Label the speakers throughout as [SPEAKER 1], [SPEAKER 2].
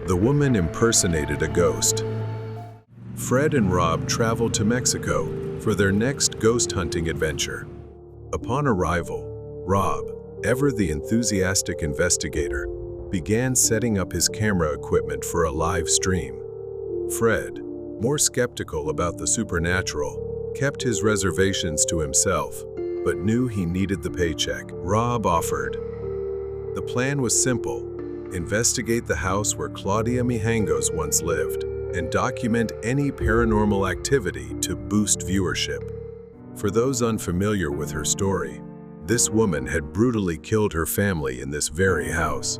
[SPEAKER 1] The woman impersonated a ghost. Fred and Rob traveled to Mexico for their next ghost hunting adventure. Upon arrival, Rob, ever the enthusiastic investigator, began setting up his camera equipment for a live stream. Fred, more skeptical about the supernatural, kept his reservations to himself, but knew he needed the paycheck. Rob offered. The plan was simple: investigate the house where Claudia Mijangos once lived, and document any paranormal activity to boost viewership. For those unfamiliar with her story, this woman had brutally killed her family in this very house.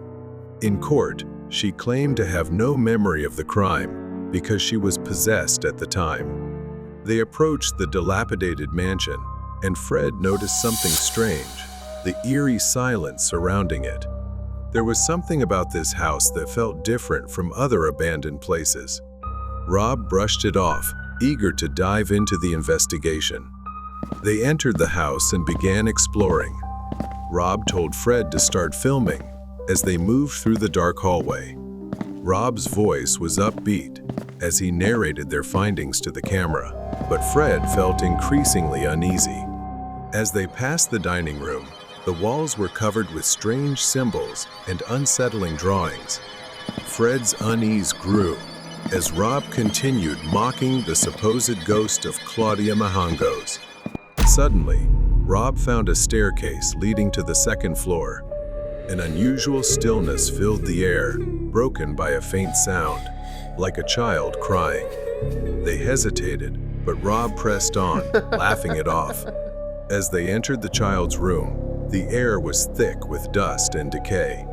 [SPEAKER 1] In court, she claimed to have no memory of the crime because she was possessed at the time. They approached the dilapidated mansion, and Fred noticed something strange: the eerie silence surrounding it. There was something about this house that felt different from other abandoned places. Rob brushed it off, eager to dive into the investigation. They entered the house and began exploring. Rob told Fred to start filming as they moved through the dark hallway. Rob's voice was upbeat as he narrated their findings to the camera, but Fred felt increasingly uneasy. As they passed the dining room, the walls were covered with strange symbols and unsettling drawings. Fred's unease grew as Rob continued mocking the supposed ghost of Claudia Mijangos. Suddenly, Rob found a staircase leading to the second floor. An unusual stillness filled the air, broken by a faint sound, like a child crying. They hesitated, but Rob pressed on, laughing it off. As they entered the child's room, the air was thick with dust and decay.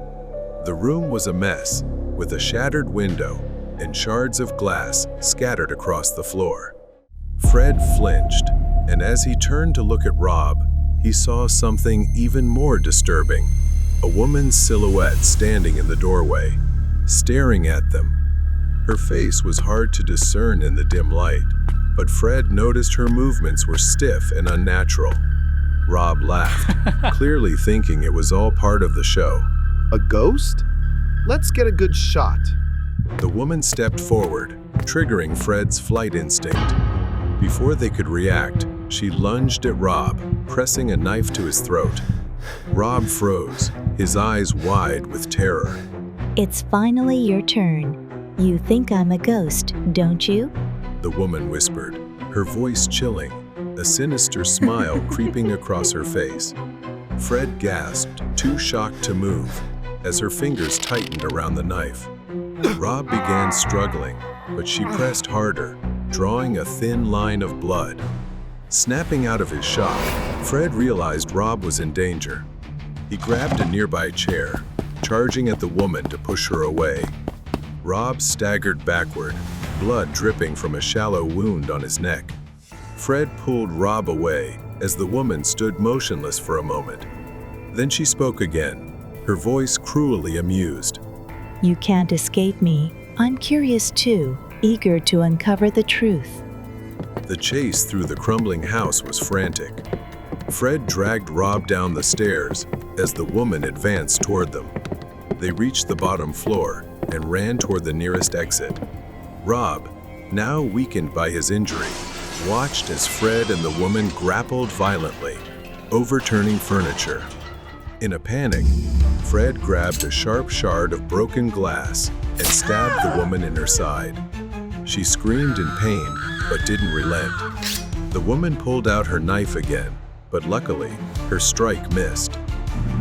[SPEAKER 1] The room was a mess, with a shattered window and shards of glass scattered across the floor. Fred flinched, and as he turned to look at Rob, he saw something even more disturbing: a woman's silhouette standing in the doorway, staring at them. Her face was hard to discern in the dim light, but Fred noticed her movements were stiff and unnatural. Rob laughed, clearly thinking it was all part of the show.
[SPEAKER 2] A ghost? Let's get a good shot.
[SPEAKER 1] The woman stepped forward, triggering Fred's flight instinct. Before they could react, she lunged at Rob, pressing a knife to his throat. Rob froze, his eyes wide with terror.
[SPEAKER 3] It's finally your turn. You think I'm a ghost, don't you?
[SPEAKER 1] The woman whispered, her voice chilling, a sinister smile creeping across her face. Fred gasped, too shocked to move, as her fingers tightened around the knife. Rob began struggling, but she pressed harder, drawing a thin line of blood. Snapping out of his shock, Fred realized Rob was in danger. He grabbed a nearby chair, charging at the woman to push her away. Rob staggered backward, blood dripping from a shallow wound on his neck. Fred pulled Rob away as the woman stood motionless for a moment. Then she spoke again, her voice cruelly amused.
[SPEAKER 3] You can't escape me. I'm curious too, eager to uncover the truth.
[SPEAKER 1] The chase through the crumbling house was frantic. Fred dragged Rob down the stairs as the woman advanced toward them. They reached the bottom floor and ran toward the nearest exit. Rob, now weakened by his injury, watched as Fred and the woman grappled violently, overturning furniture. In a panic, Fred grabbed a sharp shard of broken glass and stabbed the woman in her side. She screamed in pain, but didn't relent. The woman pulled out her knife again, but luckily, her strike missed.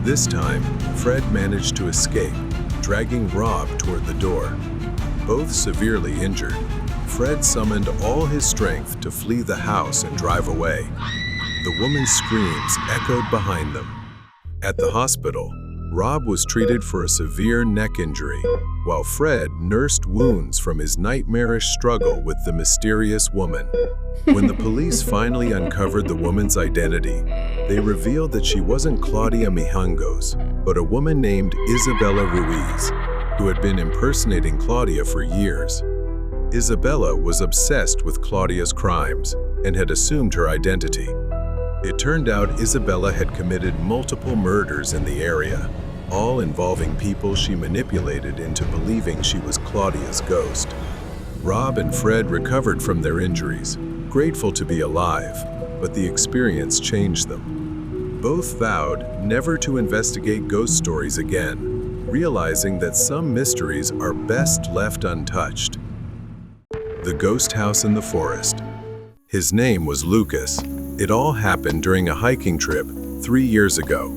[SPEAKER 1] This time, Fred managed to escape, dragging Rob toward the door. Both severely injured, Fred summoned all his strength to flee the house and drive away. The woman's screams echoed behind them. At the hospital, Rob was treated for a severe neck injury, while Fred nursed wounds from his nightmarish struggle with the mysterious woman. When the police finally uncovered the woman's identity, they revealed that she wasn't Claudia Mijangos, but a woman named Isabella Ruiz, who had been impersonating Claudia for years. Isabella was obsessed with Claudia's crimes and had assumed her identity. It turned out Isabella had committed multiple murders in the area. all involving people she manipulated into believing she was Claudia's ghost. Rob and Fred recovered from their injuries, grateful to be alive, but the experience changed them. Both vowed never to investigate ghost stories again, realizing that some mysteries are best left untouched. The Ghost House in the Forest. His name was Lucas. It all happened during a hiking trip 3 years ago.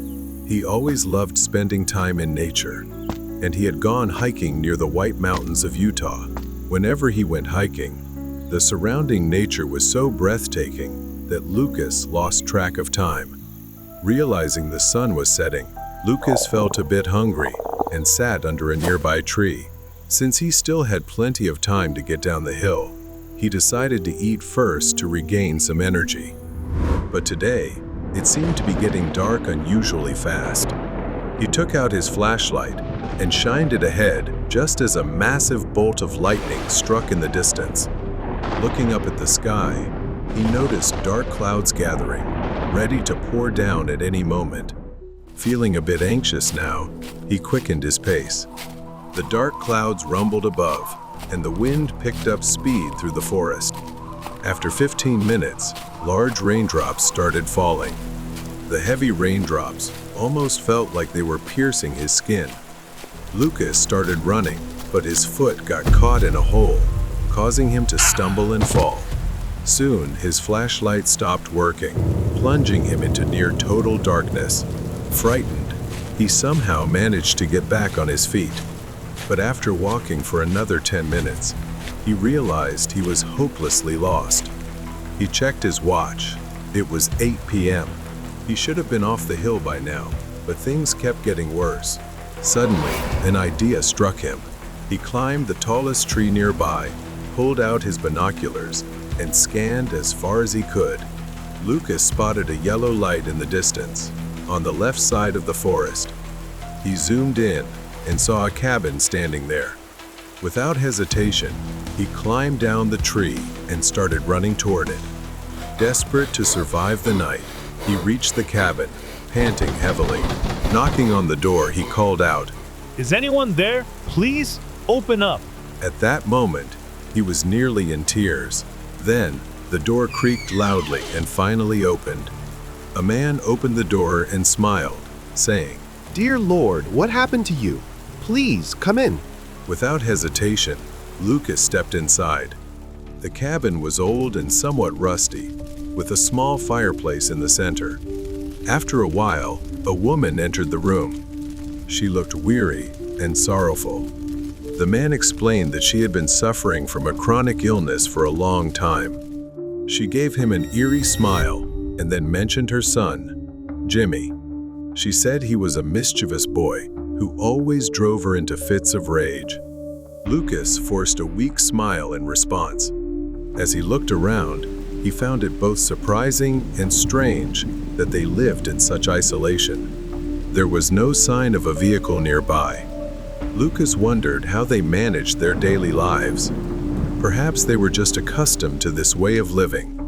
[SPEAKER 1] He always loved spending time in nature, and he had gone hiking near the White Mountains of Utah. Whenever he went hiking, the surrounding nature was so breathtaking that Lucas lost track of time. Realizing the sun was setting, Lucas felt a bit hungry and sat under a nearby tree. Since he still had plenty of time to get down the hill, he decided to eat first to regain some energy. But today, it seemed to be getting dark unusually fast. He took out his flashlight and shined it ahead just as a massive bolt of lightning struck in the distance. Looking up at the sky, he noticed dark clouds gathering, ready to pour down at any moment. Feeling a bit anxious now, he quickened his pace. The dark clouds rumbled above, and the wind picked up speed through the forest. After 15 minutes, large raindrops started falling. The heavy raindrops almost felt like they were piercing his skin. Lucas started running, but his foot got caught in a hole, causing him to stumble and fall. Soon, his flashlight stopped working, plunging him into near total darkness. Frightened, he somehow managed to get back on his feet. But after walking for another 10 minutes, he realized he was hopelessly lost. He checked his watch. It was 8 p.m. He should have been off the hill by now, but things kept getting worse. Suddenly, an idea struck him. He climbed the tallest tree nearby, pulled out his binoculars, and scanned as far as he could. Lucas spotted a yellow light in the distance, on the left side of the forest. He zoomed in and saw a cabin standing there. Without hesitation, he climbed down the tree and started running toward it. Desperate to survive the night, he reached the cabin, panting heavily. Knocking on the door, he called out,
[SPEAKER 4] "Is anyone there? Please, open up."
[SPEAKER 1] At that moment, he was nearly in tears. Then, the door creaked loudly and finally opened. A man opened the door and smiled, saying,
[SPEAKER 2] Dear Lord, what happened to you? Please, come in.
[SPEAKER 1] Without hesitation, Lucas stepped inside. The cabin was old and somewhat rusty, with a small fireplace in the center. After a while, a woman entered the room. She looked weary and sorrowful. The man explained that she had been suffering from a chronic illness for a long time. She gave him an eerie smile and then mentioned her son, Jimmy. She said he was a mischievous boy who always drove her into fits of rage. Lucas forced a weak smile in response. As he looked around, he found it both surprising and strange that they lived in such isolation. There was no sign of a vehicle nearby. Lucas wondered how they managed their daily lives. Perhaps they were just accustomed to this way of living.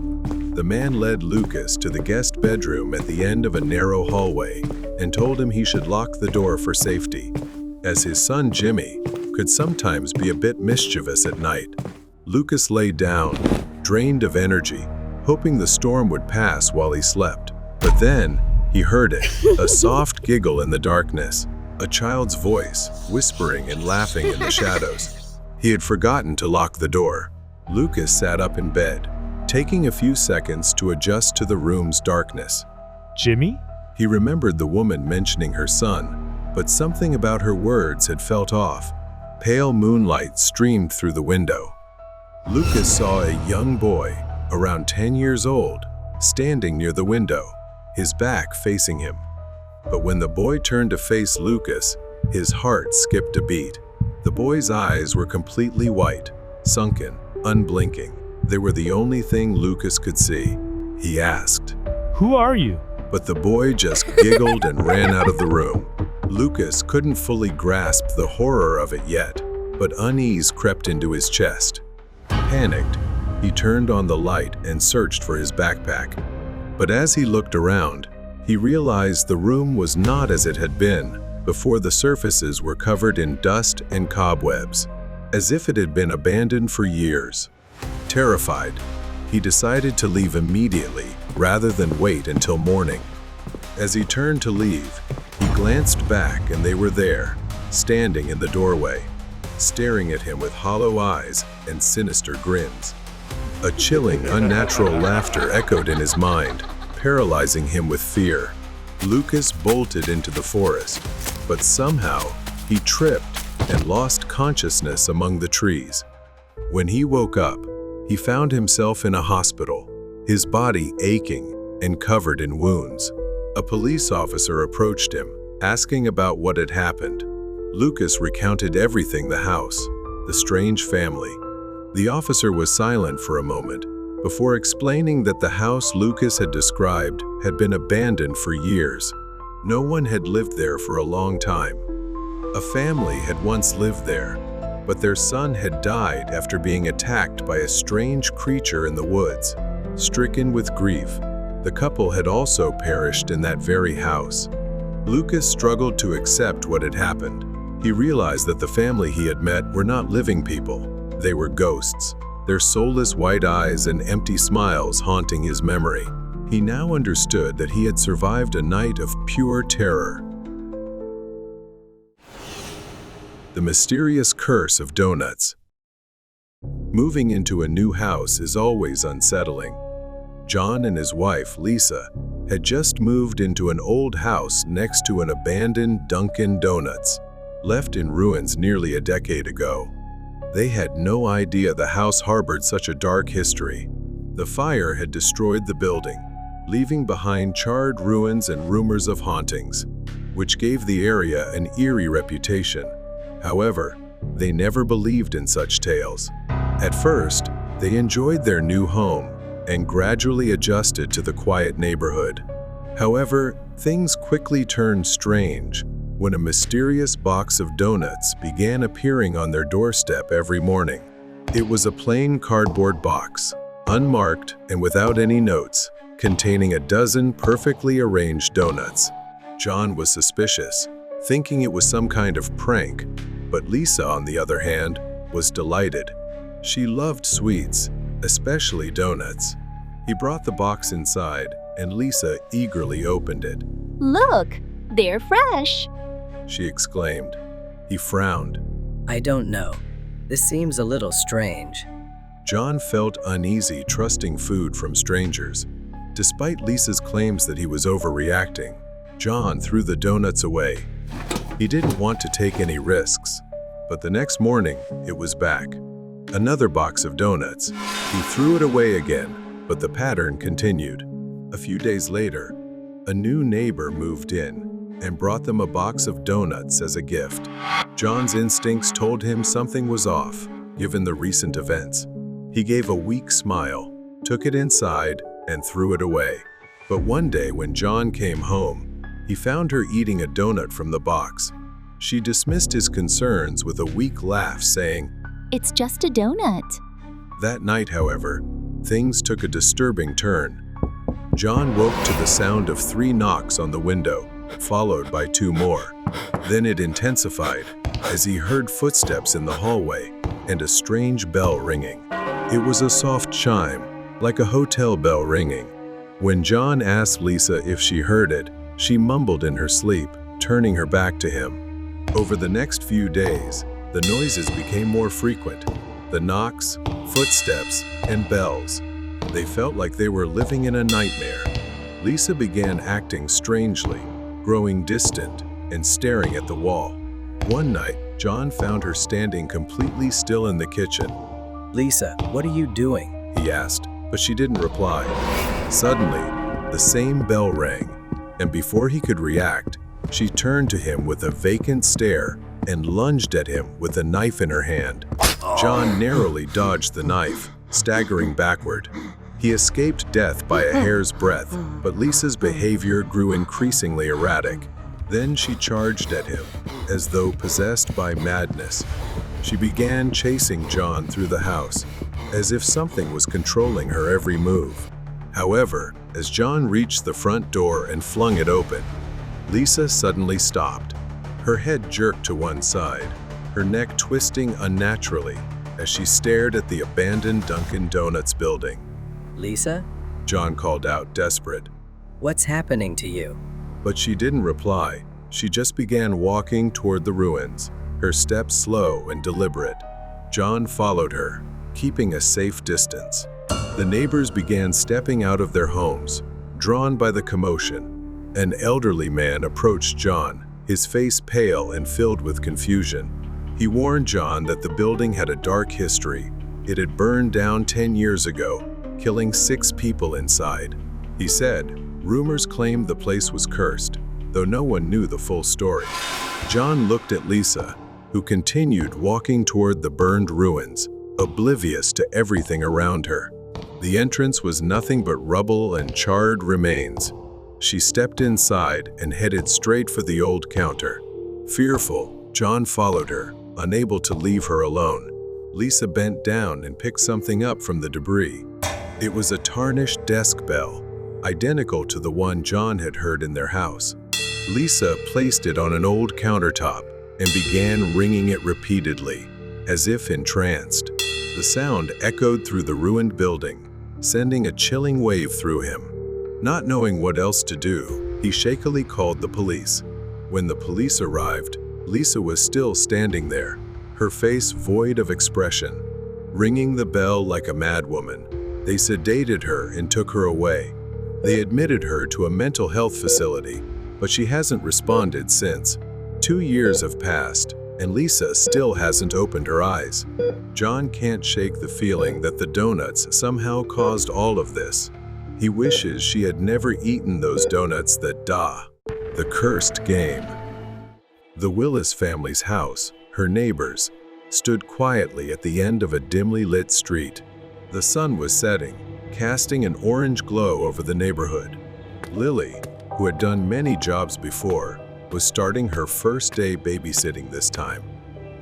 [SPEAKER 1] The man led Lucas to the guest bedroom at the end of a narrow hallway and told him he should lock the door for safety, as his son Jimmy could sometimes be a bit mischievous at night. Lucas lay down, drained of energy, hoping the storm would pass while he slept. But then, he heard it, a soft giggle in the darkness, a child's voice, whispering and laughing in the shadows. He had forgotten to lock the door. Lucas sat up in bed, taking a few seconds to adjust to the room's darkness.
[SPEAKER 4] "Jimmy?"
[SPEAKER 1] He remembered the woman mentioning her son, but something about her words had felt off. Pale moonlight streamed through the window. Lucas saw a young boy, around 10 years old, standing near the window, his back facing him. But when the boy turned to face Lucas, his heart skipped a beat. The boy's eyes were completely white, sunken, unblinking. They were the only thing Lucas could see. He asked,
[SPEAKER 4] "Who are you?"
[SPEAKER 1] But the boy just giggled and ran out of the room. Lucas couldn't fully grasp the horror of it yet, but unease crept into his chest. Panicked, he turned on the light and searched for his backpack. But as he looked around, he realized the room was not as it had been. before the surfaces were covered in dust and cobwebs, as if it had been abandoned for years. Terrified, he decided to leave immediately rather than wait until morning. As he turned to leave, he glanced back and they were there, standing in the doorway, staring at him with hollow eyes and sinister grins. A chilling, unnatural laughter echoed in his mind, paralyzing him with fear. Lucas bolted into the forest, but somehow he tripped and lost consciousness among the trees. When he woke up, he found himself in a hospital, his body aching and covered in wounds. A police officer approached him, asking about what had happened. Lucas recounted everything: the house, the strange family. The officer was silent for a moment before explaining that the house Lucas had described had been abandoned for years. No one had lived there for a long time. A family had once lived there, but their son had died after being attacked by a strange creature in the woods. Stricken with grief, the couple had also perished in that very house. Lucas struggled to accept what had happened. He realized that the family he had met were not living people. They were ghosts, their soulless white eyes and empty smiles haunting his memory. He now understood that he had survived a night of pure terror. The mysterious curse of donuts. Moving into a new house is always unsettling. John and his wife, Lisa, had just moved into an old house next to an abandoned Dunkin' Donuts, left in ruins nearly a decade ago. They had no idea the house harbored such a dark history. The fire had destroyed the building, leaving behind charred ruins and rumors of hauntings, which gave the area an eerie reputation. However, they never believed in such tales. At first, they enjoyed their new home and gradually adjusted to the quiet neighborhood. However, things quickly turned strange when a mysterious box of donuts began appearing on their doorstep every morning. It was a plain cardboard box, unmarked and without any notes, containing a dozen perfectly arranged donuts. John was suspicious, thinking it was some kind of prank, but Lisa, on the other hand, was delighted. She loved sweets, especially donuts. He brought the box inside, and Lisa eagerly opened it.
[SPEAKER 5] Look, they're fresh,
[SPEAKER 1] she exclaimed. He frowned.
[SPEAKER 6] I don't know. This seems a little strange.
[SPEAKER 1] John felt uneasy trusting food from strangers. Despite Lisa's claims that he was overreacting, John threw the donuts away. He didn't want to take any risks, but the next morning, it was back. Another box of donuts. He threw it away again, but the pattern continued. A few days later, a new neighbor moved in and brought them a box of donuts as a gift. John's instincts told him something was off, given the recent events. He gave a weak smile, took it inside, and threw it away. But one day when John came home, he found her eating a donut from the box. She dismissed his concerns with a weak laugh, saying,
[SPEAKER 5] it's just a donut.
[SPEAKER 1] That night, however, things took a disturbing turn. John woke to the sound of 3 knocks on the window, followed by 2 more. Then it intensified as he heard footsteps in the hallway and a strange bell ringing. It was a soft chime, like a hotel bell ringing. When John asked Lisa if she heard it, she mumbled in her sleep, turning her back to him. Over the next few days, the noises became more frequent. The knocks, footsteps, and bells. They felt like they were living in a nightmare. Lisa began acting strangely, growing distant and staring at the wall. One night, John found her standing completely still in the kitchen.
[SPEAKER 6] Lisa, what are you doing?
[SPEAKER 1] He asked, but she didn't reply. Suddenly, the same bell rang, and before he could react, she turned to him with a vacant stare and lunged at him with a knife in her hand. John narrowly dodged the knife, staggering backward. He escaped death by a hair's breadth, but Lisa's behavior grew increasingly erratic. Then she charged at him, as though possessed by madness. She began chasing John through the house, as if something was controlling her every move. However, as John reached the front door and flung it open, Lisa suddenly stopped. Her head jerked to one side, her neck twisting unnaturally as she stared at the abandoned Dunkin' Donuts building.
[SPEAKER 6] Lisa,
[SPEAKER 1] John called out, desperate.
[SPEAKER 6] what's happening to you?
[SPEAKER 1] But she didn't reply. She just began walking toward the ruins, her steps slow and deliberate. John followed her, keeping a safe distance. The neighbors began stepping out of their homes, drawn by the commotion. An elderly man approached John, his face pale and filled with confusion. He warned John that the building had a dark history. It had burned down 10 years ago, killing 6 people inside. He said, rumors claimed the place was cursed, though no one knew the full story. John looked at Lisa, who continued walking toward the burned ruins, oblivious to everything around her. The entrance was nothing but rubble and charred remains. She stepped inside and headed straight for the old counter. Fearful, John followed her, unable to leave her alone. Lisa bent down and picked something up from the debris. It was a tarnished desk bell, identical to the one John had heard in their house. Lisa placed it on an old countertop and began ringing it repeatedly, as if entranced. The sound echoed through the ruined building, sending a chilling wave through him. Not knowing what else to do, he shakily called the police. When the police arrived, Lisa was still standing there, her face void of expression, ringing the bell like a madwoman. They sedated her and took her away. They admitted her to a mental health facility, but she hasn't responded since. 2 years have passed, and Lisa still hasn't opened her eyes. John can't shake the feeling that the donuts somehow caused all of this. He wishes she had never eaten those donuts that the cursed game. The Willis family's house, her neighbors, stood quietly at the end of a dimly lit street. The sun was setting, casting an orange glow over the neighborhood. Lily, who had done many jobs before, was starting her first day babysitting this time.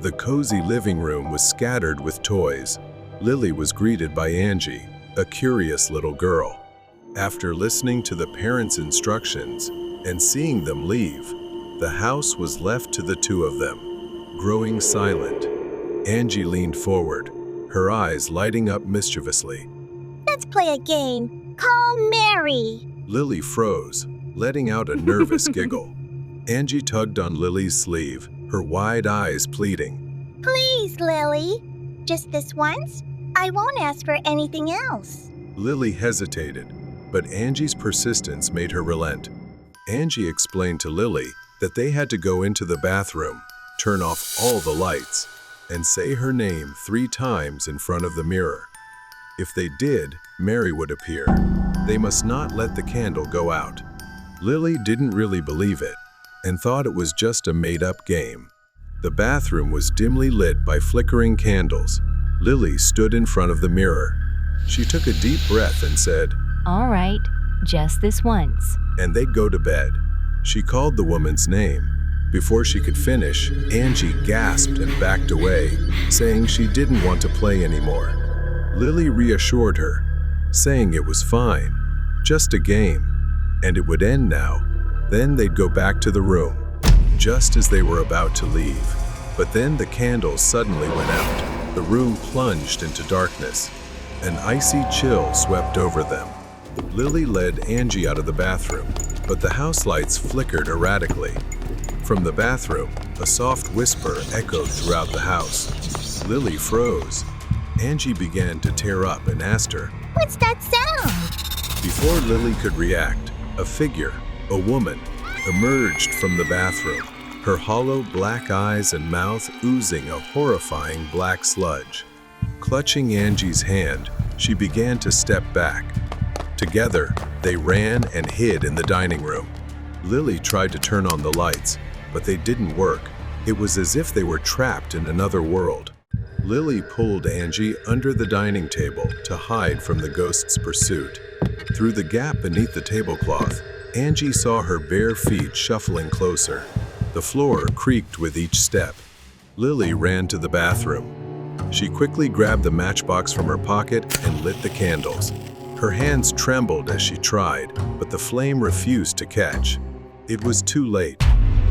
[SPEAKER 1] The cozy living room was scattered with toys. Lily was greeted by Angie, a curious little girl. After listening to the parents' instructions and seeing them leave, the house was left to the two of them, growing silent. Angie leaned forward, her eyes lighting up mischievously.
[SPEAKER 7] Let's play a game. Call Mary.
[SPEAKER 1] Lily froze, letting out a nervous giggle. Angie tugged on Lily's sleeve, her wide eyes pleading.
[SPEAKER 7] Please, Lily. Just this once? I won't ask for anything else.
[SPEAKER 1] Lily hesitated, but Angie's persistence made her relent. Angie explained to Lily that they had to go into the bathroom, turn off all the lights, and say her name 3 times in front of the mirror. If they did, Mary would appear. They must not let the candle go out. Lily didn't really believe it and thought it was just a made-up game. The bathroom was dimly lit by flickering candles. Lily stood in front of the mirror. She took a deep breath and said,
[SPEAKER 5] All right, just this once.
[SPEAKER 1] and they'd go to bed. She called the woman's name. Before she could finish, Angie gasped and backed away, saying she didn't want to play anymore. Lily reassured her, saying it was fine, just a game, and it would end now. Then they'd go back to the room, just as they were about to leave. But then the candles suddenly went out. The room plunged into darkness. An icy chill swept over them. Lily led Angie out of the bathroom, but the house lights flickered erratically. From the bathroom, a soft whisper echoed throughout the house. Lily froze. Angie began to tear up and asked her,
[SPEAKER 7] What's that sound?
[SPEAKER 1] Before Lily could react, a figure, a woman, emerged from the bathroom, her hollow black eyes and mouth oozing a horrifying black sludge. Clutching Angie's hand, she began to step back. Together, they ran and hid in the dining room. Lily tried to turn on the lights, but they didn't work. It was as if they were trapped in another world. Lily pulled Angie under the dining table to hide from the ghost's pursuit. Through the gap beneath the tablecloth, Angie saw her bare feet shuffling closer. The floor creaked with each step. Lily ran to the bathroom. She quickly grabbed the matchbox from her pocket and lit the candles. Her hands trembled as she tried, but the flame refused to catch. It was too late.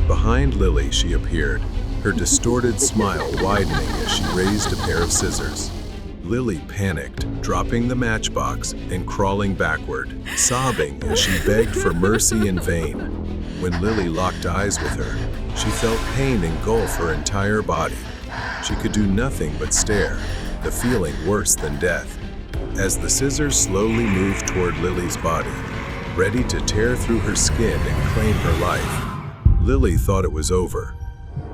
[SPEAKER 1] Behind Lily, she appeared, her distorted smile widening as she raised a pair of scissors. Lily panicked, dropping the matchbox and crawling backward, sobbing as she begged for mercy in vain. When Lily locked eyes with her, she felt pain engulf her entire body. She could do nothing but stare, the feeling worse than death. As the scissors slowly moved toward Lily's body, ready to tear through her skin and claim her life, Lily thought it was over.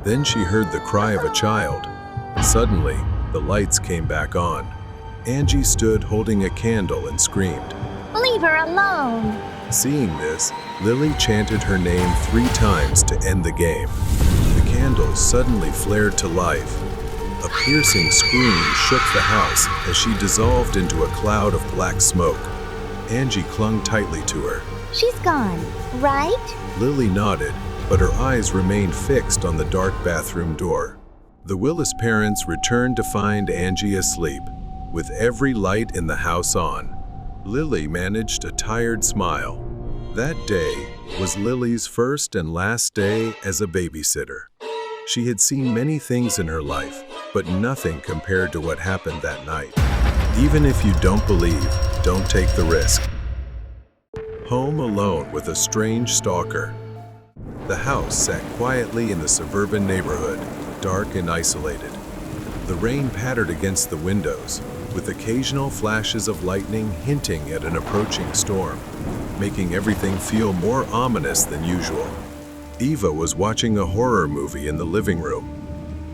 [SPEAKER 1] Then she heard the cry of a child. Suddenly, the lights came back on. Angie stood holding a candle and screamed.
[SPEAKER 7] Leave her alone.
[SPEAKER 1] Seeing this, Lily chanted her name 3 times to end the game. The candle suddenly flared to life. A piercing scream shook the house as she dissolved into a cloud of black smoke. Angie clung tightly to her.
[SPEAKER 7] She's gone, right?
[SPEAKER 1] Lily nodded, but her eyes remained fixed on the dark bathroom door. The Willis parents returned to find Angie asleep, with every light in the house on. Lily managed a tired smile. That day was Lily's first and last day as a babysitter. She had seen many things in her life, but nothing compared to what happened that night. Even if you don't believe, don't take the risk. Home alone with a strange stalker. The house sat quietly in the suburban neighborhood, dark and isolated. The rain pattered against the windows, with occasional flashes of lightning hinting at an approaching storm, making everything feel more ominous than usual. Eva was watching a horror movie in the living room.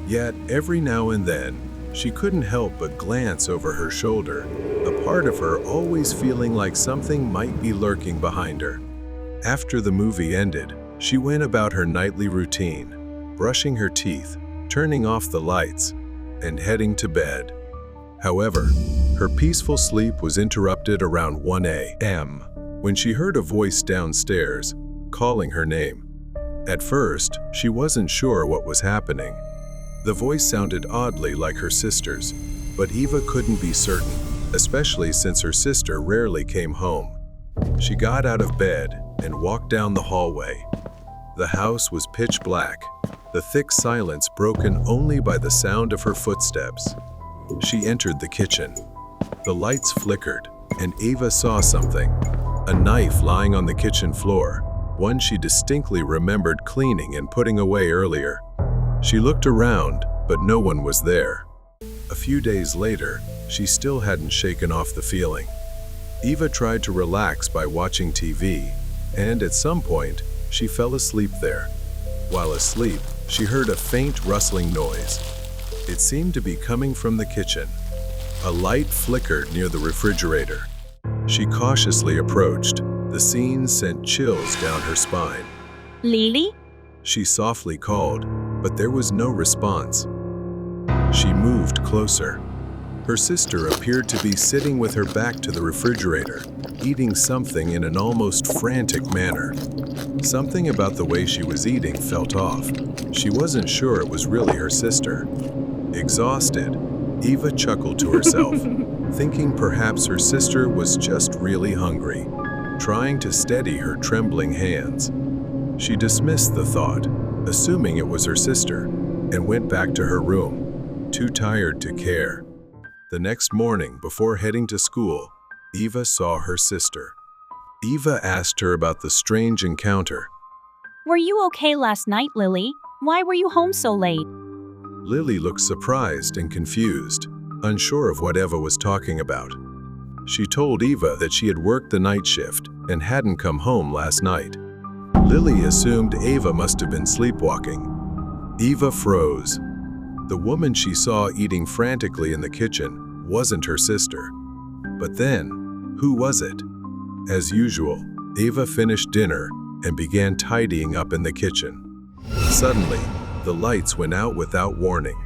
[SPEAKER 1] Yet, every now and then, she couldn't help but glance over her shoulder, a part of her always feeling like something might be lurking behind her. After the movie ended, she went about her nightly routine, brushing her teeth, turning off the lights, and heading to bed. However, her peaceful sleep was interrupted around 1 a.m. when she heard a voice downstairs, calling her name. At first, she wasn't sure what was happening. The voice sounded oddly like her sister's, but Eva couldn't be certain, especially since her sister rarely came home. She got out of bed and walked down the hallway. The house was pitch black, the thick silence broken only by the sound of her footsteps. She entered the kitchen. The lights flickered, and Eva saw something. A knife lying on the kitchen floor, one she distinctly remembered cleaning and putting away earlier. She looked around, but no one was there. A few days later, she still hadn't shaken off the feeling. Eva tried to relax by watching TV, and at some point, she fell asleep there. While asleep, she heard a faint rustling noise. It seemed to be coming from the kitchen. A light flickered near the refrigerator. She cautiously approached. The scene sent chills down her spine.
[SPEAKER 5] Lily?
[SPEAKER 1] She softly called, but there was no response. She moved closer. Her sister appeared to be sitting with her back to the refrigerator, eating something in an almost frantic manner. Something about the way she was eating felt off. She wasn't sure it was really her sister. Exhausted, Eva chuckled to herself, thinking perhaps her sister was just really hungry, trying to steady her trembling hands. She dismissed the thought, assuming it was her sister, and went back to her room, too tired to care. The next morning, before heading to school, Eva saw her sister. Eva asked her about the strange encounter.
[SPEAKER 8] Were you okay last night, Lily? Why were you home so late?
[SPEAKER 1] Lily looked surprised and confused, unsure of what Eva was talking about. She told Eva that she had worked the night shift and hadn't come home last night. Lily assumed Eva must have been sleepwalking. Eva froze. The woman she saw eating frantically in the kitchen wasn't her sister. But then, who was it? As usual, Eva finished dinner and began tidying up in the kitchen. Suddenly, the lights went out without warning.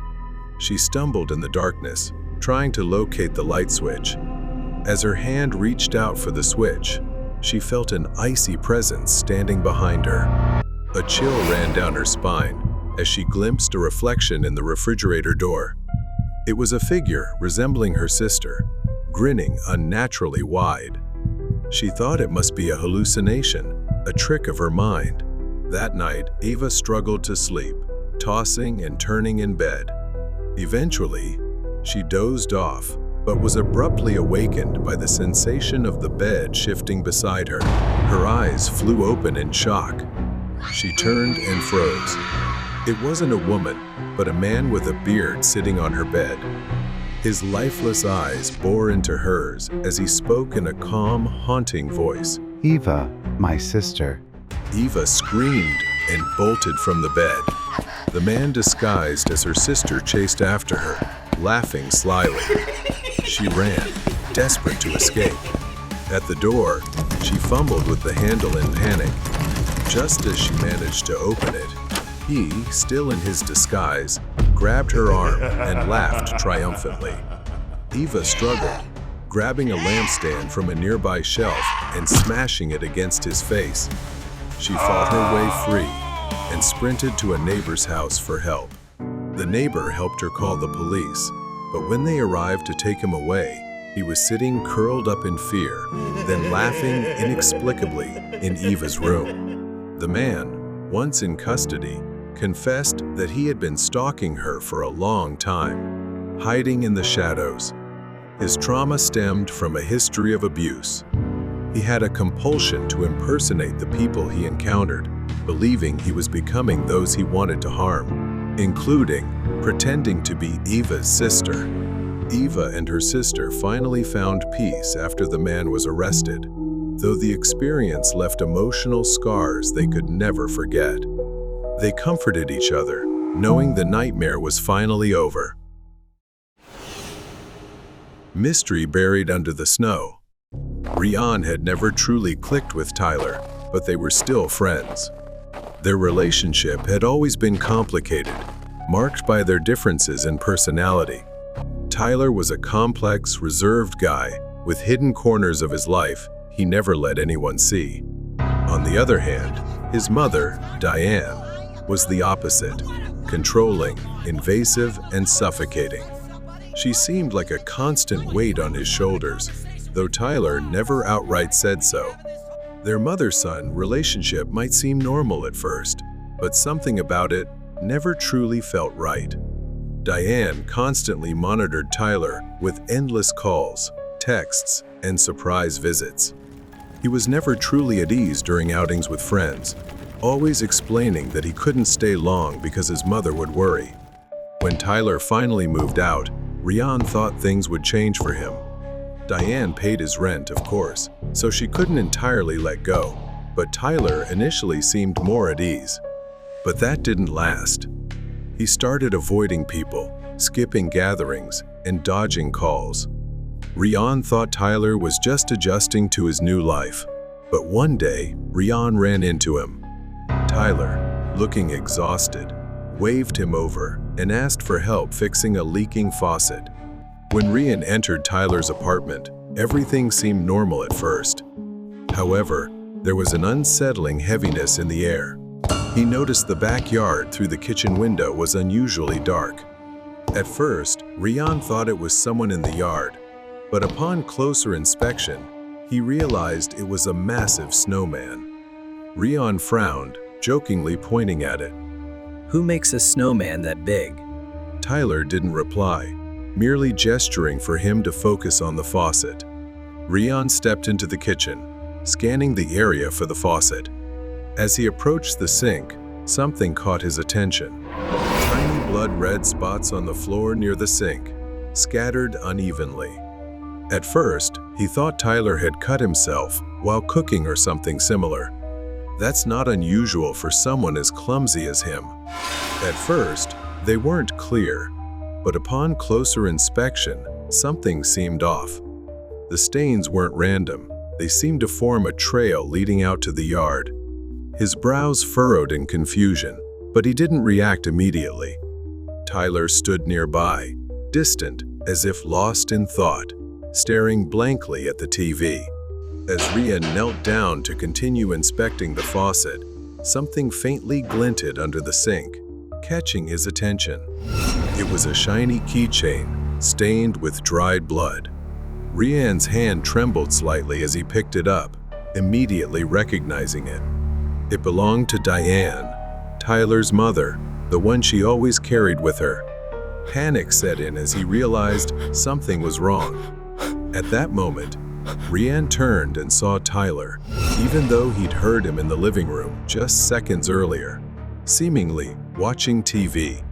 [SPEAKER 1] She stumbled in the darkness, trying to locate the light switch. As her hand reached out for the switch, she felt an icy presence standing behind her. A chill ran down her spine as she glimpsed a reflection in the refrigerator door. It was a figure resembling her sister, grinning unnaturally wide. She thought it must be a hallucination, a trick of her mind. That night, Eva struggled to sleep, tossing and turning in bed. Eventually, she dozed off, but was abruptly awakened by the sensation of the bed shifting beside her. Her eyes flew open in shock. She turned and froze. It wasn't a woman, but a man with a beard sitting on her bed. His lifeless eyes bore into hers as he spoke in a calm, haunting voice.
[SPEAKER 9] Eva, my sister.
[SPEAKER 1] Eva screamed and bolted from the bed. The man disguised as her sister chased after her, laughing slyly. She ran, desperate to escape. At the door, she fumbled with the handle in panic. Just as she managed to open it, he, still in his disguise, grabbed her arm and laughed triumphantly. Eva struggled, grabbing a lampstand from a nearby shelf and smashing it against his face. She fought her way free and sprinted to a neighbor's house for help. The neighbor helped her call the police, but when they arrived to take him away, he was sitting curled up in fear, then laughing inexplicably in Eva's room. The man, once in custody, confessed that he had been stalking her for a long time, hiding in the shadows. His trauma stemmed from a history of abuse. He had a compulsion to impersonate the people he encountered, believing he was becoming those he wanted to harm, including pretending to be Eva's sister. Eva and her sister finally found peace after the man was arrested, though the experience left emotional scars they could never forget. They comforted each other, knowing the nightmare was finally over. Mystery buried under the snow. Rian had never truly clicked with Tyler, but they were still friends. Their relationship had always been complicated, marked by their differences in personality. Tyler was a complex, reserved guy with hidden corners of his life he never let anyone see. On the other hand, his mother, Diane, was the opposite, controlling, invasive, and suffocating. She seemed like a constant weight on his shoulders, though Tyler never outright said so. Their mother-son relationship might seem normal at first, but something about it never truly felt right. Diane constantly monitored Tyler with endless calls, texts, and surprise visits. He was never truly at ease during outings with friends, always explaining that he couldn't stay long because his mother would worry. When Tyler finally moved out, Rian thought things would change for him. Diane paid his rent, of course, so she couldn't entirely let go, but Tyler initially seemed more at ease. But that didn't last. He started avoiding people, skipping gatherings, and dodging calls. Rian thought Tyler was just adjusting to his new life, but one day, Rian ran into him. Tyler, looking exhausted, waved him over and asked for help fixing a leaking faucet. When Rian entered Tyler's apartment, everything seemed normal at first. However, there was an unsettling heaviness in the air. He noticed the backyard through the kitchen window was unusually dark. At first, Rian thought it was someone in the yard, but upon closer inspection, he realized it was a massive snowman. Rian frowned, jokingly pointing at it.
[SPEAKER 6] Who makes a snowman that big?
[SPEAKER 1] Tyler didn't reply, merely gesturing for him to focus on the faucet. Rian stepped into the kitchen, scanning the area for the faucet. As he approached the sink, something caught his attention. Tiny blood-red spots on the floor near the sink, scattered unevenly. At first, he thought Tyler had cut himself while cooking or something similar. That's not unusual for someone as clumsy as him. At first, they weren't clear, but upon closer inspection, something seemed off. The stains weren't random. They seemed to form a trail leading out to the yard. His brows furrowed in confusion, but he didn't react immediately. Tyler stood nearby, distant, as if lost in thought, staring blankly at the TV. As Rian knelt down to continue inspecting the faucet, something faintly glinted under the sink, catching his attention. It was a shiny keychain, stained with dried blood. Rian's hand trembled slightly as he picked it up, immediately recognizing it. It belonged to Diane, Tyler's mother, the one she always carried with her. Panic set in as he realized something was wrong. At that moment, Rian turned and saw Tyler, even though he'd heard him in the living room just seconds earlier, seemingly watching TV.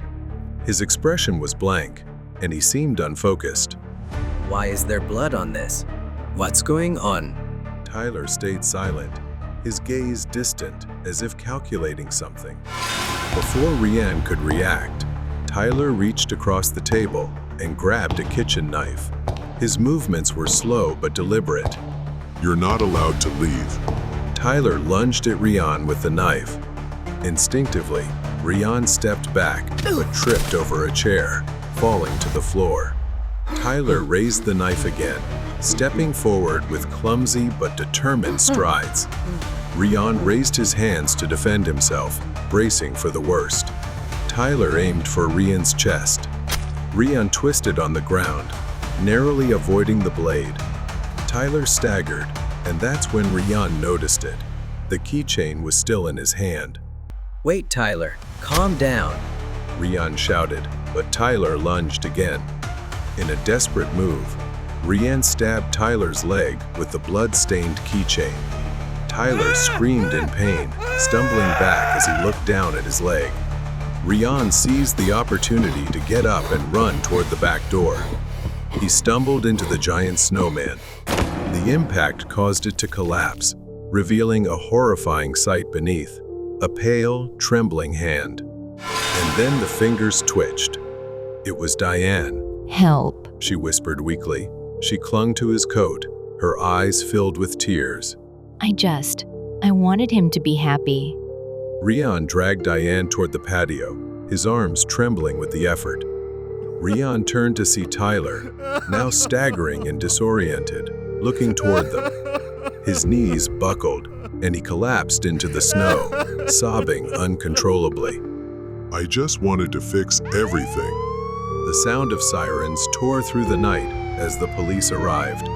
[SPEAKER 1] His expression was blank, and he seemed unfocused.
[SPEAKER 6] Why is there blood on this? What's going on?
[SPEAKER 1] Tyler stayed silent, his gaze distant, as if calculating something. Before Rian could react, Tyler reached across the table and grabbed a kitchen knife. His movements were slow but deliberate.
[SPEAKER 10] You're not allowed to leave.
[SPEAKER 1] Tyler lunged at Rian with the knife. Instinctively, Rian stepped back but tripped over a chair, falling to the floor. Tyler raised the knife again, stepping forward with clumsy but determined strides. Rian raised his hands to defend himself, bracing for the worst. Tyler aimed for Rian's chest. Rian twisted on the ground, narrowly avoiding the blade. Tyler staggered, and that's when Rian noticed it. The keychain was still in his hand.
[SPEAKER 6] Wait, Tyler, calm down.
[SPEAKER 1] Rian shouted, but Tyler lunged again. In a desperate move, Rian stabbed Tyler's leg with the blood-stained keychain. Tyler screamed in pain, stumbling back as he looked down at his leg. Rian seized the opportunity to get up and run toward the back door. He stumbled into the giant snowman. The impact caused it to collapse, revealing a horrifying sight beneath, a pale, trembling hand. And then the fingers twitched. It was Diane.
[SPEAKER 5] Help.
[SPEAKER 1] She whispered weakly. She clung to his coat, her eyes filled with tears.
[SPEAKER 5] I wanted him to be happy.
[SPEAKER 1] Rian dragged Diane toward the patio, his arms trembling with the effort. Rian turned to see Tyler, now staggering and disoriented, looking toward them. His knees buckled, and he collapsed into the snow, sobbing uncontrollably.
[SPEAKER 10] I just wanted to fix everything.
[SPEAKER 1] The sound of sirens tore through the night as the police arrived.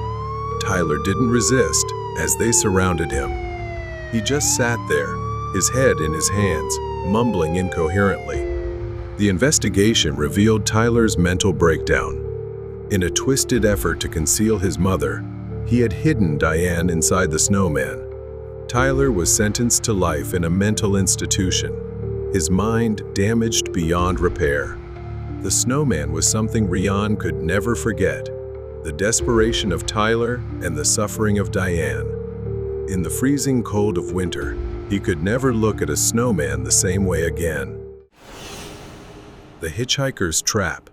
[SPEAKER 1] Tyler didn't resist as they surrounded him. He just sat there, his head in his hands, mumbling incoherently. The investigation revealed Tyler's mental breakdown. In a twisted effort to conceal his mother, he had hidden Diane inside the snowman. Tyler was sentenced to life in a mental institution, his mind damaged beyond repair. The snowman was something Rian could never forget, the desperation of Tyler and the suffering of Diane. In the freezing cold of winter, he could never look at a snowman the same way again. The Hitchhiker's Trap.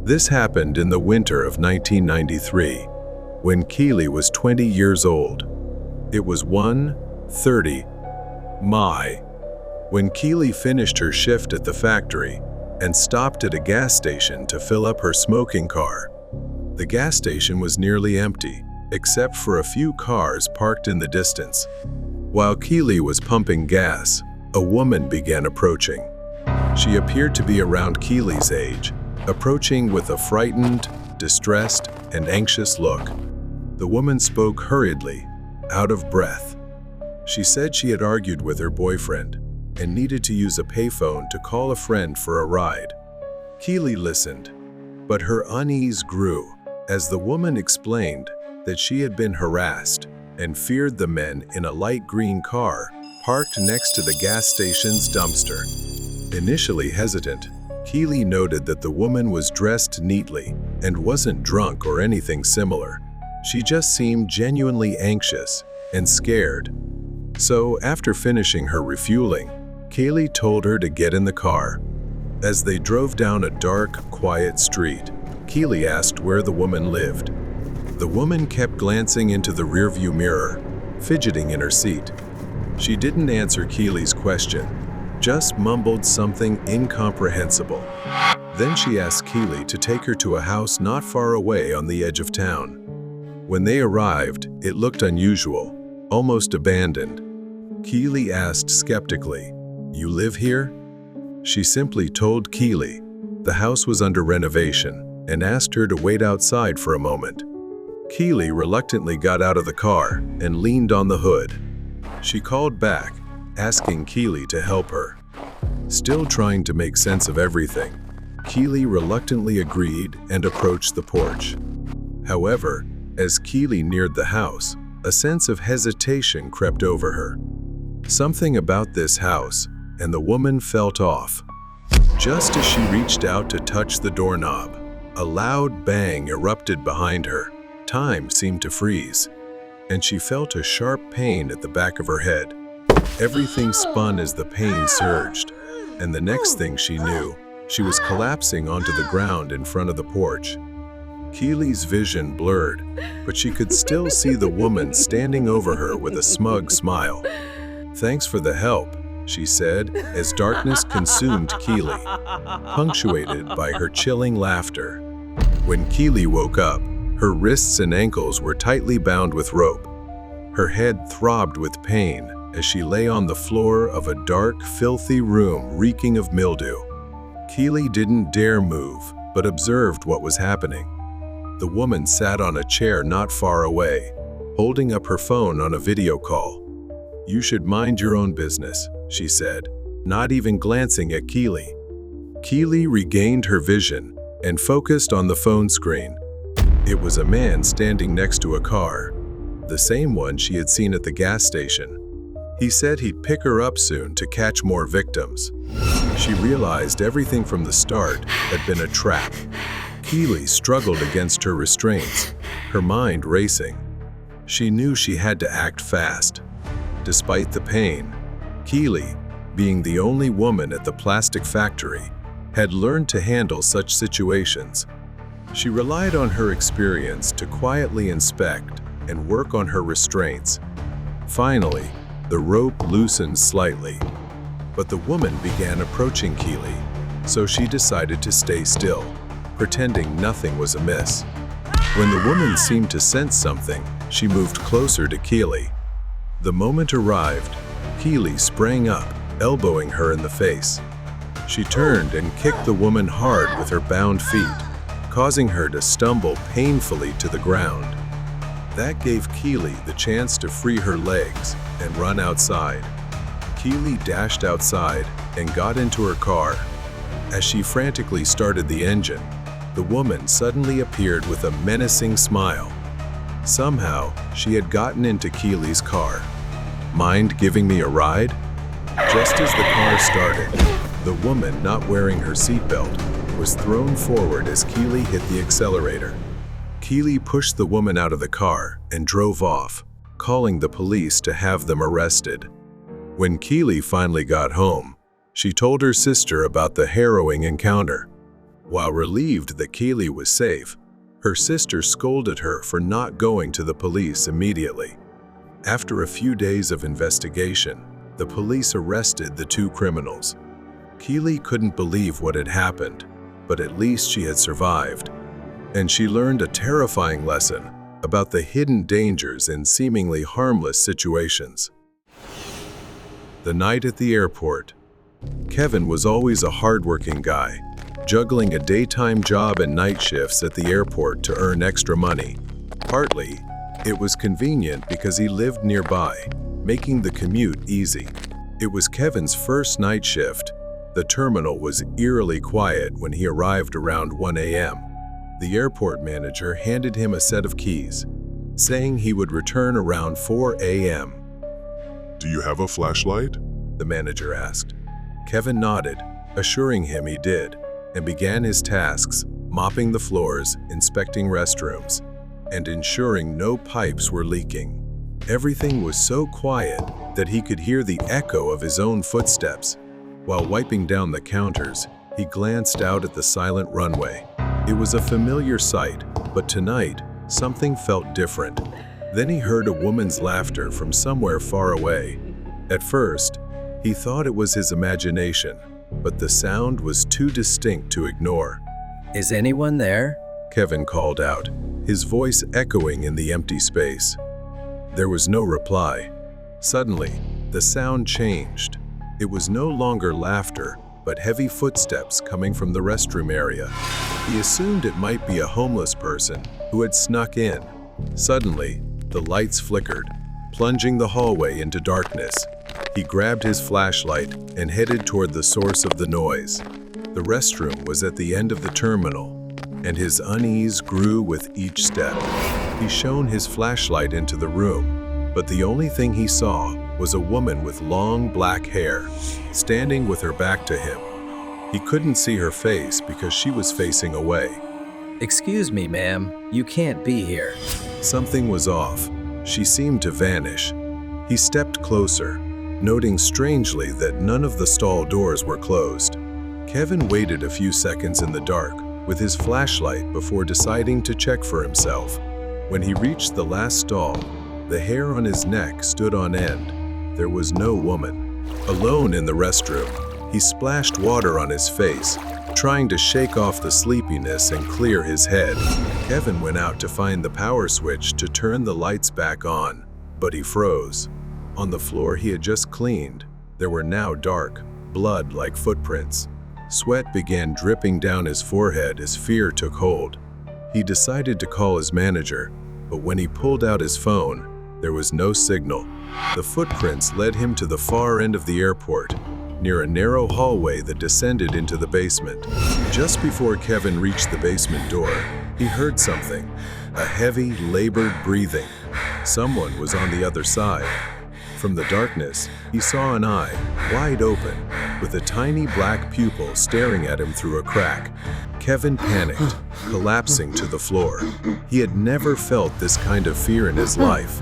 [SPEAKER 1] This happened in the winter of 1993, when Keely was 20 years old. It was 1:30 May, when Keely finished her shift at the factory and stopped at a gas station to fill up her smoking car. The gas station was nearly empty, except for a few cars parked in the distance. While Keely was pumping gas, a woman began approaching. She appeared to be around Keely's age, approaching with a frightened, distressed, and anxious look. The woman spoke hurriedly, out of breath. She said she had argued with her boyfriend and needed to use a payphone to call a friend for a ride. Keely listened, but her unease grew as the woman explained that she had been harassed and feared the men in a light green car parked next to the gas station's dumpster. Initially hesitant, Keely noted that the woman was dressed neatly and wasn't drunk or anything similar. She just seemed genuinely anxious and scared. So after finishing her refueling, Keely told her to get in the car. As they drove down a dark, quiet street, Keely asked where the woman lived. The woman kept glancing into the rearview mirror, fidgeting in her seat. She didn't answer Keely's question, just mumbled something incomprehensible. Then she asked Keely to take her to a house not far away on the edge of town. When they arrived, it looked unusual, almost abandoned. Keely asked skeptically, "You live here?" She simply told Keely the house was under renovation and asked her to wait outside for a moment. Keely reluctantly got out of the car and leaned on the hood. She called back, asking Keely to help her. Still trying to make sense of everything, Keely reluctantly agreed and approached the porch. However, as Keely neared the house, a sense of hesitation crept over her. Something about this house, and the woman felt off. Just as she reached out to touch the doorknob, a loud bang erupted behind her. Time seemed to freeze, and she felt a sharp pain at the back of her head. Everything spun as the pain surged, and the next thing she knew, she was collapsing onto the ground in front of the porch. Keely's vision blurred, but she could still see the woman standing over her with a smug smile. "Thanks for the help," she said, as darkness consumed Keely, punctuated by her chilling laughter. When Keely woke up, her wrists and ankles were tightly bound with rope. Her head throbbed with pain as she lay on the floor of a dark, filthy room reeking of mildew. Keely didn't dare move, but observed what was happening. The woman sat on a chair not far away, holding up her phone on a video call. "You should mind your own business," she said, not even glancing at Keely. Keely regained her vision and focused on the phone screen. It was a man standing next to a car, the same one she had seen at the gas station. He said he'd pick her up soon to catch more victims. She realized everything from the start had been a trap. Keely struggled against her restraints, her mind racing. She knew she had to act fast. Despite the pain, Keely, being the only woman at the plastic factory, had learned to handle such situations. She relied on her experience to quietly inspect and work on her restraints. Finally, the rope loosened slightly, but the woman began approaching Keely, so she decided to stay still, pretending nothing was amiss. When the woman seemed to sense something, she moved closer to Keely. The moment arrived, Keely sprang up, elbowing her in the face. She turned and kicked the woman hard with her bound feet, causing her to stumble painfully to the ground. That gave Keely the chance to free her legs and run outside. Keely dashed outside and got into her car. As she frantically started the engine, the woman suddenly appeared with a menacing smile. Somehow, she had gotten into Keely's car. "Mind giving me a ride?" Just as the car started, the woman, not wearing her seatbelt, was thrown forward as Keely hit the accelerator. Keely pushed the woman out of the car and drove off, calling the police to have them arrested. When Keely finally got home, she told her sister about the harrowing encounter. While relieved that Keely was safe, her sister scolded her for not going to the police immediately. After a few days of investigation, the police arrested the two criminals. Keely couldn't believe what had happened, but at least she had survived. And she learned a terrifying lesson about the hidden dangers in seemingly harmless situations. The night at the airport. Kevin was always a hardworking guy, juggling a daytime job and night shifts at the airport to earn extra money. Partly, it was convenient because he lived nearby, making the commute easy. It was Kevin's first night shift. The terminal was eerily quiet when he arrived around 1 a.m. The airport manager handed him a set of keys, saying he would return around 4 a.m.
[SPEAKER 10] "Do you have a flashlight?"
[SPEAKER 1] the manager asked. Kevin nodded, assuring him he did, and began his tasks, mopping the floors, inspecting restrooms, and ensuring no pipes were leaking. Everything was so quiet that he could hear the echo of his own footsteps. While wiping down the counters, he glanced out at the silent runway. It was a familiar sight, but tonight, something felt different. Then he heard a woman's laughter from somewhere far away. At first, he thought it was his imagination, but the sound was too distinct to ignore.
[SPEAKER 6] "Is anyone there?"
[SPEAKER 1] Kevin called out, his voice echoing in the empty space. There was no reply. Suddenly, the sound changed. It was no longer laughter, but heavy footsteps coming from the restroom area. He assumed it might be a homeless person who had snuck in. Suddenly, the lights flickered, plunging the hallway into darkness. He grabbed his flashlight and headed toward the source of the noise. The restroom was at the end of the terminal, and his unease grew with each step. He shone his flashlight into the room, but the only thing he saw was a woman with long black hair, standing with her back to him. He couldn't see her face because she was facing away.
[SPEAKER 6] Excuse me, ma'am. You can't be here.
[SPEAKER 1] Something was off. She seemed to vanish. He stepped closer, noting strangely that none of the stall doors were closed. Kevin waited a few seconds in the dark with his flashlight before deciding to check for himself. When he reached the last stall, the hair on his neck stood on end. There was no woman. Alone in the restroom, he splashed water on his face, trying to shake off the sleepiness and clear his head. Kevin went out to find the power switch to turn the lights back on, but he froze. On the floor he had just cleaned, there were now dark, blood-like footprints. Sweat began dripping down his forehead as fear took hold. He decided to call his manager, but when he pulled out his phone, there was no signal. The footprints led him to the far end of the airport, near a narrow hallway that descended into the basement. Just before Kevin reached the basement door, he heard something, a heavy, labored breathing. Someone was on the other side. From the darkness, he saw an eye, wide open, with a tiny black pupil staring at him through a crack. Kevin panicked, collapsing to the floor. He had never felt this kind of fear in his life.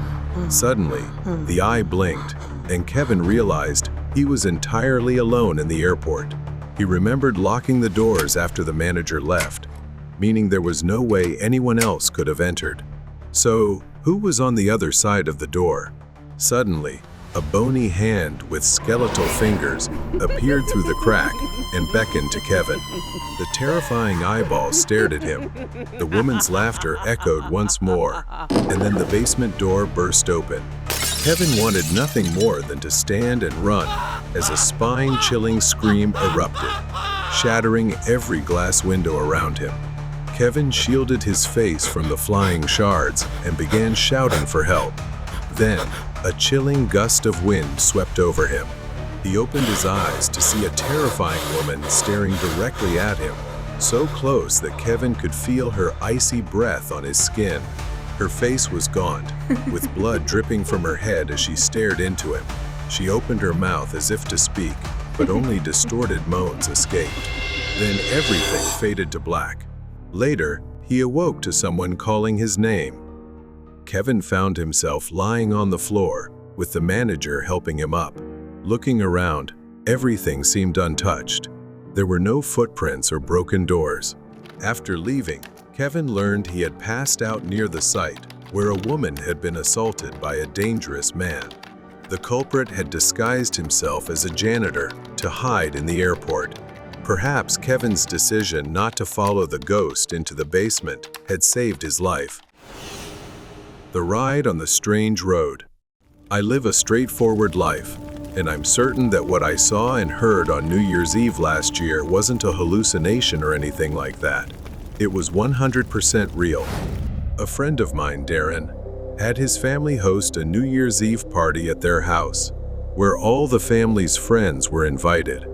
[SPEAKER 1] Suddenly, the eye blinked, and Kevin realized he was entirely alone in the airport. He remembered locking the doors after the manager left, meaning there was no way anyone else could have entered. So, who was on the other side of the door? Suddenly, a bony hand with skeletal fingers appeared through the crack and beckoned to Kevin. The terrifying eyeball stared at him. The woman's laughter echoed once more, and then the basement door burst open. Kevin wanted nothing more than to stand and run as a spine-chilling scream erupted, shattering every glass window around him. Kevin shielded his face from the flying shards and began shouting for help. Then, a chilling gust of wind swept over him. He opened his eyes to see a terrifying woman staring directly at him, so close that Kevin could feel her icy breath on his skin. Her face was gaunt, with blood dripping from her head as she stared into him. She opened her mouth as if to speak, but only distorted moans escaped. Then everything faded to black. Later, he awoke to someone calling his name. Kevin found himself lying on the floor, with the manager helping him up. Looking around, everything seemed untouched. There were no footprints or broken doors. After leaving, Kevin learned he had passed out near the site where a woman had been assaulted by a dangerous man. The culprit had disguised himself as a janitor to hide in the airport. Perhaps Kevin's decision not to follow the ghost into the basement had saved his life. The ride on the strange road. I live a straightforward life, and I'm certain that what I saw and heard on New Year's Eve last year wasn't a hallucination or anything like that. It was 100% real. A friend of mine, Darren, had his family host a New Year's Eve party at their house, where all the family's friends were invited.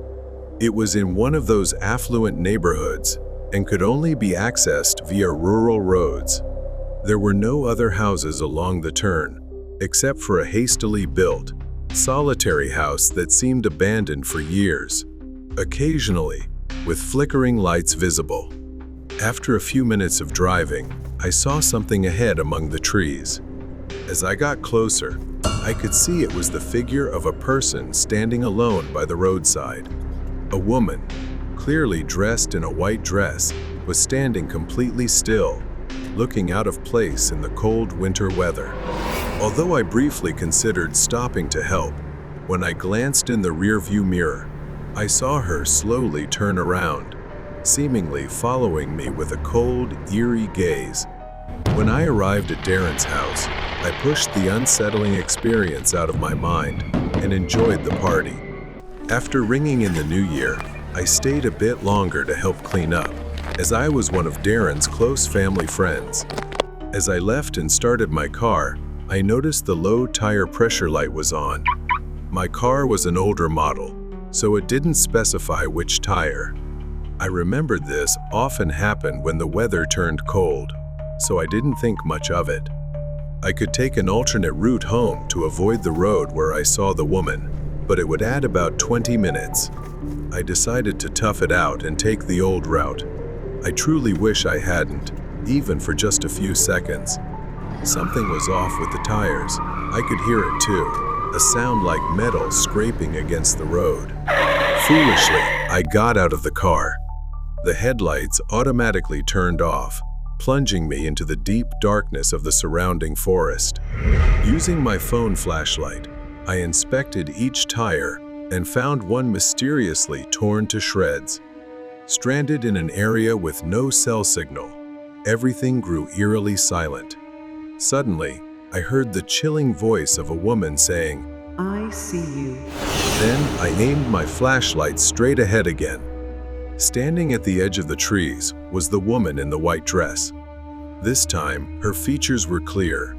[SPEAKER 1] It was in one of those affluent neighborhoods and could only be accessed via rural roads. There were no other houses along the turn, except for a hastily built, solitary house that seemed abandoned for years, occasionally with flickering lights visible. After a few minutes of driving, I saw something ahead among the trees. As I got closer, I could see it was the figure of a person standing alone by the roadside. A woman, clearly dressed in a white dress, was standing completely still, looking out of place in the cold winter weather. Although I briefly considered stopping to help, when I glanced in the rearview mirror, I saw her slowly turn around, seemingly following me with a cold, eerie gaze. When I arrived at Darren's house, I pushed the unsettling experience out of my mind and enjoyed the party. After ringing in the new year, I stayed a bit longer to help clean up, as I was one of Darren's close family friends. As I left and started my car, I noticed the low tire pressure light was on. My car was an older model, so it didn't specify which tire. I remembered this often happened when the weather turned cold, so I didn't think much of it. I could take an alternate route home to avoid the road where I saw the woman, but it would add about 20 minutes. I decided to tough it out and take the old route. I truly wish I hadn't, even for just a few seconds. Something was off with the tires. I could hear it too, a sound like metal scraping against the road. Foolishly, I got out of the car. The headlights automatically turned off, plunging me into the deep darkness of the surrounding forest. Using my phone flashlight, I inspected each tire and found one mysteriously torn to shreds. Stranded in an area with no cell signal, everything grew eerily silent. Suddenly, I heard the chilling voice of a woman saying,
[SPEAKER 11] "I see you."
[SPEAKER 1] Then I aimed my flashlight straight ahead again. Standing at the edge of the trees was the woman in the white dress. This time, her features were clear.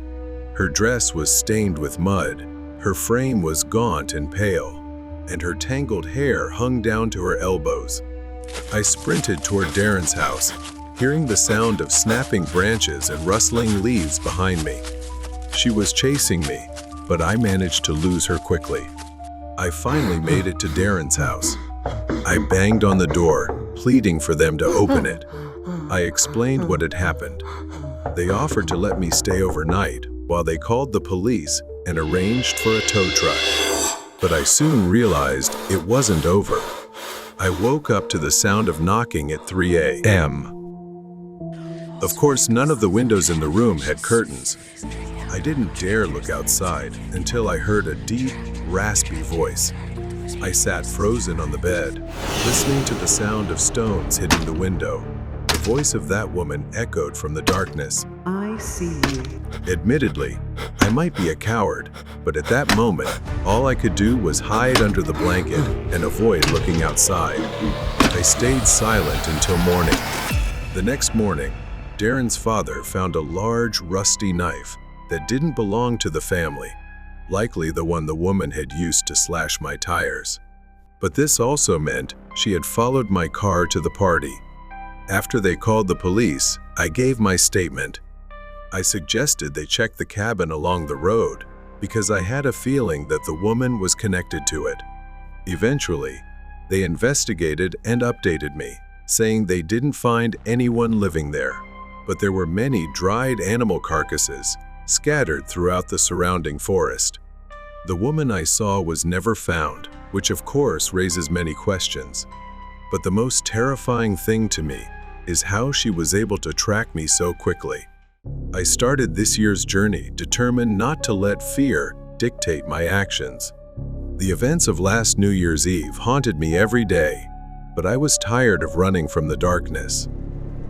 [SPEAKER 1] Her dress was stained with mud, her frame was gaunt and pale, and her tangled hair hung down to her elbows. I sprinted toward Darren's house, hearing the sound of snapping branches and rustling leaves behind me. She was chasing me, but I managed to lose her quickly. I finally made it to Darren's house. I banged on the door, pleading for them to open it. I explained what had happened. They offered to let me stay overnight while they called the police and arranged for a tow truck. But I soon realized it wasn't over. I woke up to the sound of knocking at 3 a.m. Of course, none of the windows in the room had curtains. I didn't dare look outside until I heard a deep, raspy voice. I sat frozen on the bed, listening to the sound of stones hitting the window. The voice of that woman echoed from the darkness.
[SPEAKER 11] "I see you."
[SPEAKER 1] Admittedly, I might be a coward, but at that moment, all I could do was hide under the blanket and avoid looking outside. I stayed silent until morning. The next morning, Darren's father found a large, rusty knife that didn't belong to the family, likely the one the woman had used to slash my tires. But this also meant she had followed my car to the party. After they called the police, I gave my statement. I suggested they check the cabin along the road because I had a feeling that the woman was connected to it. Eventually, they investigated and updated me, saying they didn't find anyone living there, but there were many dried animal carcasses scattered throughout the surrounding forest. The woman I saw was never found, which of course raises many questions. But the most terrifying thing to me is how she was able to track me so quickly. I started this year's journey determined not to let fear dictate my actions. The events of last New Year's Eve haunted me every day, but I was tired of running from the darkness.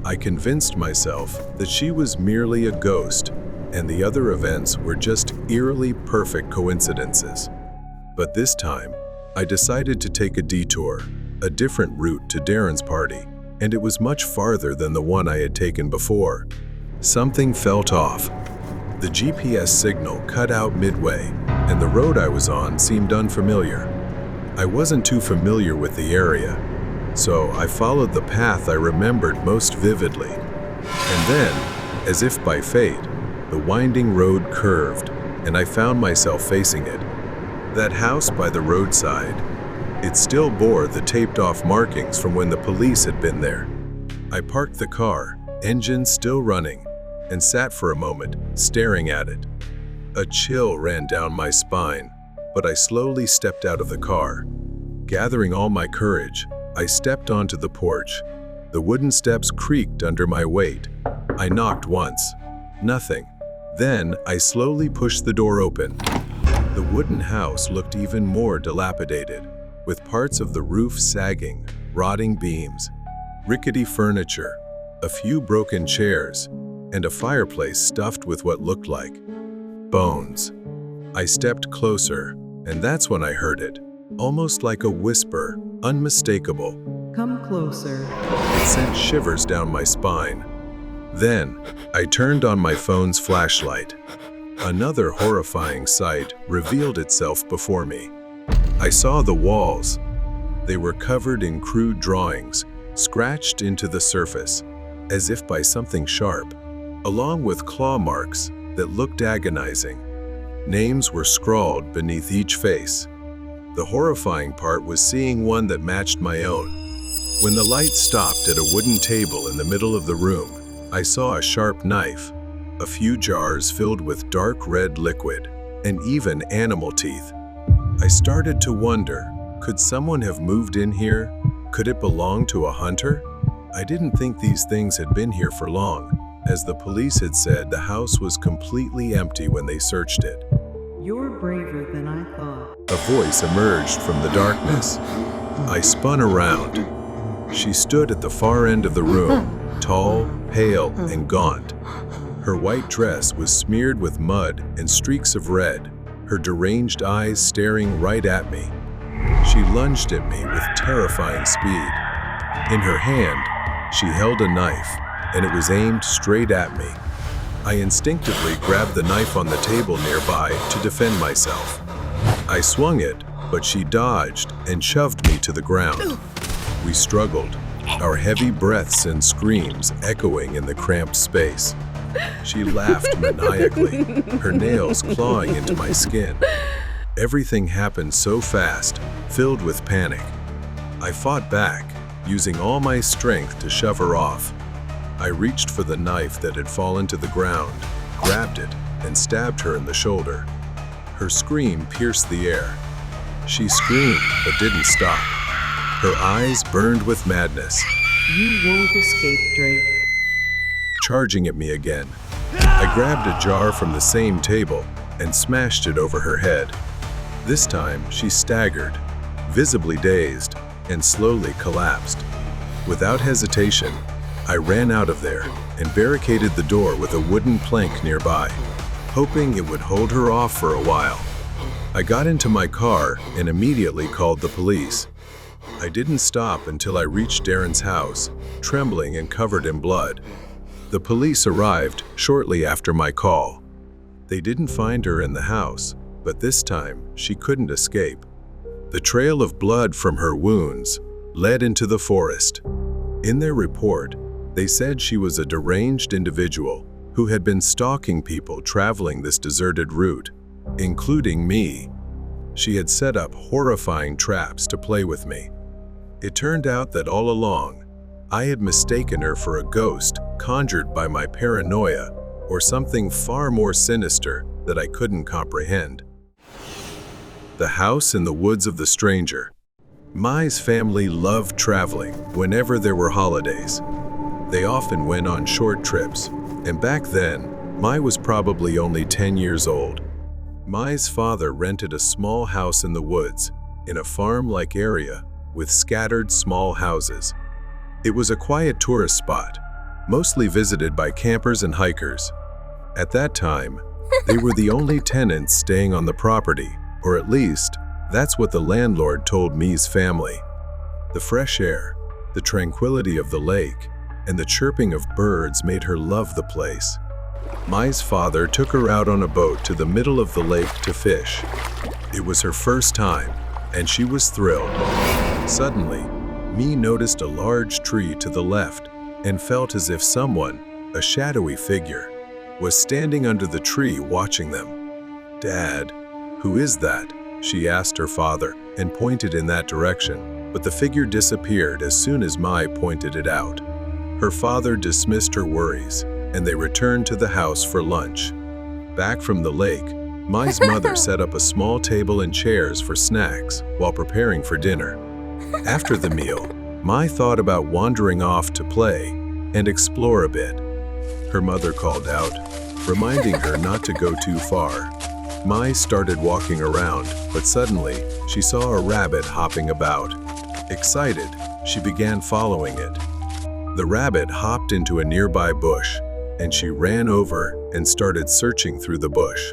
[SPEAKER 1] I convinced myself that she was merely a ghost, and the other events were just eerily perfect coincidences. But this time, I decided to take a detour, a different route to Darren's party, and it was much farther than the one I had taken before. Something felt off. The GPS signal cut out midway, and the road I was on seemed unfamiliar. I wasn't too familiar with the area, so I followed the path I remembered most vividly. And then, as if by fate, the winding road curved, and I found myself facing it. That house by the roadside, it still bore the taped-off markings from when the police had been there. I parked the car, engine still running, and sat for a moment, staring at it. A chill ran down my spine, but I slowly stepped out of the car. Gathering all my courage, I stepped onto the porch. The wooden steps creaked under my weight. I knocked once. Nothing. Then I slowly pushed the door open. The wooden house looked even more dilapidated, with parts of the roof sagging, rotting beams, rickety furniture, a few broken chairs, and a fireplace stuffed with what looked like bones. I stepped closer, and that's when I heard it, almost like a whisper, unmistakable.
[SPEAKER 11] "Come closer."
[SPEAKER 1] It sent shivers down my spine. Then, I turned on my phone's flashlight. Another horrifying sight revealed itself before me. I saw the walls. They were covered in crude drawings, scratched into the surface, as if by something sharp, along with claw marks that looked agonizing. Names were scrawled beneath each face. The horrifying part was seeing one that matched my own. When the light stopped at a wooden table in the middle of the room, I saw a sharp knife, a few jars filled with dark red liquid, and even animal teeth. I started to wonder, could someone have moved in here? Could it belong to a hunter? I didn't think these things had been here for long, as the police had said the house was completely empty when they searched it.
[SPEAKER 11] You're braver than I thought.
[SPEAKER 1] A voice emerged from the darkness. I spun around. She stood at the far end of the room, tall, pale, and gaunt. Her white dress was smeared with mud and streaks of red, her deranged eyes staring right at me. She lunged at me with terrifying speed. In her hand, she held a knife, and it was aimed straight at me. I instinctively grabbed the knife on the table nearby to defend myself. I swung it, but she dodged and shoved me to the ground. We struggled, our heavy breaths and screams echoing in the cramped space. She laughed maniacally, her nails clawing into my skin. Everything happened so fast, filled with panic. I fought back, using all my strength to shove her off. I reached for the knife that had fallen to the ground, grabbed it, and stabbed her in the shoulder. Her scream pierced the air. She screamed, but didn't stop. Her eyes burned with madness.
[SPEAKER 11] You won't escape, Drake.
[SPEAKER 1] Charging at me again, I grabbed a jar from the same table and smashed it over her head. This time, she staggered, visibly dazed, and slowly collapsed. Without hesitation, I ran out of there and barricaded the door with a wooden plank nearby, hoping it would hold her off for a while. I got into my car and immediately called the police. I didn't stop until I reached Darren's house, trembling and covered in blood. The police arrived shortly after my call. They didn't find her in the house, but this time she couldn't escape. The trail of blood from her wounds led into the forest. In their report, they said she was a deranged individual who had been stalking people traveling this deserted route, including me. She had set up horrifying traps to play with me. It turned out that all along, I had mistaken her for a ghost conjured by my paranoia or something far more sinister that I couldn't comprehend. The house in the woods of the stranger. Mai's family loved traveling whenever there were holidays. They often went on short trips, and back then, Mai was probably only 10 years old. Mai's father rented a small house in the woods, in a farm-like area with scattered small houses. It was a quiet tourist spot, mostly visited by campers and hikers. At that time, they were the only tenants staying on the property, or at least, that's what the landlord told Mai's family. The fresh air, the tranquility of the lake, and the chirping of birds made her love the place. Mai's father took her out on a boat to the middle of the lake to fish. It was her first time, and she was thrilled. Suddenly, Mai noticed a large tree to the left and felt as if someone, a shadowy figure, was standing under the tree watching them. "Dad, who is that?" she asked her father and pointed in that direction, but the figure disappeared as soon as Mai pointed it out. Her father dismissed her worries, and they returned to the house for lunch. Back from the lake, Mai's mother set up a small table and chairs for snacks while preparing for dinner. After the meal, Mai thought about wandering off to play and explore a bit. Her mother called out, reminding her not to go too far. Mai started walking around, but suddenly she saw a rabbit hopping about. Excited, she began following it. The rabbit hopped into a nearby bush, and she ran over and started searching through the bush.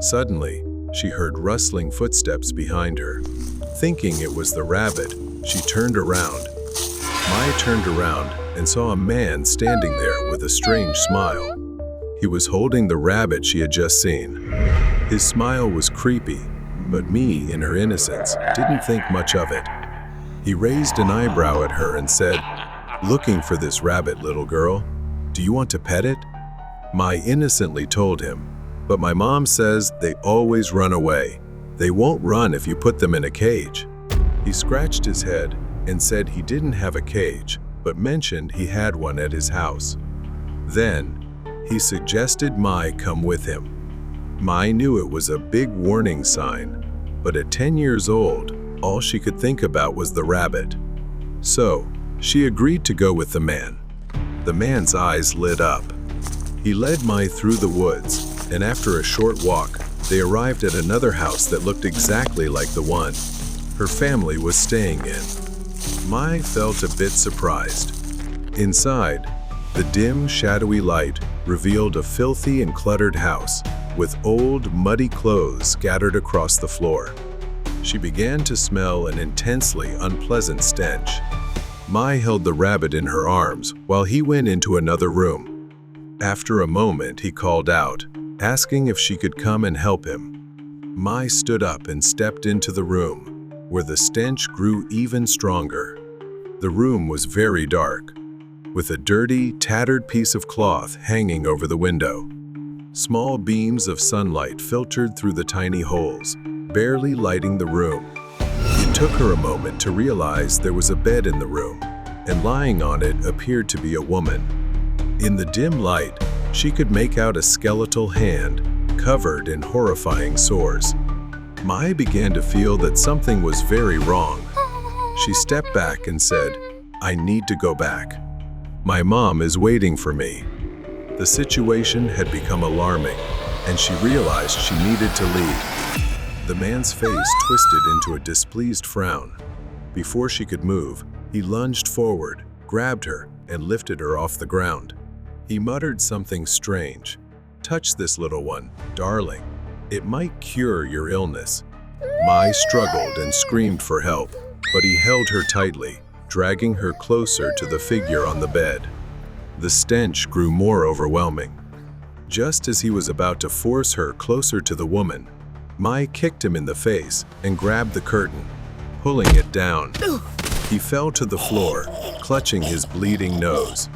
[SPEAKER 1] Suddenly, she heard rustling footsteps behind her. Thinking it was the rabbit, she turned around. Mai turned around and saw a man standing there with a strange smile. He was holding the rabbit she had just seen. His smile was creepy, but me, in her innocence, didn't think much of it. He raised an eyebrow at her and said, "Looking for this rabbit, little girl? Do you want to pet it?" Mai innocently told him, "But my mom says they always run away. They won't run if you put them in a cage." He scratched his head and said he didn't have a cage, but mentioned he had one at his house. Then, he suggested Mai come with him. Mai knew it was a big warning sign, but at 10 years old, all she could think about was the rabbit. So, she agreed to go with the man. The man's eyes lit up. He led Mai through the woods, and after a short walk, they arrived at another house that looked exactly like the one her family was staying in. Mai felt a bit surprised. Inside, the dim, shadowy light revealed a filthy and cluttered house with old, muddy clothes scattered across the floor. She began to smell an intensely unpleasant stench. Mai held the rabbit in her arms while he went into another room. After a moment, he called out, asking if she could come and help him. Mai stood up and stepped into the room, where the stench grew even stronger. The room was very dark, with a dirty, tattered piece of cloth hanging over the window. Small beams of sunlight filtered through the tiny holes, barely lighting the room. It took her a moment to realize there was a bed in the room, and lying on it appeared to be a woman. In the dim light, she could make out a skeletal hand, covered in horrifying sores. Mai began to feel that something was very wrong. She stepped back and said, "I need to go back. My mom is waiting for me." The situation had become alarming, and she realized she needed to leave. The man's face twisted into a displeased frown. Before she could move, he lunged forward, grabbed her, and lifted her off the ground. He muttered something strange. "Touch this little one, darling. It might cure your illness." Mai struggled and screamed for help, but he held her tightly, dragging her closer to the figure on the bed. The stench grew more overwhelming. Just as he was about to force her closer to the woman, Mai kicked him in the face and grabbed the curtain, pulling it down. He fell to the floor, clutching his bleeding nose.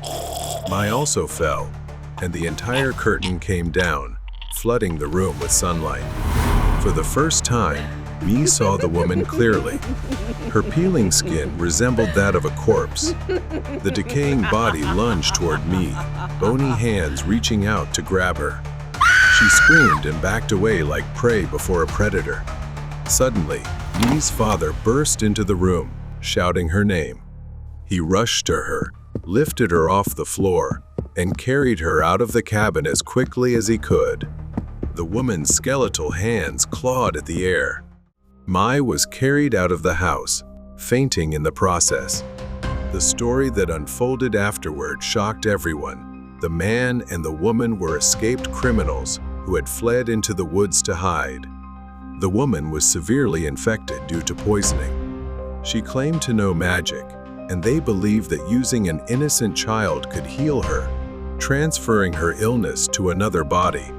[SPEAKER 1] Mai also fell, and the entire curtain came down, flooding the room with sunlight. For the first time, Mi saw the woman clearly. Her peeling skin resembled that of a corpse. The decaying body lunged toward Mi, bony hands reaching out to grab her. She screamed and backed away like prey before a predator. Suddenly, Mi's father burst into the room, shouting her name. He rushed to her, lifted her off the floor, and carried her out of the cabin as quickly as he could. The woman's skeletal hands clawed at the air. Mai was carried out of the house, fainting in the process. The story that unfolded afterward shocked everyone. The man and the woman were escaped criminals who had fled into the woods to hide. The woman was severely infected due to poisoning. She claimed to know magic, and they believed that using an innocent child could heal her, transferring her illness to another body.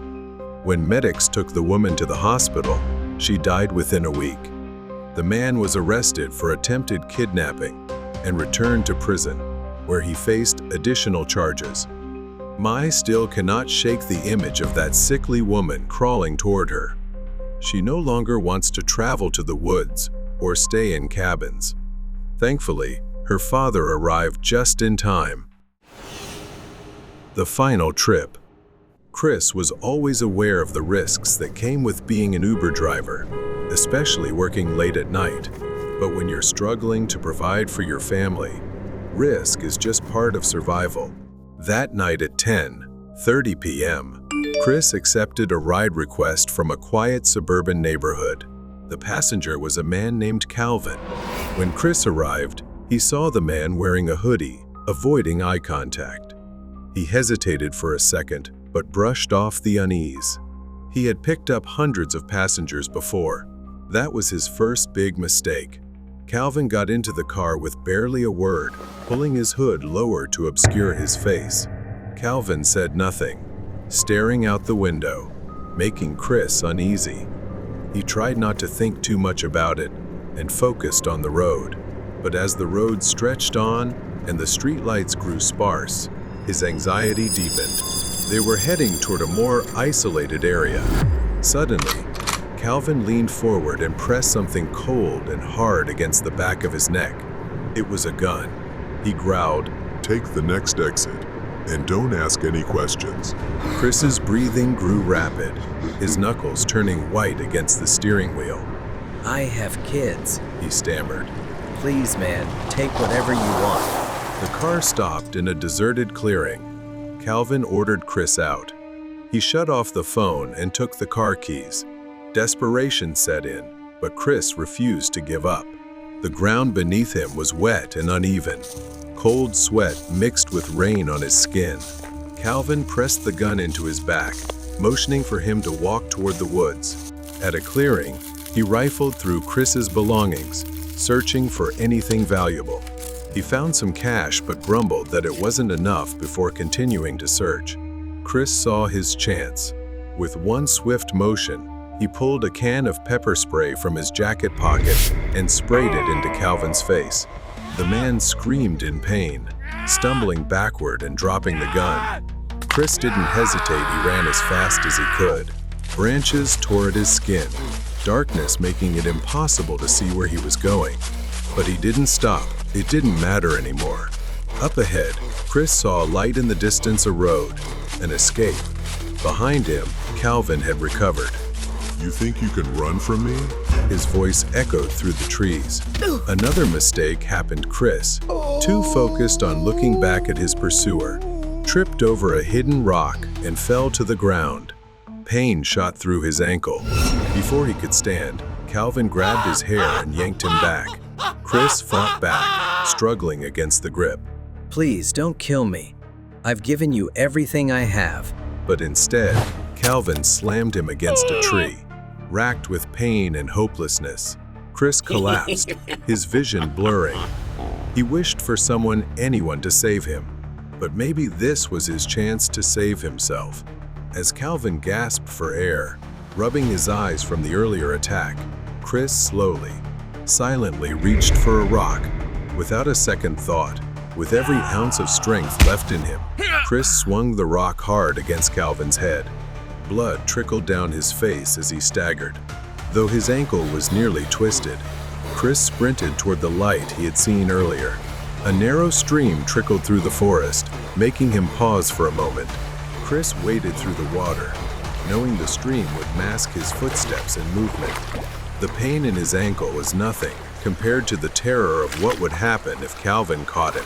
[SPEAKER 1] When medics took the woman to the hospital, she died within a week. The man was arrested for attempted kidnapping and returned to prison, where he faced additional charges. Mai still cannot shake the image of that sickly woman crawling toward her. She no longer wants to travel to the woods or stay in cabins. Thankfully, her father arrived just in time. The final trip. Chris was always aware of the risks that came with being an Uber driver, especially working late at night. But when you're struggling to provide for your family, risk is just part of survival. That night at 10:30 p.m., Chris accepted a ride request from a quiet suburban neighborhood. The passenger was a man named Calvin. When Chris arrived, he saw the man wearing a hoodie, avoiding eye contact. He hesitated for a second, but brushed off the unease. He had picked up hundreds of passengers before. That was his first big mistake. Calvin got into the car with barely a word, pulling his hood lower to obscure his face. Calvin said nothing, staring out the window, making Chris uneasy. He tried not to think too much about it and focused on the road. But as the road stretched on and the streetlights grew sparse, his anxiety deepened. They were heading toward a more isolated area. Suddenly, Calvin leaned forward and pressed something cold and hard against the back of his neck. It was a gun. He growled,
[SPEAKER 10] "Take the next exit, and don't ask any questions."
[SPEAKER 1] Chris's breathing grew rapid, his knuckles turning white against the steering wheel.
[SPEAKER 6] I have kids.
[SPEAKER 1] He stammered.
[SPEAKER 6] Please, man, take whatever you want.
[SPEAKER 1] The car stopped in a deserted clearing. Calvin ordered Chris out. He shut off the phone and took the car keys. Desperation set in, but Chris refused to give up. The ground beneath him was wet and uneven. Cold sweat mixed with rain on his skin. Calvin pressed the gun into his back, motioning for him to walk toward the woods. At a clearing, he rifled through Chris's belongings, searching for anything valuable. He found some cash but grumbled that it wasn't enough before continuing to search. Chris saw his chance. With one swift motion, he pulled a can of pepper spray from his jacket pocket and sprayed it into Calvin's face. The man screamed in pain, stumbling backward and dropping the gun. Chris didn't hesitate. He ran as fast as he could. Branches tore at his skin, darkness making it impossible to see where he was going. But he didn't stop. It didn't matter anymore. Up ahead, Chris saw a light in the distance, a road, an escape. Behind him, Calvin had recovered.
[SPEAKER 10] "You think you can run from me?"
[SPEAKER 1] His voice echoed through the trees. Another mistake happened. Chris, too focused on looking back at his pursuer, tripped over a hidden rock and fell to the ground. Pain shot through his ankle. Before he could stand, Calvin grabbed his hair and yanked him back. Chris fought back, struggling against the grip.
[SPEAKER 6] Please don't kill me. I've given you everything I have.
[SPEAKER 1] But instead, Calvin slammed him against a tree. Racked with pain and hopelessness, Chris collapsed, his vision blurring. He wished for anyone to save him, but maybe this was his chance to save himself. As Calvin gasped for air, rubbing his eyes from the earlier attack, Chris slowly, silently reached for a rock. Without a second thought, with every ounce of strength left in him, Chris swung the rock hard against Calvin's head. Blood trickled down his face as he staggered. Though his ankle was nearly twisted, Chris sprinted toward the light he had seen earlier. A narrow stream trickled through the forest, making him pause for a moment. Chris waded through the water, knowing the stream would mask his footsteps and movement. The pain in his ankle was nothing compared to the terror of what would happen if Calvin caught him.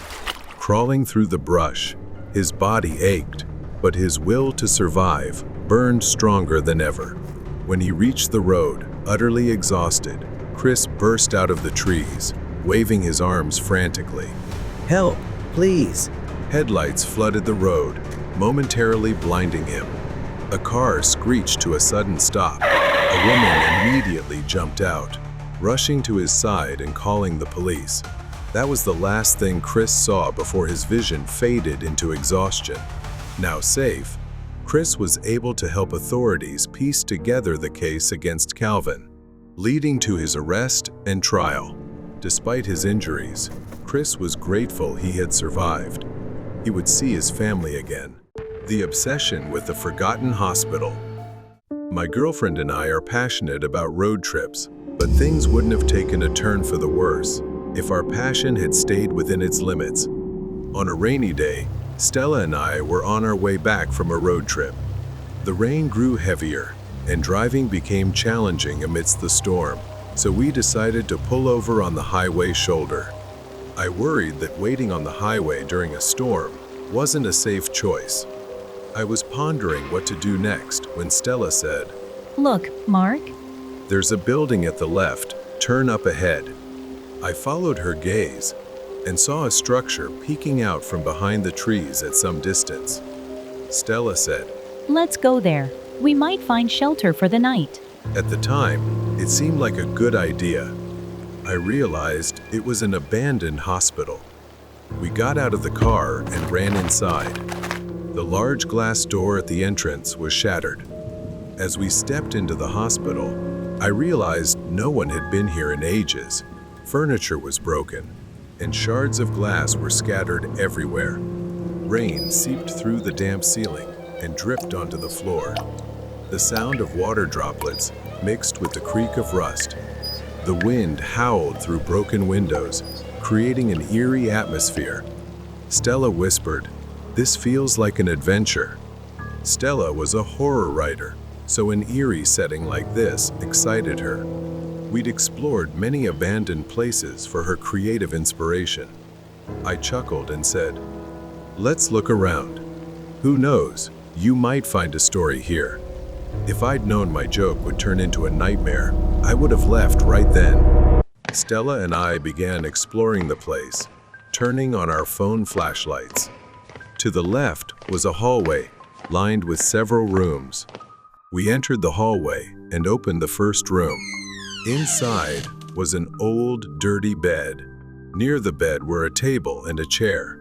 [SPEAKER 1] Crawling through the brush, his body ached, but his will to survive burned stronger than ever. When he reached the road, utterly exhausted, Chris burst out of the trees, waving his arms frantically.
[SPEAKER 6] Help, please.
[SPEAKER 1] Headlights flooded the road, momentarily blinding him. A car screeched to a sudden stop. A woman immediately jumped out, rushing to his side and calling the police. That was the last thing Chris saw before his vision faded into exhaustion. Now safe, Chris was able to help authorities piece together the case against Calvin, leading to his arrest and trial. Despite his injuries, Chris was grateful he had survived. He would see his family again. The obsession with the forgotten hospital. My girlfriend and I are passionate about road trips, but things wouldn't have taken a turn for the worse if our passion had stayed within its limits. On a rainy day, Stella and I were on our way back from a road trip. The rain grew heavier, and driving became challenging amidst the storm, so we decided to pull over on the highway shoulder. I worried that waiting on the highway during a storm wasn't a safe choice. I was pondering what to do next when Stella said,
[SPEAKER 8] Look, Mark.
[SPEAKER 1] "There's a building at the left, turn up ahead." I followed her gaze and saw a structure peeking out from behind the trees at some distance. Stella said,
[SPEAKER 8] Let's go there. We might find shelter for the night.
[SPEAKER 1] At the time, it seemed like a good idea. I realized it was an abandoned hospital. We got out of the car and ran inside. The large glass door at the entrance was shattered. As we stepped into the hospital, I realized no one had been here in ages. Furniture was broken, and shards of glass were scattered everywhere. Rain seeped through the damp ceiling and dripped onto the floor. The sound of water droplets mixed with the creak of rust. The wind howled through broken windows, creating an eerie atmosphere. Stella whispered, "This feels like an adventure." Stella was a horror writer, so an eerie setting like this excited her. We'd explored many abandoned places for her creative inspiration. I chuckled and said, "Let's look around. Who knows, you might find a story here." If I'd known my joke would turn into a nightmare, I would have left right then. Stella and I began exploring the place, turning on our phone flashlights. To the left was a hallway lined with several rooms. We entered the hallway and opened the first room. Inside was an old, dirty bed. Near the bed were a table and a chair.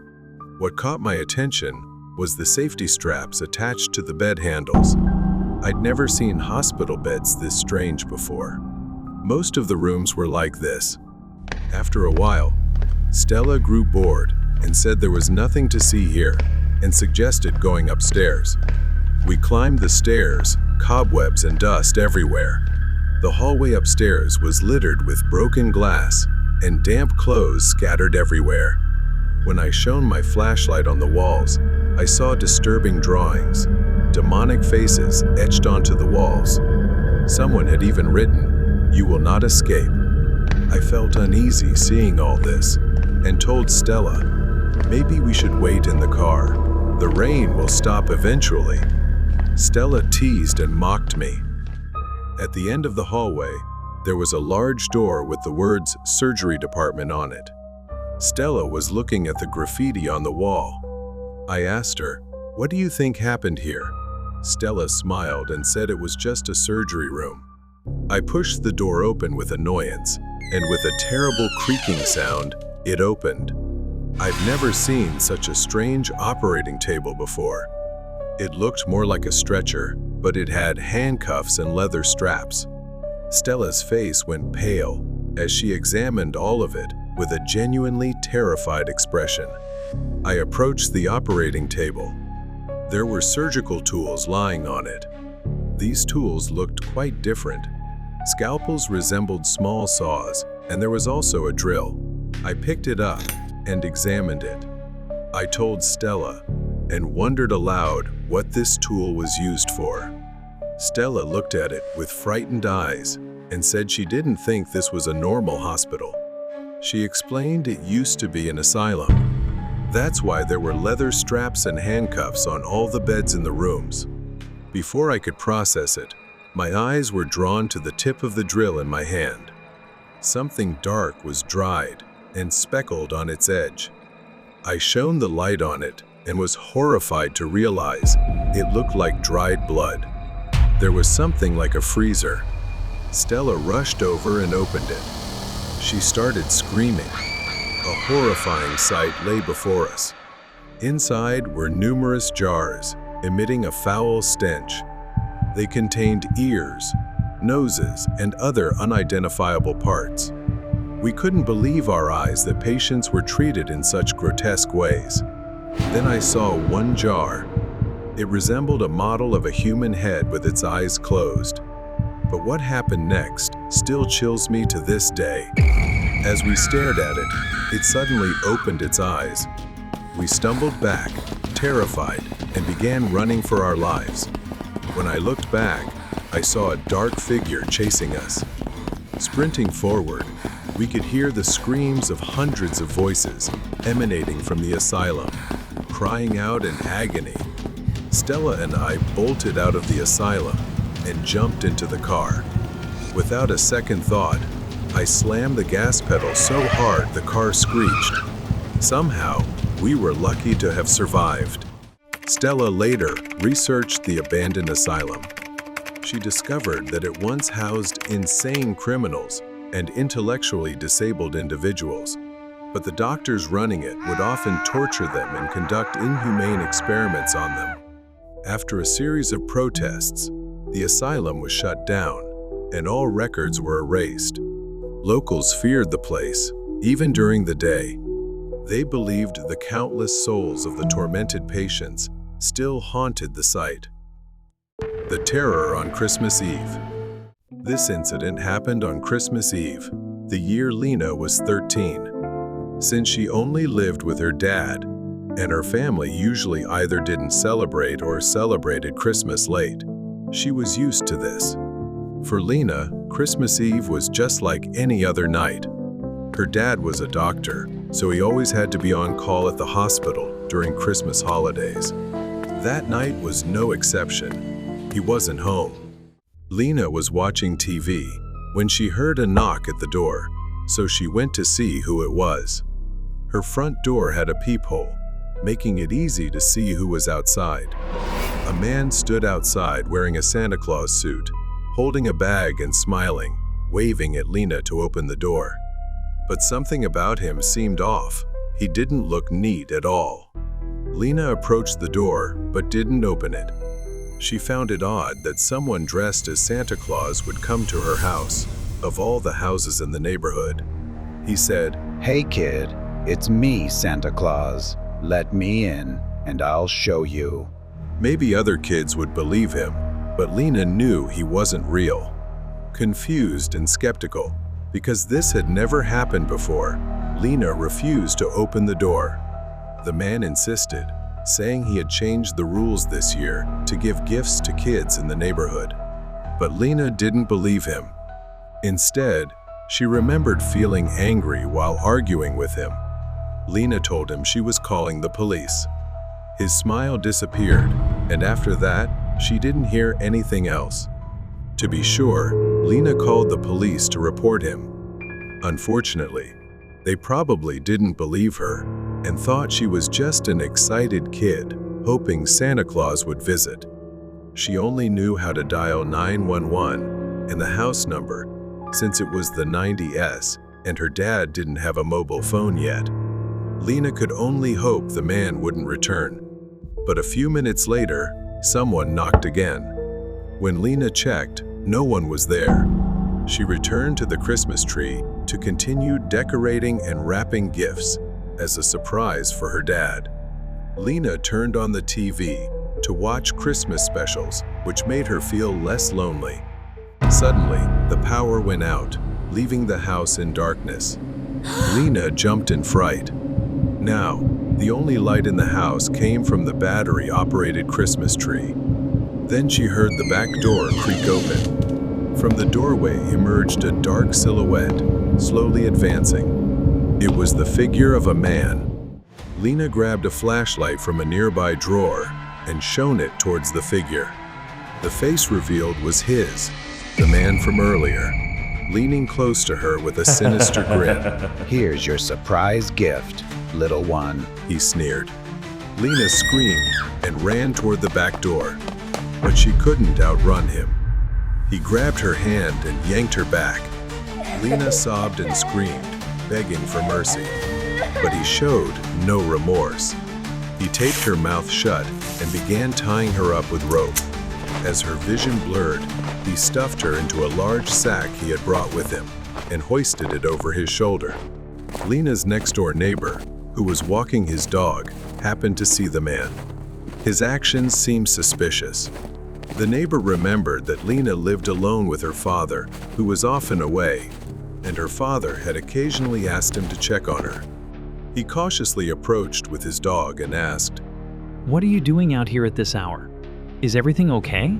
[SPEAKER 1] What caught my attention was the safety straps attached to the bed handles. I'd never seen hospital beds this strange before. Most of the rooms were like this. After a while, Stella grew bored and said there was nothing to see here and suggested going upstairs. We climbed the stairs, cobwebs and dust everywhere. The hallway upstairs was littered with broken glass and damp clothes scattered everywhere. When I shone my flashlight on the walls, I saw disturbing drawings, demonic faces etched onto the walls. Someone had even written, "You will not escape." I felt uneasy seeing all this and told Stella, "Maybe we should wait in the car. The rain will stop eventually." Stella teased and mocked me. At the end of the hallway, there was a large door with the words "Surgery Department" on it. Stella was looking at the graffiti on the wall. I asked her, "What do you think happened here?" Stella smiled and said it was just a surgery room. I pushed the door open with annoyance, and with a terrible creaking sound, it opened. I've never seen such a strange operating table before. It looked more like a stretcher, but it had handcuffs and leather straps. Stella's face went pale as she examined all of it with a genuinely terrified expression. I approached the operating table. There were surgical tools lying on it. These tools looked quite different. Scalpels resembled small saws, and there was also a drill. I picked it up and examined it. I told Stella and wondered aloud what this tool was used for. Stella looked at it with frightened eyes and said she didn't think this was a normal hospital. She explained it used to be an asylum. That's why there were leather straps and handcuffs on all the beds in the rooms. Before I could process it, my eyes were drawn to the tip of the drill in my hand. Something dark was dried and speckled on its edge. I shone the light on it and was horrified to realize it looked like dried blood. There was something like a freezer. Stella rushed over and opened it. She started screaming. A horrifying sight lay before us. Inside were numerous jars, emitting a foul stench. They contained ears, noses, and other unidentifiable parts. We couldn't believe our eyes that patients were treated in such grotesque ways. Then I saw one jar. It resembled a model of a human head with its eyes closed. But what happened next still chills me to this day. As we stared at it, it suddenly opened its eyes. We stumbled back, terrified, and began running for our lives. When I looked back, I saw a dark figure chasing us. Sprinting forward, we could hear the screams of hundreds of voices emanating from the asylum, crying out in agony. Stella and I bolted out of the asylum and jumped into the car. Without a second thought, I slammed the gas pedal so hard the car screeched. Somehow, we were lucky to have survived. Stella later researched the abandoned asylum. She discovered that it once housed insane criminals and intellectually disabled individuals, but the doctors running it would often torture them and conduct inhumane experiments on them. After a series of protests, the asylum was shut down, and all records were erased. Locals feared the place, even during the day. They believed the countless souls of the tormented patients still haunted the site. The terror on Christmas Eve. This incident happened on Christmas Eve, the year Lena was 13. Since she only lived with her dad, and her family usually either didn't celebrate or celebrated Christmas late, she was used to this. For Lena, Christmas Eve was just like any other night. Her dad was a doctor, so he always had to be on call at the hospital during Christmas holidays. That night was no exception. He wasn't home. Lena was watching TV when she heard a knock at the door, so she went to see who it was. Her front door had a peephole, making it easy to see who was outside. A man stood outside wearing a Santa Claus suit, holding a bag and smiling, waving at Lena to open the door. But something about him seemed off. He didn't look neat at all. Lena approached the door, but didn't open it. She found it odd that someone dressed as Santa Claus would come to her house, of all the houses in the neighborhood. He said,
[SPEAKER 9] "Hey kid, it's me, Santa Claus. Let me in, and I'll show you."
[SPEAKER 1] Maybe other kids would believe him, but Lena knew he wasn't real. Confused and skeptical, because this had never happened before, Lena refused to open the door. The man insisted, saying he had changed the rules this year to give gifts to kids in the neighborhood. But Lena didn't believe him. Instead, she remembered feeling angry while arguing with him. Lena told him she was calling the police. His smile disappeared, and after that, she didn't hear anything else. To be sure, Lena called the police to report him. Unfortunately, they probably didn't believe her and thought she was just an excited kid, hoping Santa Claus would visit. She only knew how to dial 911 and the house number, since it was the 90s and her dad didn't have a mobile phone yet. Lena could only hope the man wouldn't return. But a few minutes later, someone knocked again. When Lena checked, no one was there. She returned to the Christmas tree to continue decorating and wrapping gifts as a surprise for her dad. Lena turned on the TV to watch Christmas specials, which made her feel less lonely. Suddenly, the power went out, leaving the house in darkness. Lena jumped in fright. Now, the only light in the house came from the battery-operated Christmas tree. Then she heard the back door creak open. From the doorway emerged a dark silhouette, slowly advancing. It was the figure of a man. Lena grabbed a flashlight from a nearby drawer and shone it towards the figure. The face revealed was his, the man from earlier, leaning close to her with a sinister grin.
[SPEAKER 9] "Here's your surprise gift, little one,"
[SPEAKER 1] he sneered. Lena screamed and ran toward the back door, but she couldn't outrun him. He grabbed her hand and yanked her back. Lena sobbed and screamed, begging for mercy, but he showed no remorse. He taped her mouth shut and began tying her up with rope. As her vision blurred, he stuffed her into a large sack he had brought with him and hoisted it over his shoulder. Lena's next-door neighbor, who was walking his dog, happened to see the man. His actions seemed suspicious. The neighbor remembered that Lena lived alone with her father, who was often away, and her father had occasionally asked him to check on her. He cautiously approached with his dog and asked,
[SPEAKER 12] "What are you doing out here at this hour? Is everything okay?"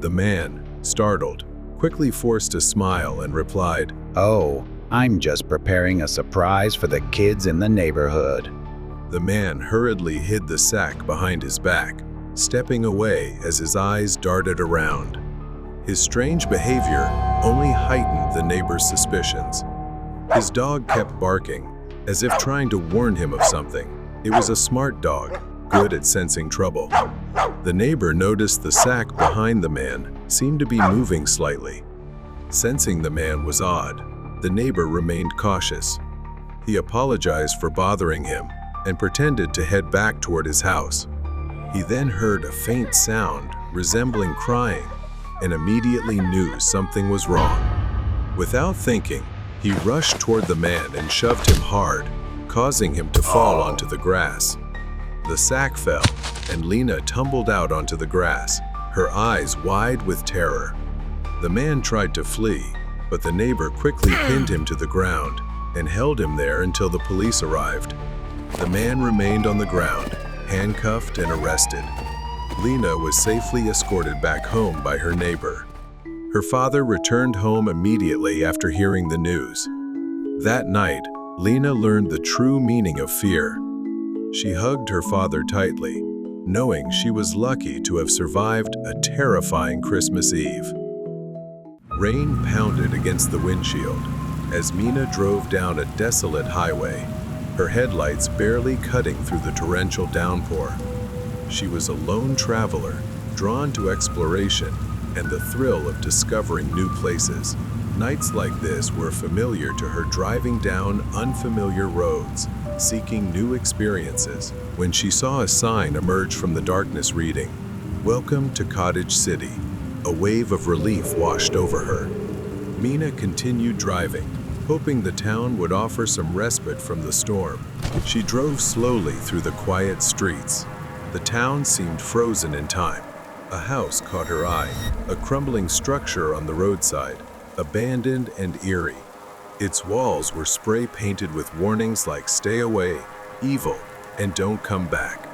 [SPEAKER 1] The man, startled, quickly forced a smile and replied,
[SPEAKER 9] "Oh, I'm just preparing a surprise for the kids in the neighborhood."
[SPEAKER 1] The man hurriedly hid the sack behind his back, stepping away as his eyes darted around. His strange behavior only heightened the neighbor's suspicions. His dog kept barking, as if trying to warn him of something. It was a smart dog, good at sensing trouble. The neighbor noticed the sack behind the man seemed to be moving slightly. Sensing the man was odd, the neighbor remained cautious. He apologized for bothering him and pretended to head back toward his house. He then heard a faint sound resembling crying and immediately knew something was wrong. Without thinking, he rushed toward the man and shoved him hard, causing him to fall onto the grass. The sack fell, and Lena tumbled out onto the grass, her eyes wide with terror. The man tried to flee, but the neighbor quickly pinned him to the ground and held him there until the police arrived. The man remained on the ground, handcuffed and arrested. Lena was safely escorted back home by her neighbor. Her father returned home immediately after hearing the news. That night, Lena learned the true meaning of fear. She hugged her father tightly, knowing she was lucky to have survived a terrifying Christmas Eve. Rain pounded against the windshield as Mina drove down a desolate highway, her headlights barely cutting through the torrential downpour. She was a lone traveler, drawn to exploration and the thrill of discovering new places. Nights like this were familiar to her, driving down unfamiliar roads, seeking new experiences, when she saw a sign emerge from the darkness reading, "Welcome to Cottage City." A wave of relief washed over her. Mina continued driving, hoping the town would offer some respite from the storm. She drove slowly through the quiet streets. The town seemed frozen in time. A house caught her eye, a crumbling structure on the roadside, abandoned and eerie. Its walls were spray-painted with warnings like "Stay away," "Evil," and "Don't come back."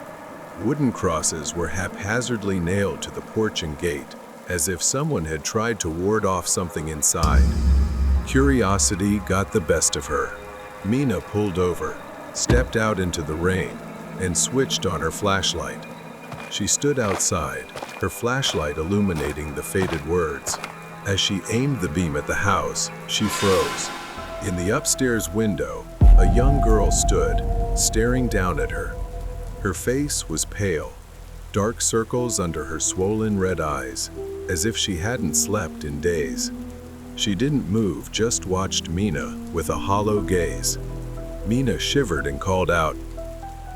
[SPEAKER 1] Wooden crosses were haphazardly nailed to the porch and gate, as if someone had tried to ward off something inside. Curiosity got the best of her. Mina pulled over, stepped out into the rain, and switched on her flashlight. She stood outside, her flashlight illuminating the faded words. As she aimed the beam at the house, she froze. In the upstairs window, a young girl stood, staring down at her. Her face was pale, dark circles under her swollen red eyes, as if she hadn't slept in days. She didn't move, just watched Mina with a hollow gaze. Mina shivered and called out,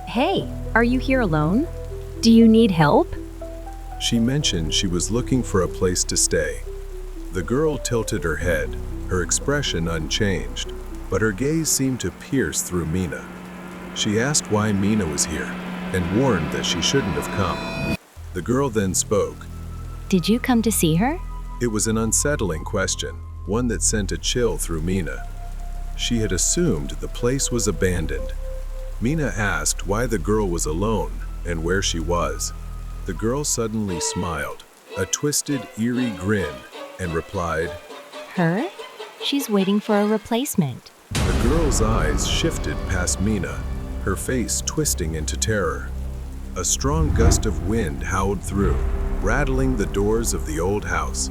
[SPEAKER 8] Hey, are you here alone? Do you need help?
[SPEAKER 1] She mentioned she was looking for a place to stay. The girl tilted her head, her expression unchanged, but her gaze seemed to pierce through Mina. She asked why Mina was here and warned that she shouldn't have come. The girl then spoke.
[SPEAKER 5] Did you come to see her?
[SPEAKER 1] It was an unsettling question, one that sent a chill through Mina. She had assumed the place was abandoned. Mina asked why the girl was alone and where she was. The girl suddenly smiled, a twisted, eerie grin, and replied,
[SPEAKER 5] Her? She's waiting for a replacement.
[SPEAKER 1] The girl's eyes shifted past Mina, her face twisting into terror. A strong gust of wind howled through, rattling the doors of the old house.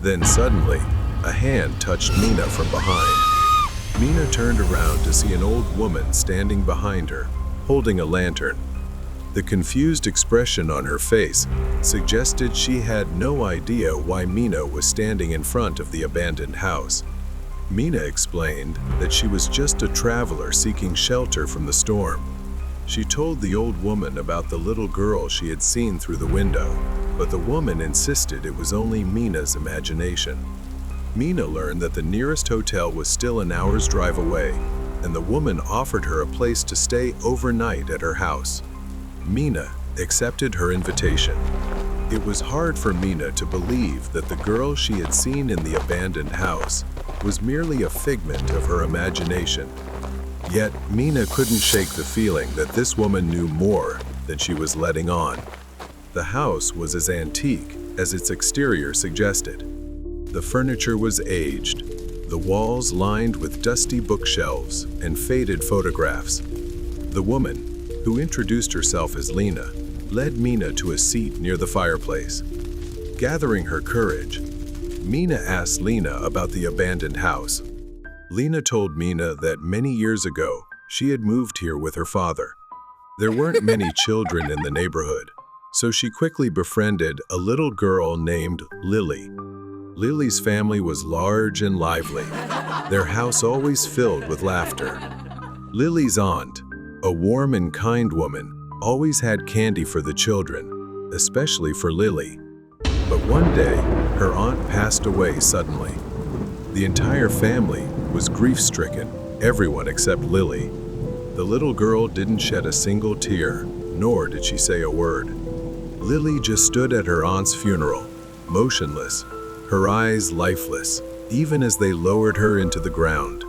[SPEAKER 1] Then suddenly, a hand touched Mina from behind. Mina turned around to see an old woman standing behind her, holding a lantern. The confused expression on her face suggested she had no idea why Mina was standing in front of the abandoned house. Mina explained that she was just a traveler seeking shelter from the storm. She told the old woman about the little girl she had seen through the window, but the woman insisted it was only Mina's imagination. Mina learned that the nearest hotel was still an hour's drive away, and the woman offered her a place to stay overnight at her house. Mina accepted her invitation. It was hard for Mina to believe that the girl she had seen in the abandoned house was merely a figment of her imagination. Yet, Mina couldn't shake the feeling that this woman knew more than she was letting on. The house was as antique as its exterior suggested. The furniture was aged, the walls lined with dusty bookshelves and faded photographs. The woman, who introduced herself as Lena, led Mina to a seat near the fireplace. Gathering her courage, Mina asked Lena about the abandoned house. Lena told Mina that many years ago, she had moved here with her father. There weren't many children in the neighborhood, so she quickly befriended a little girl named Lily. Lily's family was large and lively, their house always filled with laughter. Lily's aunt, a warm and kind woman, always had candy for the children, especially for Lily. But one day, her aunt passed away suddenly. The entire family was grief-stricken, everyone except Lily. The little girl didn't shed a single tear, nor did she say a word. Lily just stood at her aunt's funeral, motionless, her eyes lifeless, even as they lowered her into the ground.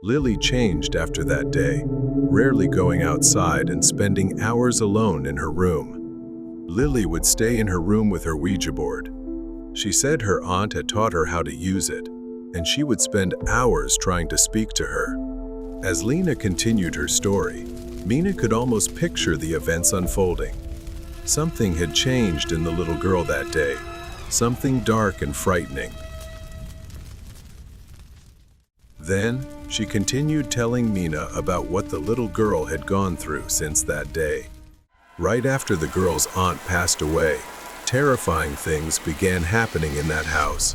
[SPEAKER 1] Lily changed after that day, rarely going outside and spending hours alone in her room. Lily would stay in her room with her Ouija board. She said her aunt had taught her how to use it, and she would spend hours trying to speak to her. As Lena continued her story, Mina could almost picture the events unfolding. Something had changed in the little girl that day, something dark and frightening. Then, she continued telling Mina about what the little girl had gone through since that day. Right after the girl's aunt passed away, terrifying things began happening in that house.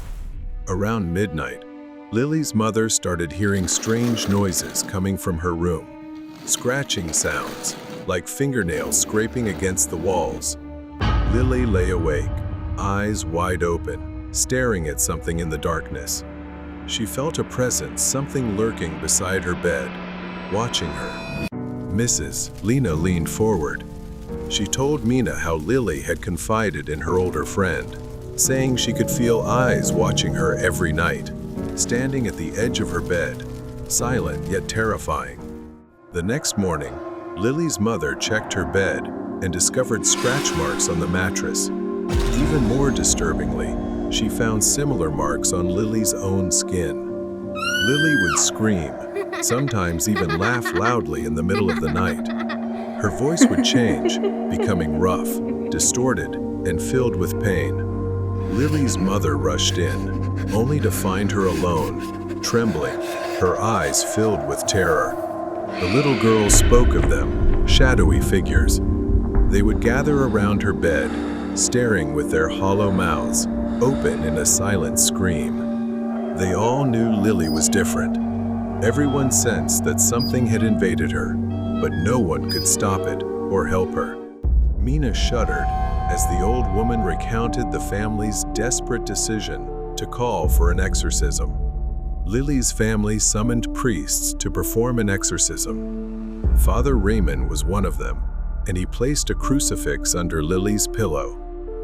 [SPEAKER 1] Around midnight, Lily's mother started hearing strange noises coming from her room. Scratching sounds, like fingernails scraping against the walls. Lily lay awake, eyes wide open, staring at something in the darkness. She felt a presence, something lurking beside her bed, watching her. Mrs. Lena leaned forward. She told Mina how Lily had confided in her older friend, saying she could feel eyes watching her every night, standing at the edge of her bed, silent yet terrifying. The next morning, Lily's mother checked her bed and discovered scratch marks on the mattress. Even more disturbingly, she found similar marks on Lily's own skin. Lily would scream, sometimes even laugh loudly in the middle of the night. Her voice would change, becoming rough, distorted, and filled with pain. Lily's mother rushed in, only to find her alone, trembling, her eyes filled with terror. The little girl spoke of them, shadowy figures. They would gather around her bed, staring with their hollow mouths, open in a silent scream. They all knew Lily was different. Everyone sensed that something had invaded her, but no one could stop it or help her. Mina shuddered as the old woman recounted the family's desperate decision to call for an exorcism. Lily's family summoned priests to perform an exorcism. Father Raymond was one of them, and he placed a crucifix under Lily's pillow,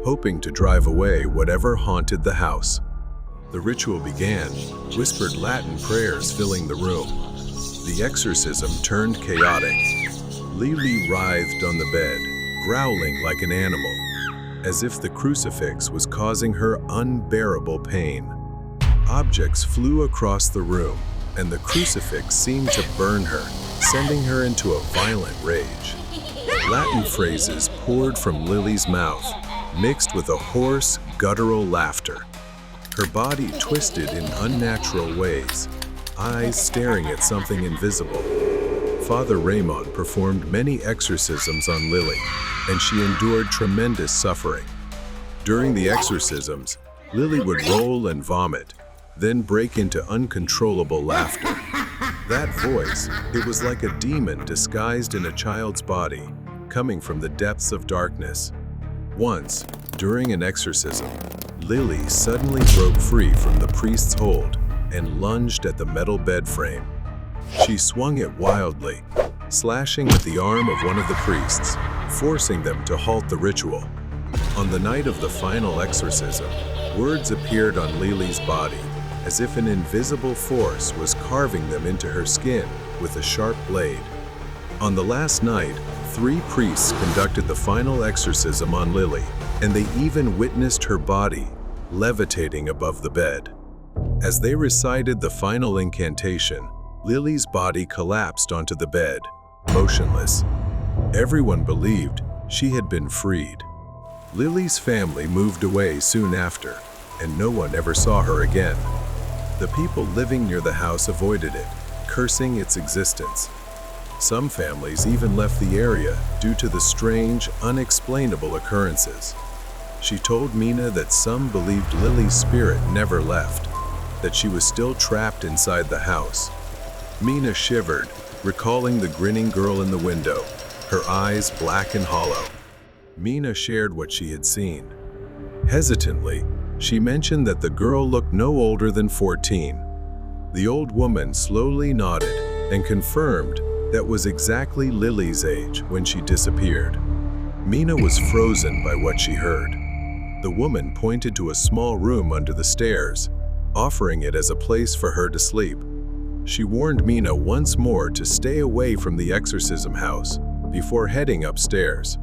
[SPEAKER 1] hoping to drive away whatever haunted the house. The ritual began, whispered Latin prayers filling the room. The exorcism turned chaotic. Lily writhed on the bed, growling like an animal, as if the crucifix was causing her unbearable pain. Objects flew across the room, and the crucifix seemed to burn her, sending her into a violent rage. Latin phrases poured from Lily's mouth, mixed with a hoarse, guttural laughter. Her body twisted in unnatural ways, eyes staring at something invisible. Father Raymond performed many exorcisms on Lily, and she endured tremendous suffering. During the exorcisms, Lily would roll and vomit, then break into uncontrollable laughter. That voice, it was like a demon disguised in a child's body, coming from the depths of darkness. Once, during an exorcism, Lily suddenly broke free from the priest's hold and lunged at the metal bed frame. She swung it wildly, slashing at the arm of one of the priests, forcing them to halt the ritual. On the night of the final exorcism, words appeared on Lily's body, as if an invisible force was carving them into her skin with a sharp blade. On the last night, 3 priests conducted the final exorcism on Lily, and they even witnessed her body levitating above the bed. As they recited the final incantation, Lily's body collapsed onto the bed, motionless. Everyone believed she had been freed. Lily's family moved away soon after, and no one ever saw her again. The people living near the house avoided it, cursing its existence. Some families even left the area due to the strange, unexplainable occurrences. She told Mina that some believed Lily's spirit never left, that she was still trapped inside the house. Mina shivered, recalling the grinning girl in the window, her eyes black and hollow. Mina shared what she had seen. Hesitantly, she mentioned that the girl looked no older than 14. The old woman slowly nodded and confirmed that was exactly Lily's age when she disappeared. Mina was frozen by what she heard. The woman pointed to a small room under the stairs, offering it as a place for her to sleep. She warned Mina once more to stay away from the exorcism house before heading upstairs.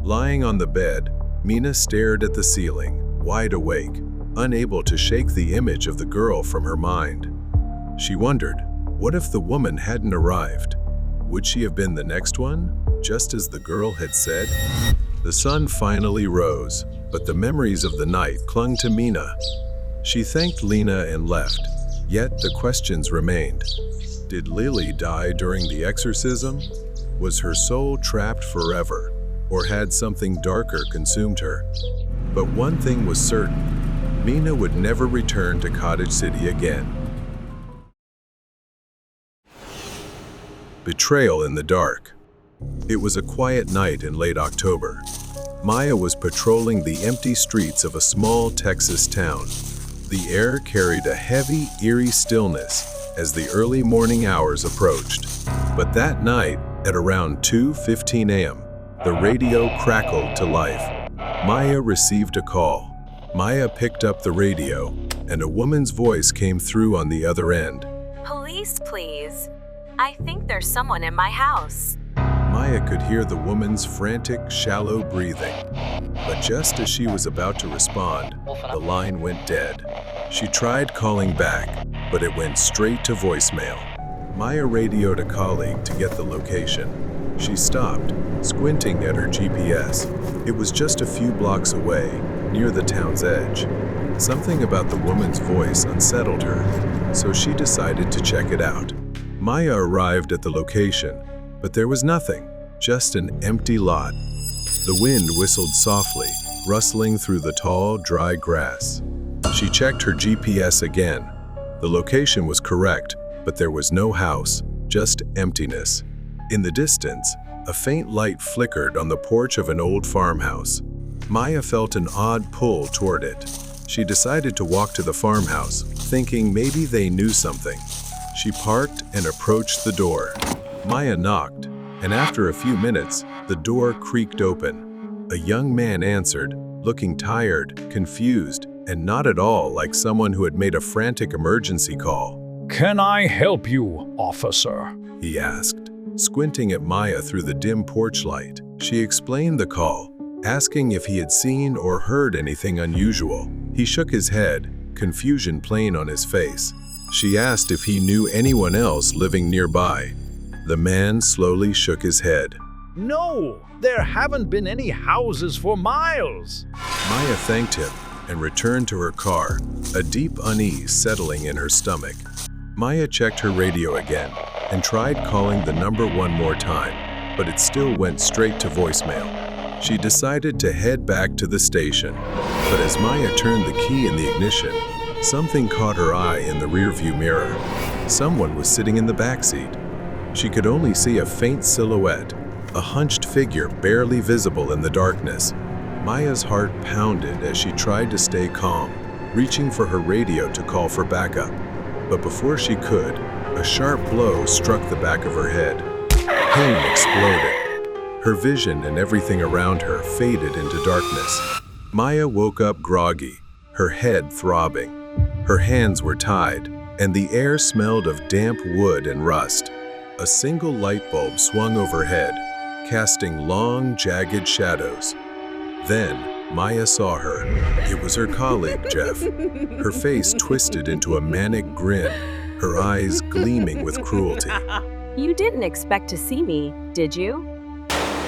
[SPEAKER 1] Lying on the bed, Mina stared at the ceiling, wide awake, unable to shake the image of the girl from her mind. She wondered, what if the woman hadn't arrived? Would she have been the next one, just as the girl had said? The sun finally rose, but the memories of the night clung to Mina. She thanked Lena and left, yet the questions remained. Did Lily die during the exorcism? Was her soul trapped forever, or had something darker consumed her? But one thing was certain, Mina would never return to Cottage City again. Betrayal in the dark. It was a quiet night in late October. Maya was patrolling the empty streets of a small Texas town. The air carried a heavy, eerie stillness as the early morning hours approached. But that night, at around 2:15 a.m., the radio crackled to life. Maya received a call. Maya picked up the radio, and a woman's voice came through on the other end.
[SPEAKER 13] Police, please. I think there's someone in my house.
[SPEAKER 1] Maya could hear the woman's frantic, shallow breathing. But just as she was about to respond, the line went dead. She tried calling back, but it went straight to voicemail. Maya radioed a colleague to get the location. She stopped, squinting at her GPS. It was just a few blocks away, near the town's edge. Something about the woman's voice unsettled her, so she decided to check it out. Maya arrived at the location, but there was nothing, just an empty lot. The wind whistled softly, rustling through the tall, dry grass. She checked her GPS again. The location was correct, but there was no house, just emptiness. In the distance, a faint light flickered on the porch of an old farmhouse. Maya felt an odd pull toward it. She decided to walk to the farmhouse, thinking maybe they knew something. She parked and approached the door. Maya knocked, and after a few minutes, the door creaked open. A young man answered, looking tired, confused, and not at all like someone who had made a frantic emergency call.
[SPEAKER 14] "Can I help you, officer?"
[SPEAKER 1] he asked, squinting at Maya through the dim porch light. She explained the call, asking if he had seen or heard anything unusual. He shook his head, confusion plain on his face. She asked if he knew anyone else living nearby. The man slowly shook his head.
[SPEAKER 14] "No, there haven't been any houses for miles."
[SPEAKER 1] Maya thanked him and returned to her car, a deep unease settling in her stomach. Maya checked her radio again and tried calling the number one more time, but it still went straight to voicemail. She decided to head back to the station, but as Maya turned the key in the ignition, something caught her eye in the rearview mirror. Someone was sitting in the backseat. She could only see a faint silhouette, a hunched figure barely visible in the darkness. Maya's heart pounded as she tried to stay calm, reaching for her radio to call for backup. But before she could, a sharp blow struck the back of her head. Pain exploded. Her vision and everything around her faded into darkness. Maya woke up groggy, her head throbbing. Her hands were tied, and the air smelled of damp wood and rust. A single light bulb swung overhead, casting long, jagged shadows. Then, Maya saw her. It was her colleague, Jeff. Her face twisted into a manic grin, her eyes gleaming with cruelty.
[SPEAKER 13] You didn't expect to see me, did you?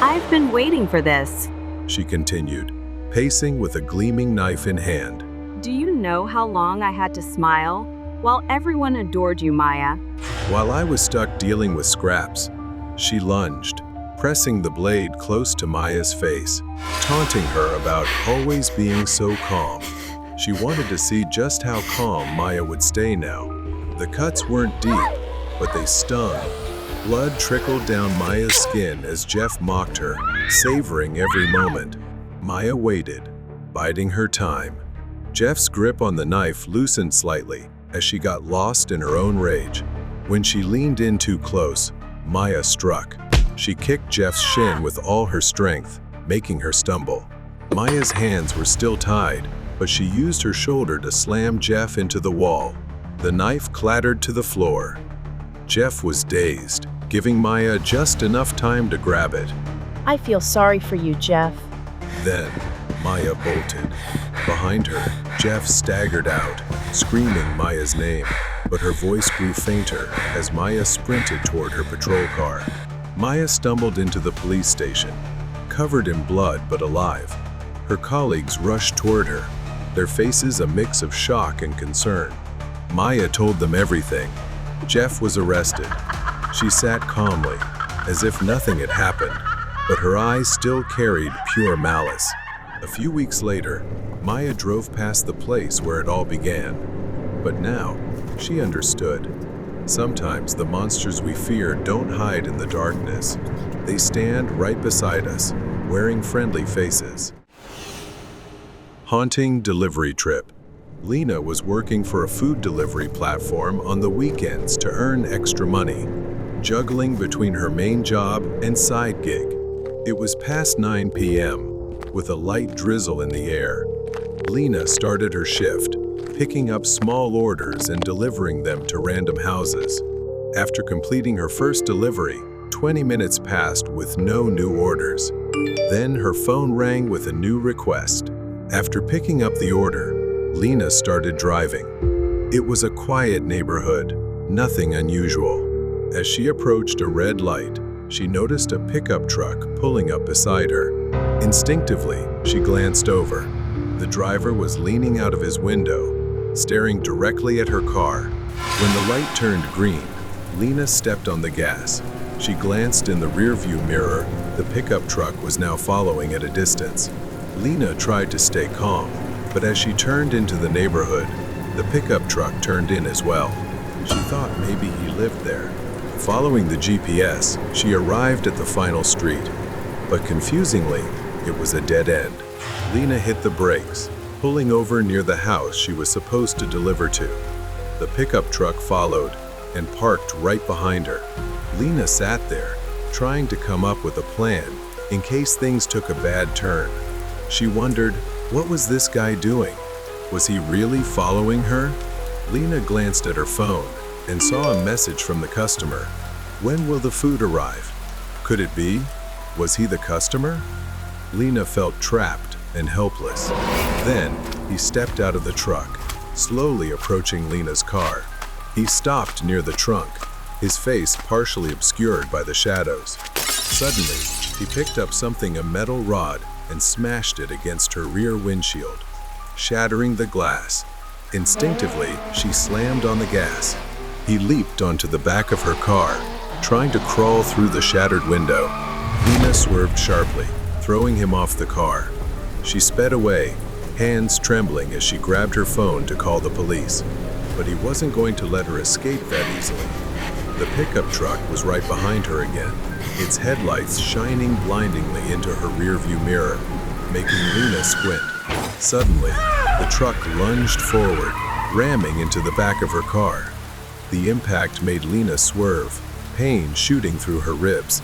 [SPEAKER 13] I've been waiting for this.
[SPEAKER 1] She continued, pacing with a gleaming knife in hand.
[SPEAKER 13] Do you know how long I had to smile? While everyone adored you, Maya.
[SPEAKER 1] While I was stuck dealing with scraps, she lunged, pressing the blade close to Maya's face, taunting her about always being so calm. She wanted to see just how calm Maya would stay now. The cuts weren't deep, but they stung. Blood trickled down Maya's skin as Jeff mocked her, savoring every moment. Maya waited. biding her time. Jeff's grip on the knife loosened slightly as she got lost in her own rage. When she leaned in too close, Maya struck. She kicked Jeff's shin with all her strength, making her stumble. Maya's hands were still tied, but she used her shoulder to slam Jeff into the wall. The knife clattered to the floor. Jeff was dazed, giving Maya just enough time to grab it.
[SPEAKER 15] I feel sorry for you, Jeff.
[SPEAKER 1] Then, Maya bolted. Behind her, Jeff staggered out, screaming Maya's name, but her voice grew fainter as Maya sprinted toward her patrol car. Maya stumbled into the police station, covered in blood but alive. Her colleagues rushed toward her, their faces a mix of shock and concern. Maya told them everything. Jeff was arrested. She sat calmly, as if nothing had happened, but her eyes still carried pure malice. A few weeks later, Maya drove past the place where it all began. But now, she understood. Sometimes the monsters we fear don't hide in the darkness. They stand right beside us, wearing friendly faces. Haunting delivery trip. Lena was working for a food delivery platform on the weekends to earn extra money, juggling between her main job and side gig. It was past 9 p.m., with a light drizzle in the air. Lena started her shift, picking up small orders and delivering them to random houses. After completing her first delivery, 20 minutes passed with no new orders. Then her phone rang with a new request. After picking up the order, Lena started driving. It was a quiet neighborhood, nothing unusual. As she approached a red light, she noticed a pickup truck pulling up beside her. Instinctively, she glanced over. The driver was leaning out of his window, staring directly at her car. When the light turned green, Lena stepped on the gas. She glanced in the rearview mirror. The pickup truck was now following at a distance. Lena tried to stay calm, but as she turned into the neighborhood, the pickup truck turned in as well. She thought maybe he lived there. Following the GPS, she arrived at the final street, but confusingly, it was a dead end. Lena hit the brakes, pulling over near the house she was supposed to deliver to. The pickup truck followed and parked right behind her. Lena sat there, trying to come up with a plan in case things took a bad turn. She wondered, what was this guy doing? Was he really following her? Lena glanced at her phone and saw a message from the customer. When will the food arrive? Could it be? Was he the customer? Lena felt trapped and helpless. Then, he stepped out of the truck, slowly approaching Lena's car. He stopped near the trunk, his face partially obscured by the shadows. Suddenly, he picked up a metal rod and smashed it against her rear windshield, shattering the glass. Instinctively, she slammed on the gas. He leaped onto the back of her car, trying to crawl through the shattered window. Lena swerved sharply, throwing him off the car. She sped away, hands trembling as she grabbed her phone to call the police. But he wasn't going to let her escape that easily. The pickup truck was right behind her again, its headlights shining blindingly into her rearview mirror, making Lena squint. Suddenly, the truck lunged forward, ramming into the back of her car. The impact made Lena swerve, pain shooting through her ribs.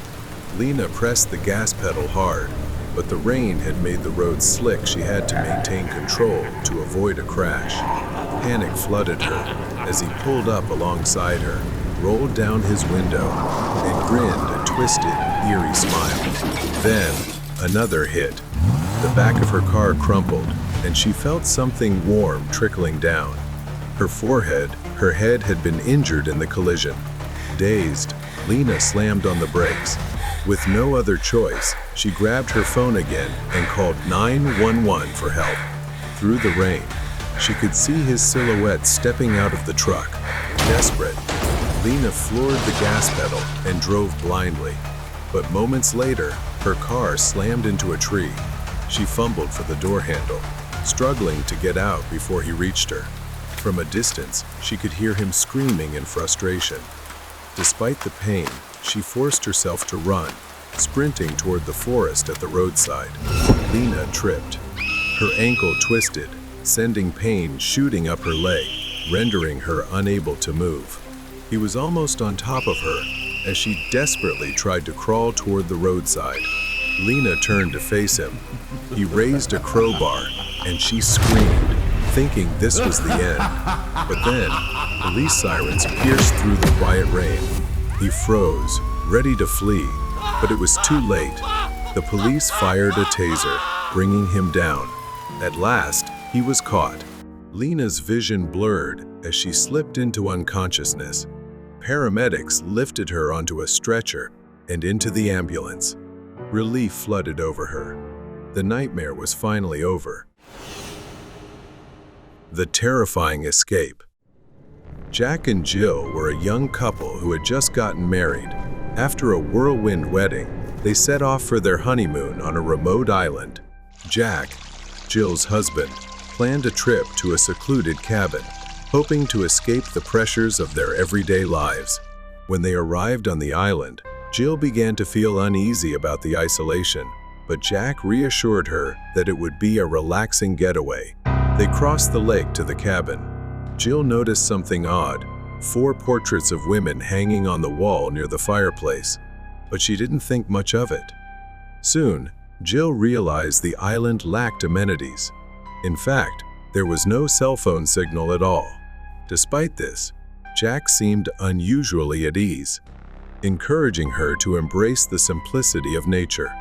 [SPEAKER 1] Lena pressed the gas pedal hard, but the rain had made the road slick. She had to maintain control to avoid a crash. Panic flooded her as he pulled up alongside her, rolled down his window, and grinned a twisted, eerie smile. Then, another hit. The back of her car crumpled, and she felt something warm trickling down. Her forehead, her head had been injured in the collision. Dazed, Lena slammed on the brakes. With no other choice, she grabbed her phone again and called 911 for help. Through the rain, she could see his silhouette stepping out of the truck. Desperate, Lena floored the gas pedal and drove blindly. But moments later, her car slammed into a tree. She fumbled for the door handle, struggling to get out before he reached her. From a distance, she could hear him screaming in frustration. Despite the pain, she forced herself to run, sprinting toward the forest at the roadside. Lena tripped. Her ankle twisted, sending pain shooting up her leg, rendering her unable to move. He was almost on top of her as she desperately tried to crawl toward the roadside. Lena turned to face him. He raised a crowbar and she screamed, thinking this was the end. But then, police sirens pierced through the quiet rain. He froze, ready to flee, but it was too late. The police fired a taser, bringing him down. At last, he was caught. Lena's vision blurred as she slipped into unconsciousness. Paramedics lifted her onto a stretcher and into the ambulance. Relief flooded over her. The nightmare was finally over. The terrifying escape. Jack and Jill were a young couple who had just gotten married. After a whirlwind wedding, they set off for their honeymoon on a remote island. Jack, Jill's husband, planned a trip to a secluded cabin, hoping to escape the pressures of their everyday lives. When they arrived on the island, Jill began to feel uneasy about the isolation, but Jack reassured her that it would be a relaxing getaway. They crossed the lake to the cabin. Jill noticed something odd, 4 portraits of women hanging on the wall near the fireplace, but she didn't think much of it. Soon, Jill realized the island lacked amenities. In fact, there was no cell phone signal at all. Despite this, Jack seemed unusually at ease, encouraging her to embrace the simplicity of nature.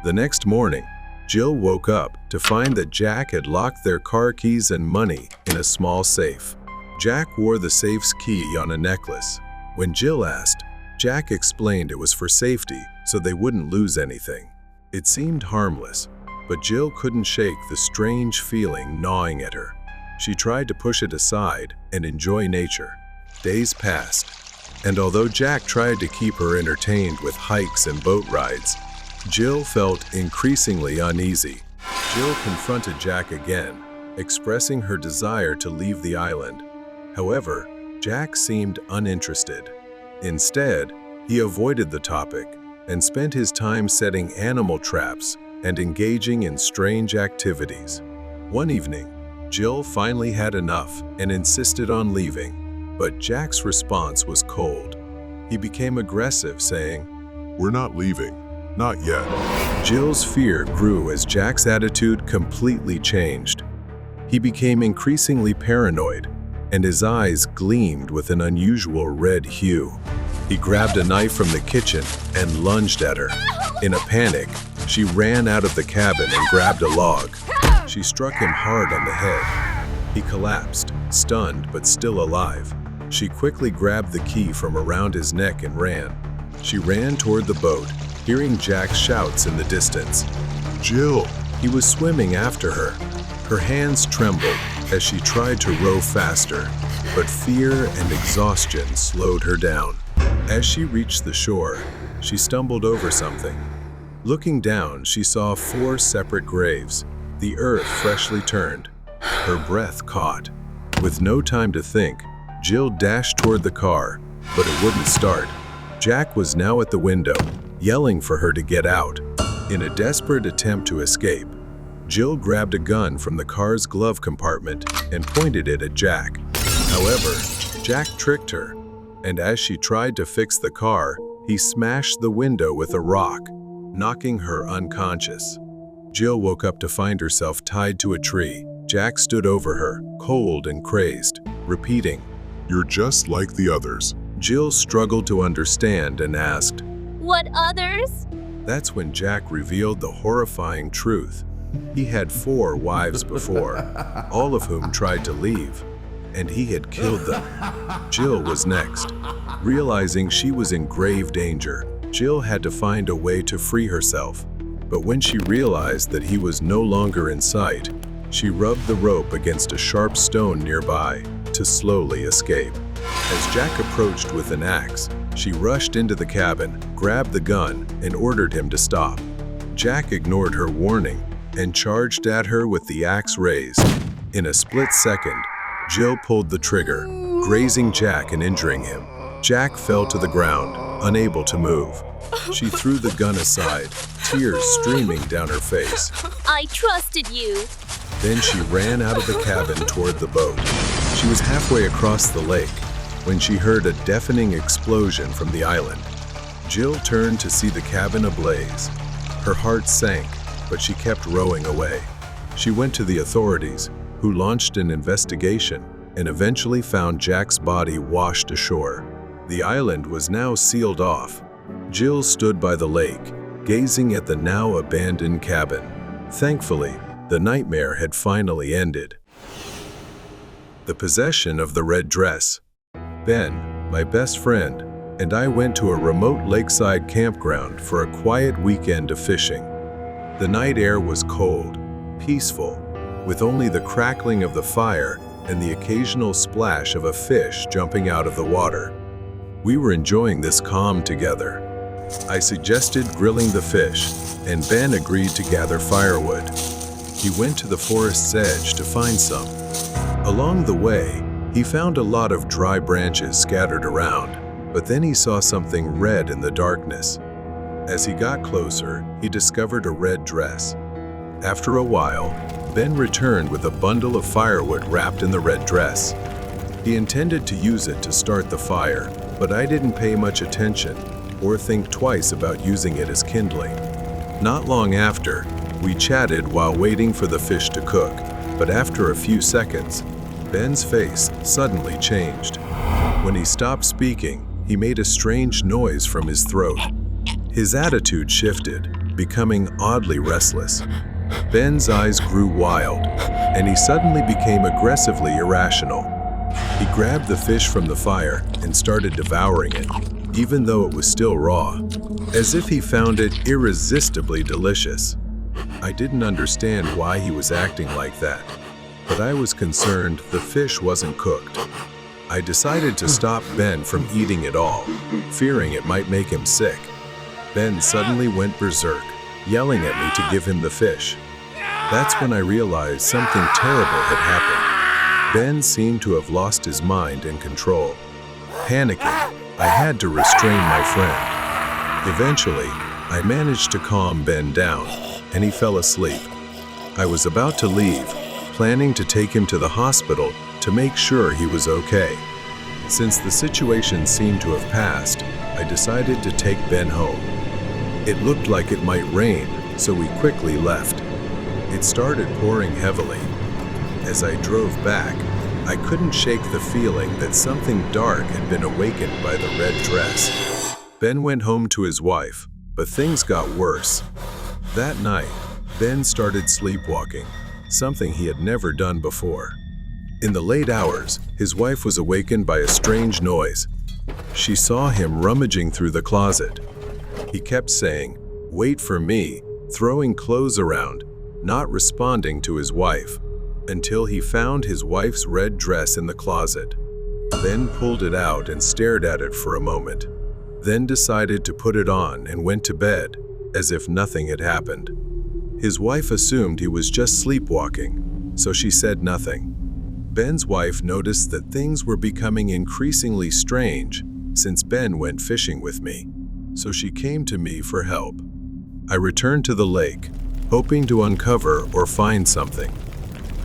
[SPEAKER 1] The next morning, Jill woke up to find that Jack had locked their car keys and money in a small safe. Jack wore the safe's key on a necklace. When Jill asked, Jack explained it was for safety so they wouldn't lose anything. It seemed harmless, but Jill couldn't shake the strange feeling gnawing at her. She tried to push it aside and enjoy nature. Days passed, and although Jack tried to keep her entertained with hikes and boat rides, Jill felt increasingly uneasy. Jill confronted Jack again, expressing her desire to leave the island. However, Jack seemed uninterested. Instead, he avoided the topic and spent his time setting animal traps and engaging in strange activities. One evening, Jill finally had enough and insisted on leaving, but Jack's response was cold. He became aggressive, saying,
[SPEAKER 10] "We're not leaving. Not yet."
[SPEAKER 1] Jill's fear grew as Jack's attitude completely changed. He became increasingly paranoid, and his eyes gleamed with an unusual red hue. He grabbed a knife from the kitchen and lunged at her. In a panic, she ran out of the cabin and grabbed a log. She struck him hard on the head. He collapsed, stunned but still alive. She quickly grabbed the key from around his neck and ran. She ran toward the boat, hearing Jack's shouts in the distance.
[SPEAKER 10] "Jill!"
[SPEAKER 1] He was swimming after her. Her hands trembled as she tried to row faster, but fear and exhaustion slowed her down. As she reached the shore, she stumbled over something. Looking down, she saw 4 separate graves, the earth freshly turned. Her breath caught. With no time to think, Jill dashed toward the car, but it wouldn't start. Jack was now at the window, yelling for her to get out. In a desperate attempt to escape, Jill grabbed a gun from the car's glove compartment and pointed it at Jack. However, Jack tricked her, and as she tried to fix the car, he smashed the window with a rock, knocking her unconscious. Jill woke up to find herself tied to a tree. Jack stood over her, cold and crazed, repeating,
[SPEAKER 10] "You're just like the others."
[SPEAKER 1] Jill struggled to understand and asked,
[SPEAKER 5] "What others?"
[SPEAKER 1] That's when Jack revealed the horrifying truth. He had 4 wives before, all of whom tried to leave, and he had killed them. Jill was next. Realizing she was in grave danger, Jill had to find a way to free herself. But when she realized that he was no longer in sight, she rubbed the rope against a sharp stone nearby to slowly escape. As Jack approached with an axe, she rushed into the cabin, grabbed the gun, and ordered him to stop. Jack ignored her warning and charged at her with the axe raised. In a split second, Jill pulled the trigger, grazing Jack and injuring him. Jack fell to the ground, unable to move. She threw the gun aside, tears streaming down her face.
[SPEAKER 5] "I trusted you."
[SPEAKER 1] Then she ran out of the cabin toward the boat. She was halfway across the lake when she heard a deafening explosion from the island. Jill turned to see the cabin ablaze. Her heart sank, but she kept rowing away. She went to the authorities, who launched an investigation and eventually found Jack's body washed ashore. The island was now sealed off. Jill stood by the lake, gazing at the now abandoned cabin. Thankfully, the nightmare had finally ended. The possession of the red dress. Ben, my best friend, and I went to a remote lakeside campground for a quiet weekend of fishing. The night air was cold, peaceful, with only the crackling of the fire and the occasional splash of a fish jumping out of the water. We were enjoying this calm together. I suggested grilling the fish, and Ben agreed to gather firewood. He went to the forest's edge to find some. Along the way, he found a lot of dry branches scattered around, but then he saw something red in the darkness. As he got closer, he discovered a red dress. After a while, Ben returned with a bundle of firewood wrapped in the red dress. He intended to use it to start the fire, but I didn't pay much attention or think twice about using it as kindling. Not long after, we chatted while waiting for the fish to cook, but after a few seconds, Ben's face suddenly changed. When he stopped speaking, he made a strange noise from his throat. His attitude shifted, becoming oddly restless. Ben's eyes grew wild, and he suddenly became aggressively irrational. He grabbed the fish from the fire and started devouring it, even though it was still raw, as if he found it irresistibly delicious. I didn't understand why he was acting like that, but I was concerned the fish wasn't cooked. I decided to stop Ben from eating it all, fearing it might make him sick. Ben suddenly went berserk, yelling at me to give him the fish. That's when I realized something terrible had happened. Ben seemed to have lost his mind and control. Panicking, I had to restrain my friend. Eventually, I managed to calm Ben down, and he fell asleep. I was about to leave, planning to take him to the hospital to make sure he was okay. Since the situation seemed to have passed, I decided to take Ben home. It looked like it might rain, so we quickly left. It started pouring heavily. As I drove back, I couldn't shake the feeling that something dark had been awakened by the red dress. Ben went home to his wife, but things got worse. That night, Ben started sleepwalking, something he had never done before. In the late hours, his wife was awakened by a strange noise. She saw him rummaging through the closet. He kept saying, "Wait for me," throwing clothes around, not responding to his wife, until he found his wife's red dress in the closet. Ben pulled it out and stared at it for a moment, then decided to put it on and went to bed, as if nothing had happened. His wife assumed he was just sleepwalking, so she said nothing. Ben's wife noticed that things were becoming increasingly strange since Ben went fishing with me, so she came to me for help. I returned to the lake, hoping to uncover or find something.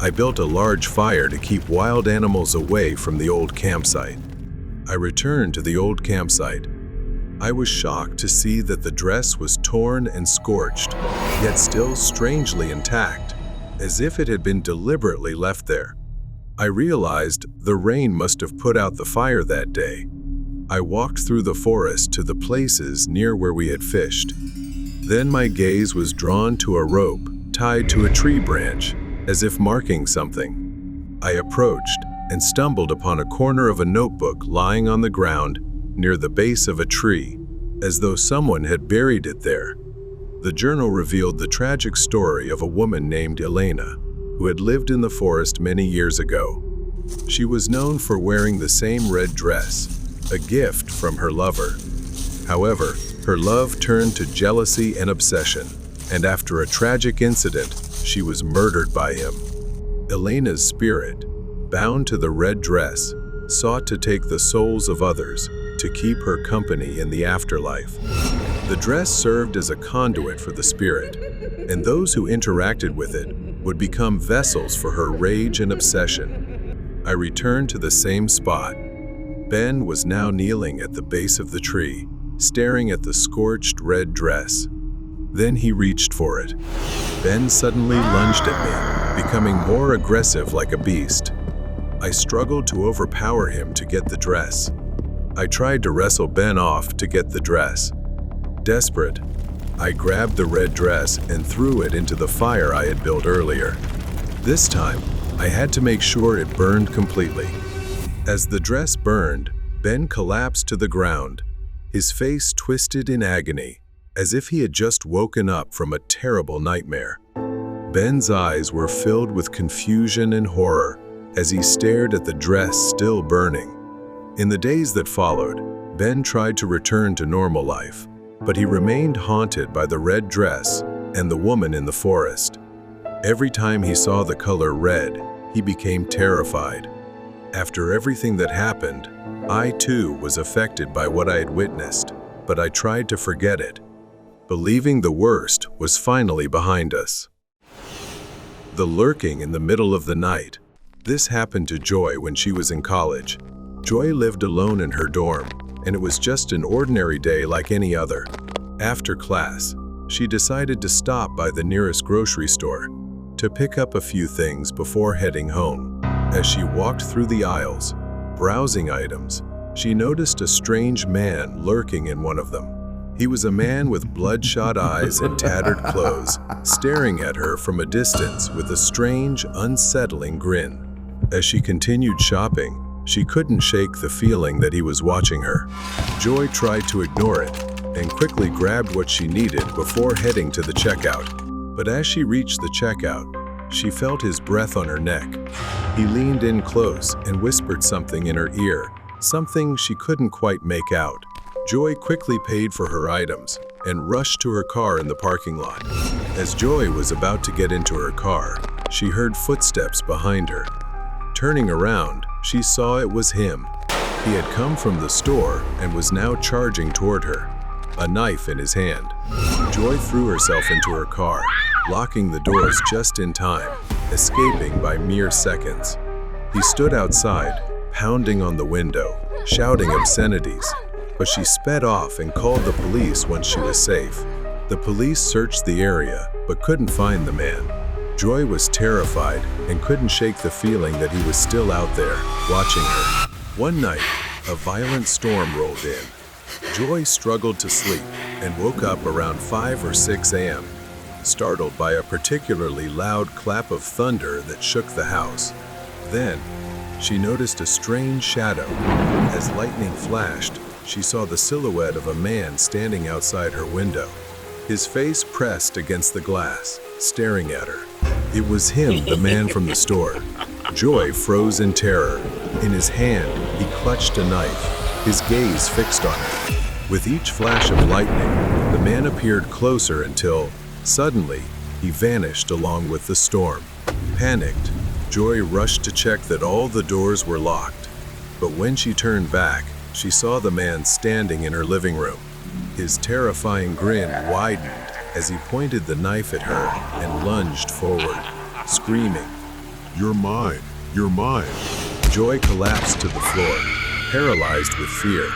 [SPEAKER 1] I built a large fire to keep wild animals away from the old campsite. I returned to the old campsite. I was shocked to see that the dress was torn and scorched, yet still strangely intact, as if it had been deliberately left there. I realized the rain must have put out the fire that day. I walked through the forest to the places near where we had fished. Then my gaze was drawn to a rope tied to a tree branch, as if marking something. I approached and stumbled upon a corner of a notebook lying on the ground near the base of a tree, as though someone had buried it there. The journal revealed the tragic story of a woman named Elena, who had lived in the forest many years ago. She was known for wearing the same red dress, a gift from her lover. However, her love turned to jealousy and obsession, and after a tragic incident, she was murdered by him. Elena's spirit, bound to the red dress, sought to take the souls of others to keep her company in the afterlife. The dress served as a conduit for the spirit, and those who interacted with it would become vessels for her rage and obsession. I returned to the same spot. Ben was now kneeling at the base of the tree, staring at the scorched red dress. Then he reached for it. Ben suddenly lunged at me, becoming more aggressive like a beast. I struggled to overpower him to get the dress. I tried to wrestle Ben off to get the dress. Desperate, I grabbed the red dress and threw it into the fire I had built earlier. This time, I had to make sure it burned completely. As the dress burned, Ben collapsed to the ground, his face twisted in agony, as if he had just woken up from a terrible nightmare. Ben's eyes were filled with confusion and horror as he stared at the dress still burning. In the days that followed, Ben tried to return to normal life, but he remained haunted by the red dress and the woman in the forest. Every time he saw the color red, he became terrified. After everything that happened, I too was affected by what I had witnessed, but I tried to forget it, believing the worst was finally behind us. The lurking in the middle of the night. This happened to Joy when she was in college. Joy lived alone in her dorm, and it was just an ordinary day like any other. After class, she decided to stop by the nearest grocery store to pick up a few things before heading home. As she walked through the aisles, browsing items, she noticed a strange man lurking in one of them. He was a man with bloodshot eyes and tattered clothes, staring at her from a distance with a strange, unsettling grin. As she continued shopping, she couldn't shake the feeling that he was watching her. Joy tried to ignore it and quickly grabbed what she needed before heading to the checkout. But as she reached the checkout, she felt his breath on her neck. He leaned in close and whispered something in her ear, something she couldn't quite make out. Joy quickly paid for her items and rushed to her car in the parking lot. As Joy was about to get into her car, she heard footsteps behind her. Turning around, she saw it was him. He had come from the store and was now charging toward her, a knife in his hand. Joy threw herself into her car, locking the doors just in time, escaping by mere seconds. He stood outside, pounding on the window, shouting obscenities, but she sped off and called the police once she was safe. The police searched the area, but couldn't find the man. Joy was terrified and couldn't shake the feeling that he was still out there, watching her. One night, a violent storm rolled in. Joy struggled to sleep and woke up around 5 or 6 a.m., startled by a particularly loud clap of thunder that shook the house. Then, she noticed a strange shadow. As lightning flashed, she saw the silhouette of a man standing outside her window, his face pressed against the glass, staring at her. It was him, the man from the store. Joy froze in terror. In his hand, he clutched a knife, his gaze fixed on her. With each flash of lightning, the man appeared closer until, suddenly, he vanished along with the storm. Panicked, Joy rushed to check that all the doors were locked. But when she turned back, she saw the man standing in her living room. His terrifying grin widened as he pointed the knife at her and lunged forward, screaming,
[SPEAKER 10] "You're mine! You're mine!"
[SPEAKER 1] Joy collapsed to the floor, paralyzed with fear,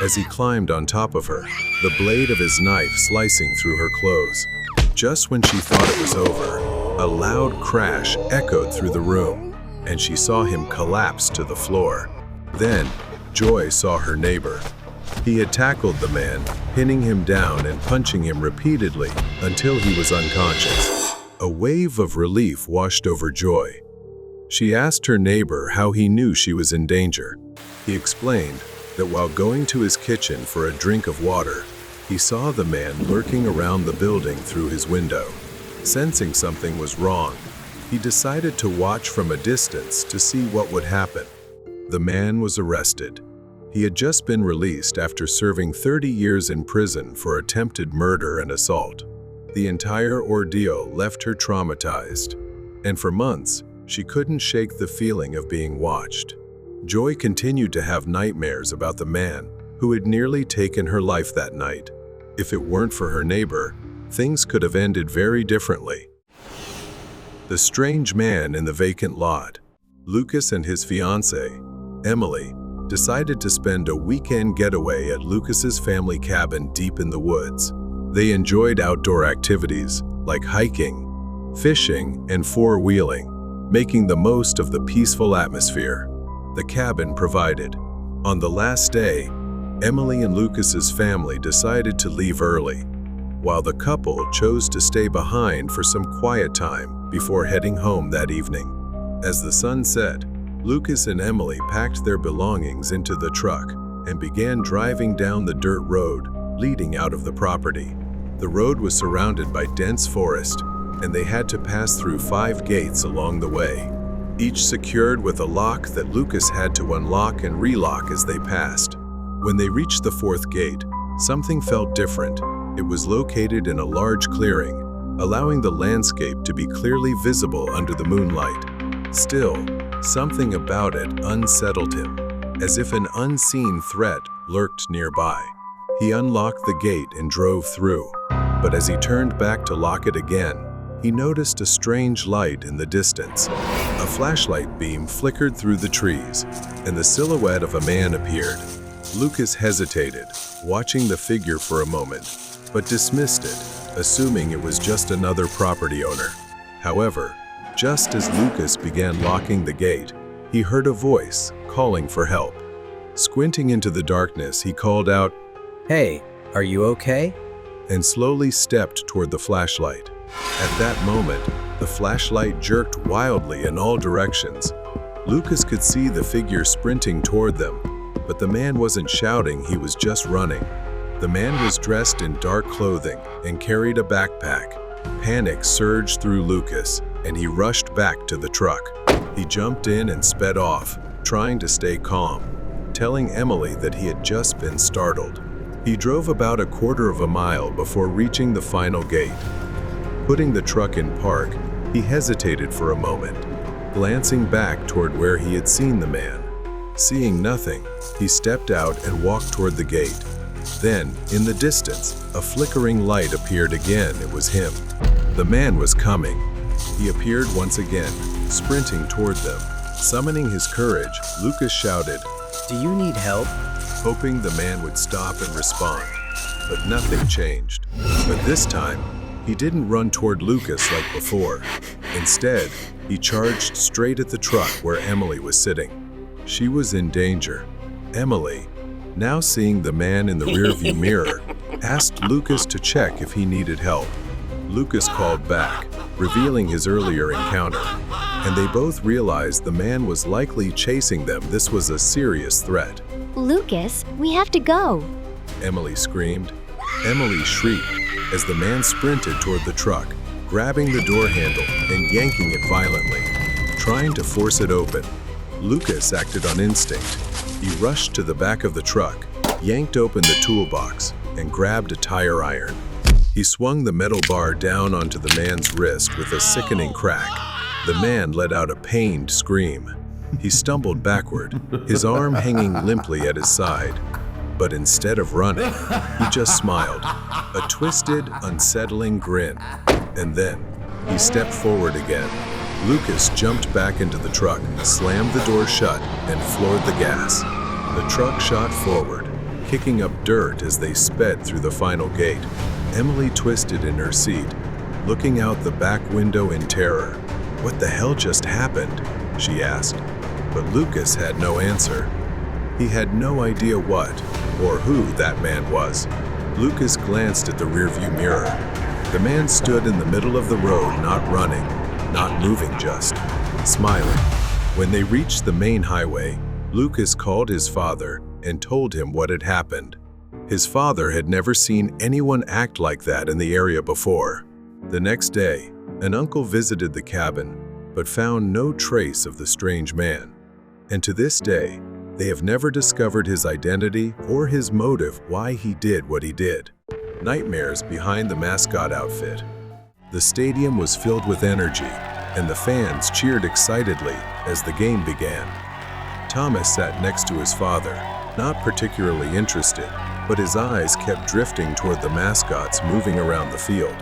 [SPEAKER 1] as he climbed on top of her, the blade of his knife slicing through her clothes. Just when she thought it was over, a loud crash echoed through the room, and she saw him collapse to the floor. Then, Joy saw her neighbor. He had tackled the man, pinning him down and punching him repeatedly until he was unconscious. A wave of relief washed over Joy. She asked her neighbor how he knew she was in danger. He explained that while going to his kitchen for a drink of water, he saw the man lurking around the building through his window. Sensing something was wrong, he decided to watch from a distance to see what would happen. The man was arrested. He had just been released after serving 30 years in prison for attempted murder and assault. The entire ordeal left her traumatized, and for months, she couldn't shake the feeling of being watched. Joy continued to have nightmares about the man who had nearly taken her life that night. If it weren't for her neighbor, things could have ended very differently. The strange man in the vacant lot. Lucas and his fiancée, Emily, decided to spend a weekend getaway at Lucas's family cabin deep in the woods. They enjoyed outdoor activities like hiking, fishing, and four-wheeling, making the most of the peaceful atmosphere the cabin provided. On the last day, Emily and Lucas's family decided to leave early, while the couple chose to stay behind for some quiet time before heading home that evening. As the sun set, Lucas and Emily packed their belongings into the truck and began driving down the dirt road leading out of the property. The road was surrounded by dense forest, and they had to pass through 5 gates along the way, each secured with a lock that Lucas had to unlock and relock as they passed. When they reached the 4th gate, something felt different. It was located in a large clearing, allowing the landscape to be clearly visible under the moonlight. Still, something about it unsettled him, as if an unseen threat lurked nearby. He unlocked the gate and drove through, but as he turned back to lock it again, he noticed a strange light in the distance. A flashlight beam flickered through the trees, and the silhouette of a man appeared. Lucas hesitated, watching the figure for a moment, but dismissed it, assuming it was just another property owner. However, just as Lucas began locking the gate, he heard a voice calling for help. Squinting into the darkness, he called out,
[SPEAKER 6] "Hey, are you okay?"
[SPEAKER 1] and slowly stepped toward the flashlight. At that moment, the flashlight jerked wildly in all directions. Lucas could see the figure sprinting toward them, but the man wasn't shouting, he was just running. The man was dressed in dark clothing and carried a backpack. Panic surged through Lucas, and he rushed back to the truck. He jumped in and sped off, trying to stay calm, telling Emily that he had just been startled. He drove about a quarter of a mile before reaching the final gate. Putting the truck in park, he hesitated for a moment, glancing back toward where he had seen the man. Seeing nothing, he stepped out and walked toward the gate. Then, in the distance, a flickering light appeared again. It was him. The man was coming. He appeared once again, sprinting toward them. Summoning his courage, Lucas shouted,
[SPEAKER 6] "Do you need help?"
[SPEAKER 1] hoping the man would stop and respond. But nothing changed. But this time, he didn't run toward Lucas like before. Instead, he charged straight at the truck where Emily was sitting. She was in danger. Emily, now seeing the man in the rearview mirror, asked Lucas to check if he needed help. Lucas called back, revealing his earlier encounter, and they both realized the man was likely chasing them. This was a serious threat.
[SPEAKER 5] "Lucas, we have to go,"
[SPEAKER 1] Emily screamed. Emily shrieked as the man sprinted toward the truck, grabbing the door handle and yanking it violently, trying to force it open. Lucas acted on instinct. He rushed to the back of the truck, yanked open the toolbox, and grabbed a tire iron. He swung the metal bar down onto the man's wrist with a sickening crack. The man let out a pained scream. He stumbled backward, his arm hanging limply at his side. But instead of running, he just smiled, a twisted, unsettling grin. And then, he stepped forward again. Lucas jumped back into the truck, slammed the door shut, and floored the gas. The truck shot forward, kicking up dirt as they sped through the final gate. Emily twisted in her seat, looking out the back window in terror. "What the hell just happened?" she asked. But Lucas had no answer. He had no idea what or who that man was. Lucas glanced at the rearview mirror. The man stood in the middle of the road, not running, not moving, just smiling. When they reached the main highway, Lucas called his father and told him what had happened. His father had never seen anyone act like that in the area before. The next day, an uncle visited the cabin, but found no trace of the strange man. And to this day, they have never discovered his identity or his motive why he did what he did. Nightmares behind the mascot outfit. The stadium was filled with energy, and the fans cheered excitedly as the game began. Thomas sat next to his father, not particularly interested, but his eyes kept drifting toward the mascots moving around the field.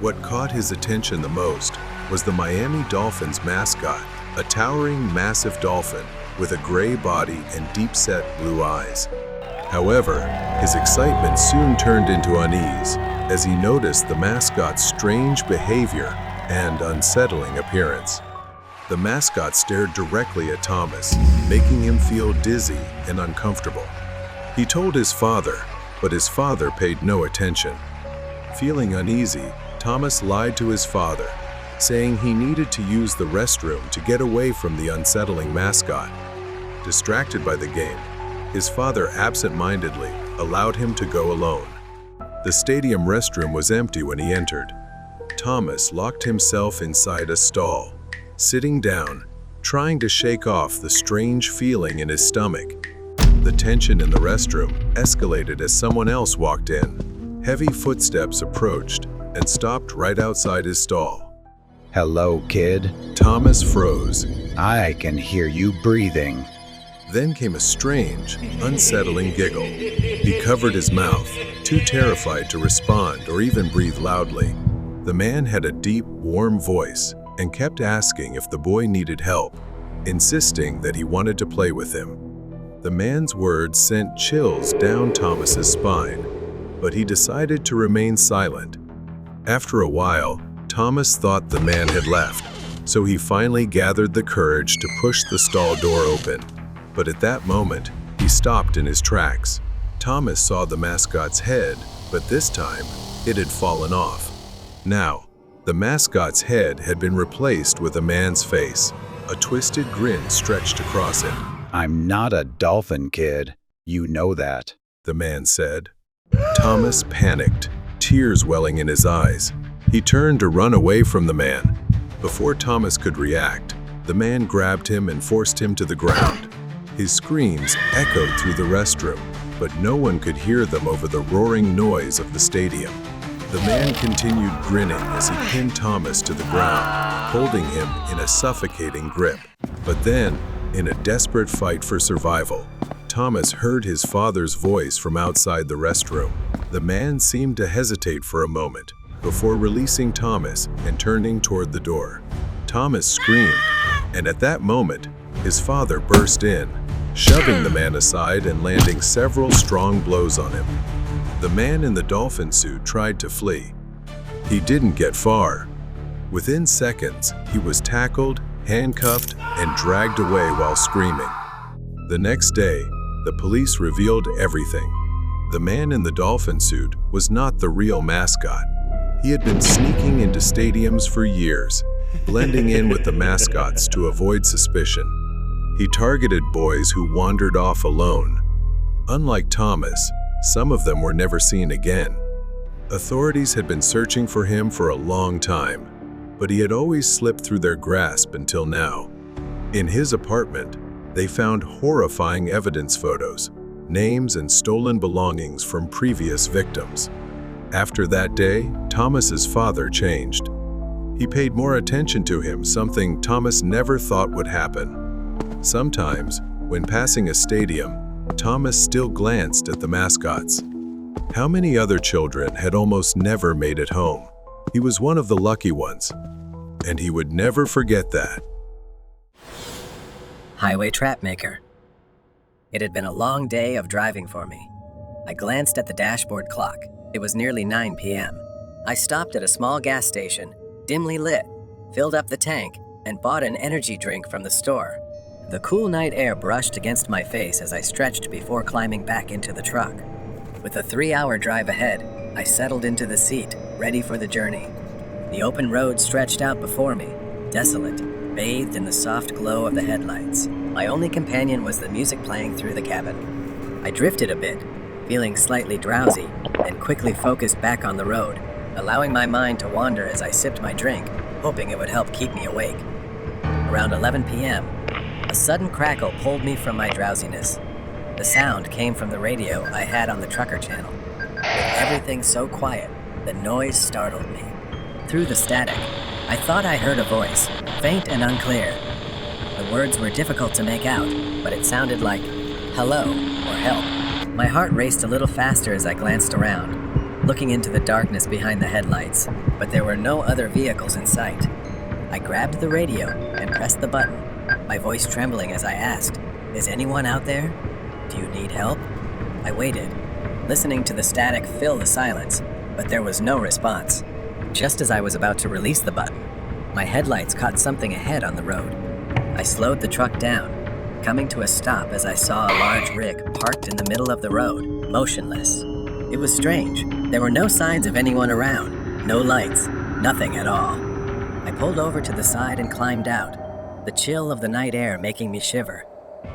[SPEAKER 1] What caught his attention the most was the Miami Dolphins mascot, a towering, massive dolphin with a gray body and deep-set blue eyes. However, his excitement soon turned into unease as he noticed the mascot's strange behavior and unsettling appearance. The mascot stared directly at Thomas, making him feel dizzy and uncomfortable. He told his father, but his father paid no attention. Feeling uneasy, Thomas lied to his father, saying he needed to use the restroom to get away from the unsettling mascot. Distracted by the game, his father absent-mindedly allowed him to go alone. The stadium restroom was empty when he entered. Thomas locked himself inside a stall, sitting down, trying to shake off the strange feeling in his stomach. The tension in the restroom escalated as someone else walked in. Heavy footsteps approached and stopped right outside his stall.
[SPEAKER 9] Hello, kid.
[SPEAKER 1] Thomas froze.
[SPEAKER 9] I can hear you breathing.
[SPEAKER 1] Then came a strange, unsettling giggle. He covered his mouth, too terrified to respond or even breathe loudly. The man had a deep, warm voice and kept asking if the boy needed help, insisting that he wanted to play with him. The man's words sent chills down Thomas's spine, but he decided to remain silent. After a while, Thomas thought the man had left, so he finally gathered the courage to push the stall door open. But at that moment, he stopped in his tracks. Thomas saw the mascot's head, but this time, it had fallen off. Now, the mascot's head had been replaced with a man's face. A twisted grin stretched across it.
[SPEAKER 9] I'm not a dolphin, kid. You know that,
[SPEAKER 1] the man said. Thomas panicked, tears welling in his eyes. He turned to run away from the man. Before Thomas could react, the man grabbed him and forced him to the ground. His screams echoed through the restroom, but no one could hear them over the roaring noise of the stadium. The man continued grinning as he pinned Thomas to the ground, holding him in a suffocating grip. But then, in a desperate fight for survival, Thomas heard his father's voice from outside the restroom. The man seemed to hesitate for a moment before releasing Thomas and turning toward the door. Thomas screamed, and at that moment, his father burst in, shoving the man aside and landing several strong blows on him. The man in the dolphin suit tried to flee. He didn't get far. Within seconds, he was tackled, handcuffed, and dragged away while screaming. The next day, the police revealed everything. The man in the dolphin suit was not the real mascot. He had been sneaking into stadiums for years, blending in with the mascots to avoid suspicion. He targeted boys who wandered off alone. Unlike Thomas, some of them were never seen again. Authorities had been searching for him for a long time, but he had always slipped through their grasp until now. In his apartment, they found horrifying evidence photos, names and stolen belongings from previous victims. After that day, Thomas's father changed. He paid more attention to him, something Thomas never thought would happen. Sometimes, when passing a stadium, Thomas still glanced at the mascots. How many other children had almost never made it home? He was one of the lucky ones, and he would never forget that.
[SPEAKER 6] Highway Trap Maker. It had been a long day of driving for me. I glanced at the dashboard clock. It was nearly 9 p.m. I stopped at a small gas station, dimly lit, filled up the tank, and bought an energy drink from the store. The cool night air brushed against my face as I stretched before climbing back into the truck. With a 3-hour drive ahead, I settled into the seat, ready for the journey. The open road stretched out before me, desolate, bathed in the soft glow of the headlights. My only companion was the music playing through the cabin. I drifted a bit, feeling slightly drowsy, and quickly focused back on the road, allowing my mind to wander as I sipped my drink, hoping it would help keep me awake. Around 11 p.m., a sudden crackle pulled me from my drowsiness. The sound came from the radio I had on the trucker channel. With everything so quiet, the noise startled me. Through the static, I thought I heard a voice, faint and unclear. The words were difficult to make out, but it sounded like hello or help. My heart raced a little faster as I glanced around, looking into the darkness behind the headlights, but there were no other vehicles in sight. I grabbed the radio and pressed the button, my voice trembling as I asked, "Is anyone out there? Do you need help?" I waited, listening to the static fill the silence, but there was no response. Just as I was about to release the button, my headlights caught something ahead on the road. I slowed the truck down, coming to a stop as I saw a large rig parked in the middle of the road, motionless. It was strange. There were no signs of anyone around, no lights, nothing at all. I pulled over to the side and climbed out, the chill of the night air making me shiver.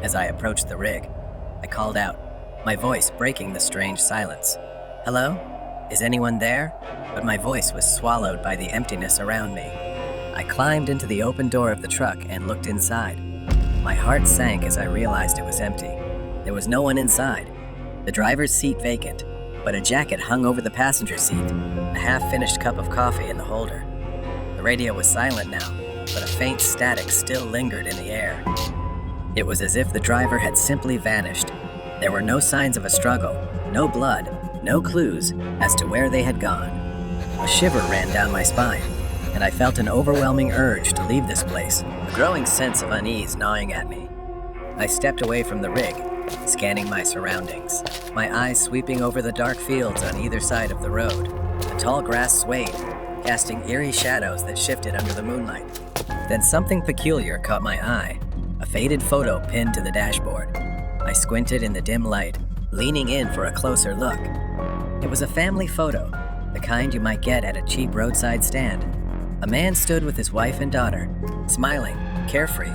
[SPEAKER 6] As I approached the rig, I called out, my voice breaking the strange silence. "Hello? Is anyone there?" But my voice was swallowed by the emptiness around me. I climbed into the open door of the truck and looked inside. My heart sank as I realized it was empty. There was no one inside. The driver's seat vacant, but a jacket hung over the passenger seat, a half-finished cup of coffee in the holder. The radio was silent now, but a faint static still lingered in the air. It was as if the driver had simply vanished. There were no signs of a struggle, no blood, no clues as to where they had gone. A shiver ran down my spine, and I felt an overwhelming urge to leave this place, a growing sense of unease gnawing at me. I stepped away from the rig, scanning my surroundings, my eyes sweeping over the dark fields on either side of the road. The tall grass swayed, casting eerie shadows that shifted under the moonlight. Then something peculiar caught my eye, a faded photo pinned to the dashboard. I squinted in the dim light, leaning in for a closer look. It was a family photo, the kind you might get at a cheap roadside stand. A man stood with his wife and daughter, smiling, carefree.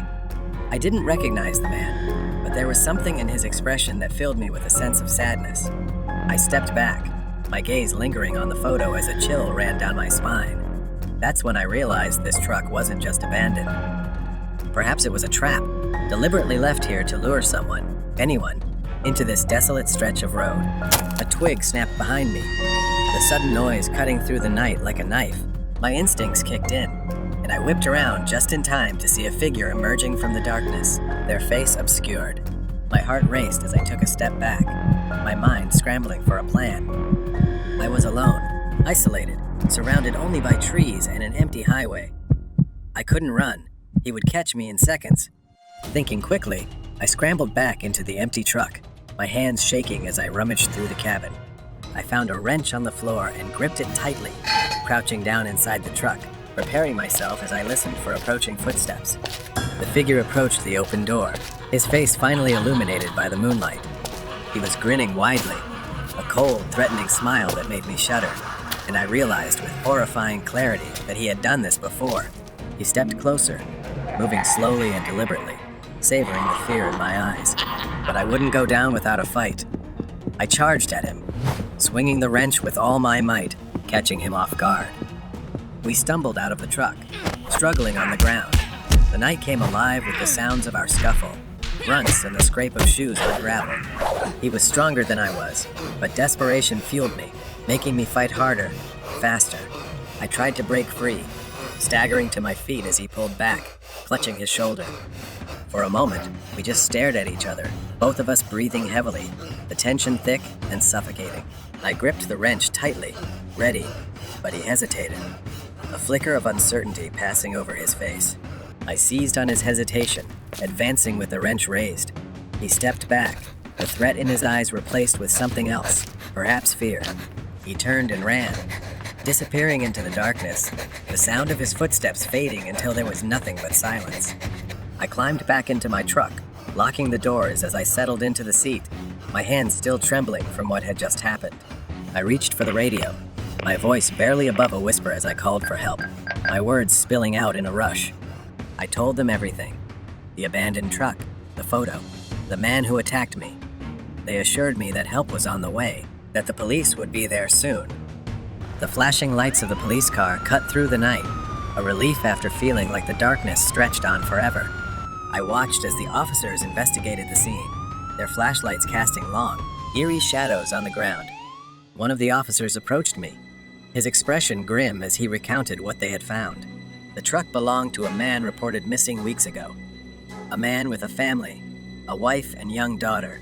[SPEAKER 6] I didn't recognize the man, but there was something in his expression that filled me with a sense of sadness. I stepped back, my gaze lingering on the photo as a chill ran down my spine. That's when I realized this truck wasn't just abandoned. Perhaps it was a trap, deliberately left here to lure someone, anyone, into this desolate stretch of road. A twig snapped behind me, the sudden noise cutting through the night like a knife. My instincts kicked in, and I whipped around just in time to see a figure emerging from the darkness, their face obscured. My heart raced as I took a step back, my mind scrambling for a plan. I was alone, isolated, surrounded only by trees and an empty highway. I couldn't run. He would catch me in seconds. Thinking quickly, I scrambled back into the empty truck, my hands shaking as I rummaged through the cabin. I found a wrench on the floor and gripped it tightly, crouching down inside the truck, preparing myself as I listened for approaching footsteps. The figure approached the open door, his face finally illuminated by the moonlight. He was grinning widely, a cold, threatening smile that made me shudder, and I realized with horrifying clarity that he had done this before. He stepped closer, moving slowly and deliberately, savoring the fear in my eyes. But I wouldn't go down without a fight. I charged at him, swinging the wrench with all my might, catching him off guard. We stumbled out of the truck, struggling on the ground. The night came alive with the sounds of our scuffle, grunts and the scrape of shoes on gravel. He was stronger than I was, but desperation fueled me, making me fight harder, faster. I tried to break free, staggering to my feet as he pulled back, clutching his shoulder. For a moment, we just stared at each other, both of us breathing heavily, the tension thick and suffocating. I gripped the wrench tightly, ready, but he hesitated, a flicker of uncertainty passing over his face. I seized on his hesitation, advancing with the wrench raised. He stepped back, the threat in his eyes replaced with something else, perhaps fear. He turned and ran, disappearing into the darkness, the sound of his footsteps fading until there was nothing but silence. I climbed back into my truck, locking the doors as I settled into the seat, my hands still trembling from what had just happened. I reached for the radio, my voice barely above a whisper as I called for help, my words spilling out in a rush. I told them everything. The abandoned truck, the photo, the man who attacked me. They assured me that help was on the way, that the police would be there soon. The flashing lights of the police car cut through the night, a relief after feeling like the darkness stretched on forever. I watched as the officers investigated the scene, their flashlights casting long, eerie shadows on the ground. One of the officers approached me, his expression grim as he recounted what they had found. The truck belonged to a man reported missing weeks ago. A man with a family, a wife and young daughter.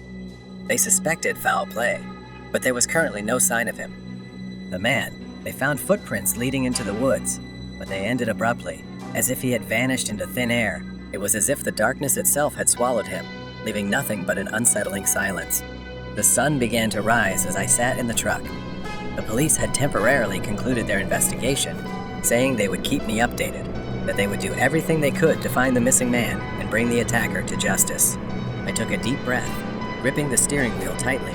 [SPEAKER 6] They suspected foul play, but there was currently no sign of him. The man, they found footprints leading into the woods, but they ended abruptly. as if he had vanished into thin air. It was as if the darkness itself had swallowed him, leaving nothing but an unsettling silence. The sun began to rise as I sat in the truck. The police had temporarily concluded their investigation, saying they would keep me updated, that they would do everything they could to find the missing man and bring the attacker to justice. I took a deep breath, gripping the steering wheel tightly.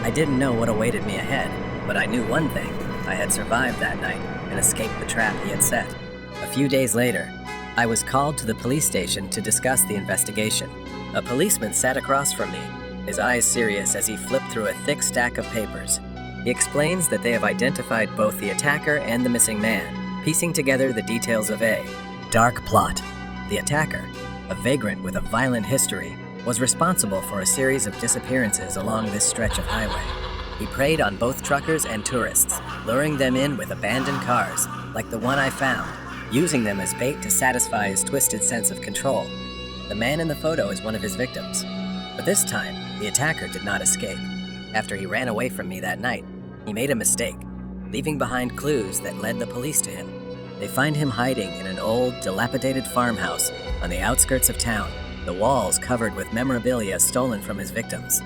[SPEAKER 6] I didn't know what awaited me ahead, but I knew one thing. I had survived that night and escaped the trap he had set. A few days later, I was called to the police station to discuss the investigation. A policeman sat across from me, his eyes serious as he flipped through a thick stack of papers. He explains that they have identified both the attacker and the missing man, piecing together the details of a dark plot. The attacker, a vagrant with a violent history, was responsible for a series of disappearances along this stretch of highway. He preyed on both truckers and tourists, luring them in with abandoned cars, like the one I found, using them as bait to satisfy his twisted sense of control. The man in the photo is one of his victims. But this time, the attacker did not escape. After he ran away from me that night, he made a mistake, leaving behind clues that led the police to him. They find him hiding in an old, dilapidated farmhouse on the outskirts of town, the walls covered with memorabilia stolen from his victims.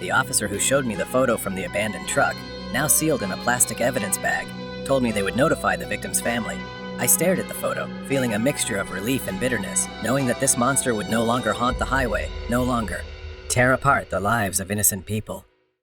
[SPEAKER 6] The officer who showed me the photo from the abandoned truck, now sealed in a plastic evidence bag, told me they would notify the victim's family. I stared at the photo, feeling a mixture of relief and bitterness, knowing that this monster would no longer haunt the highway, no longer tear apart the lives of innocent people.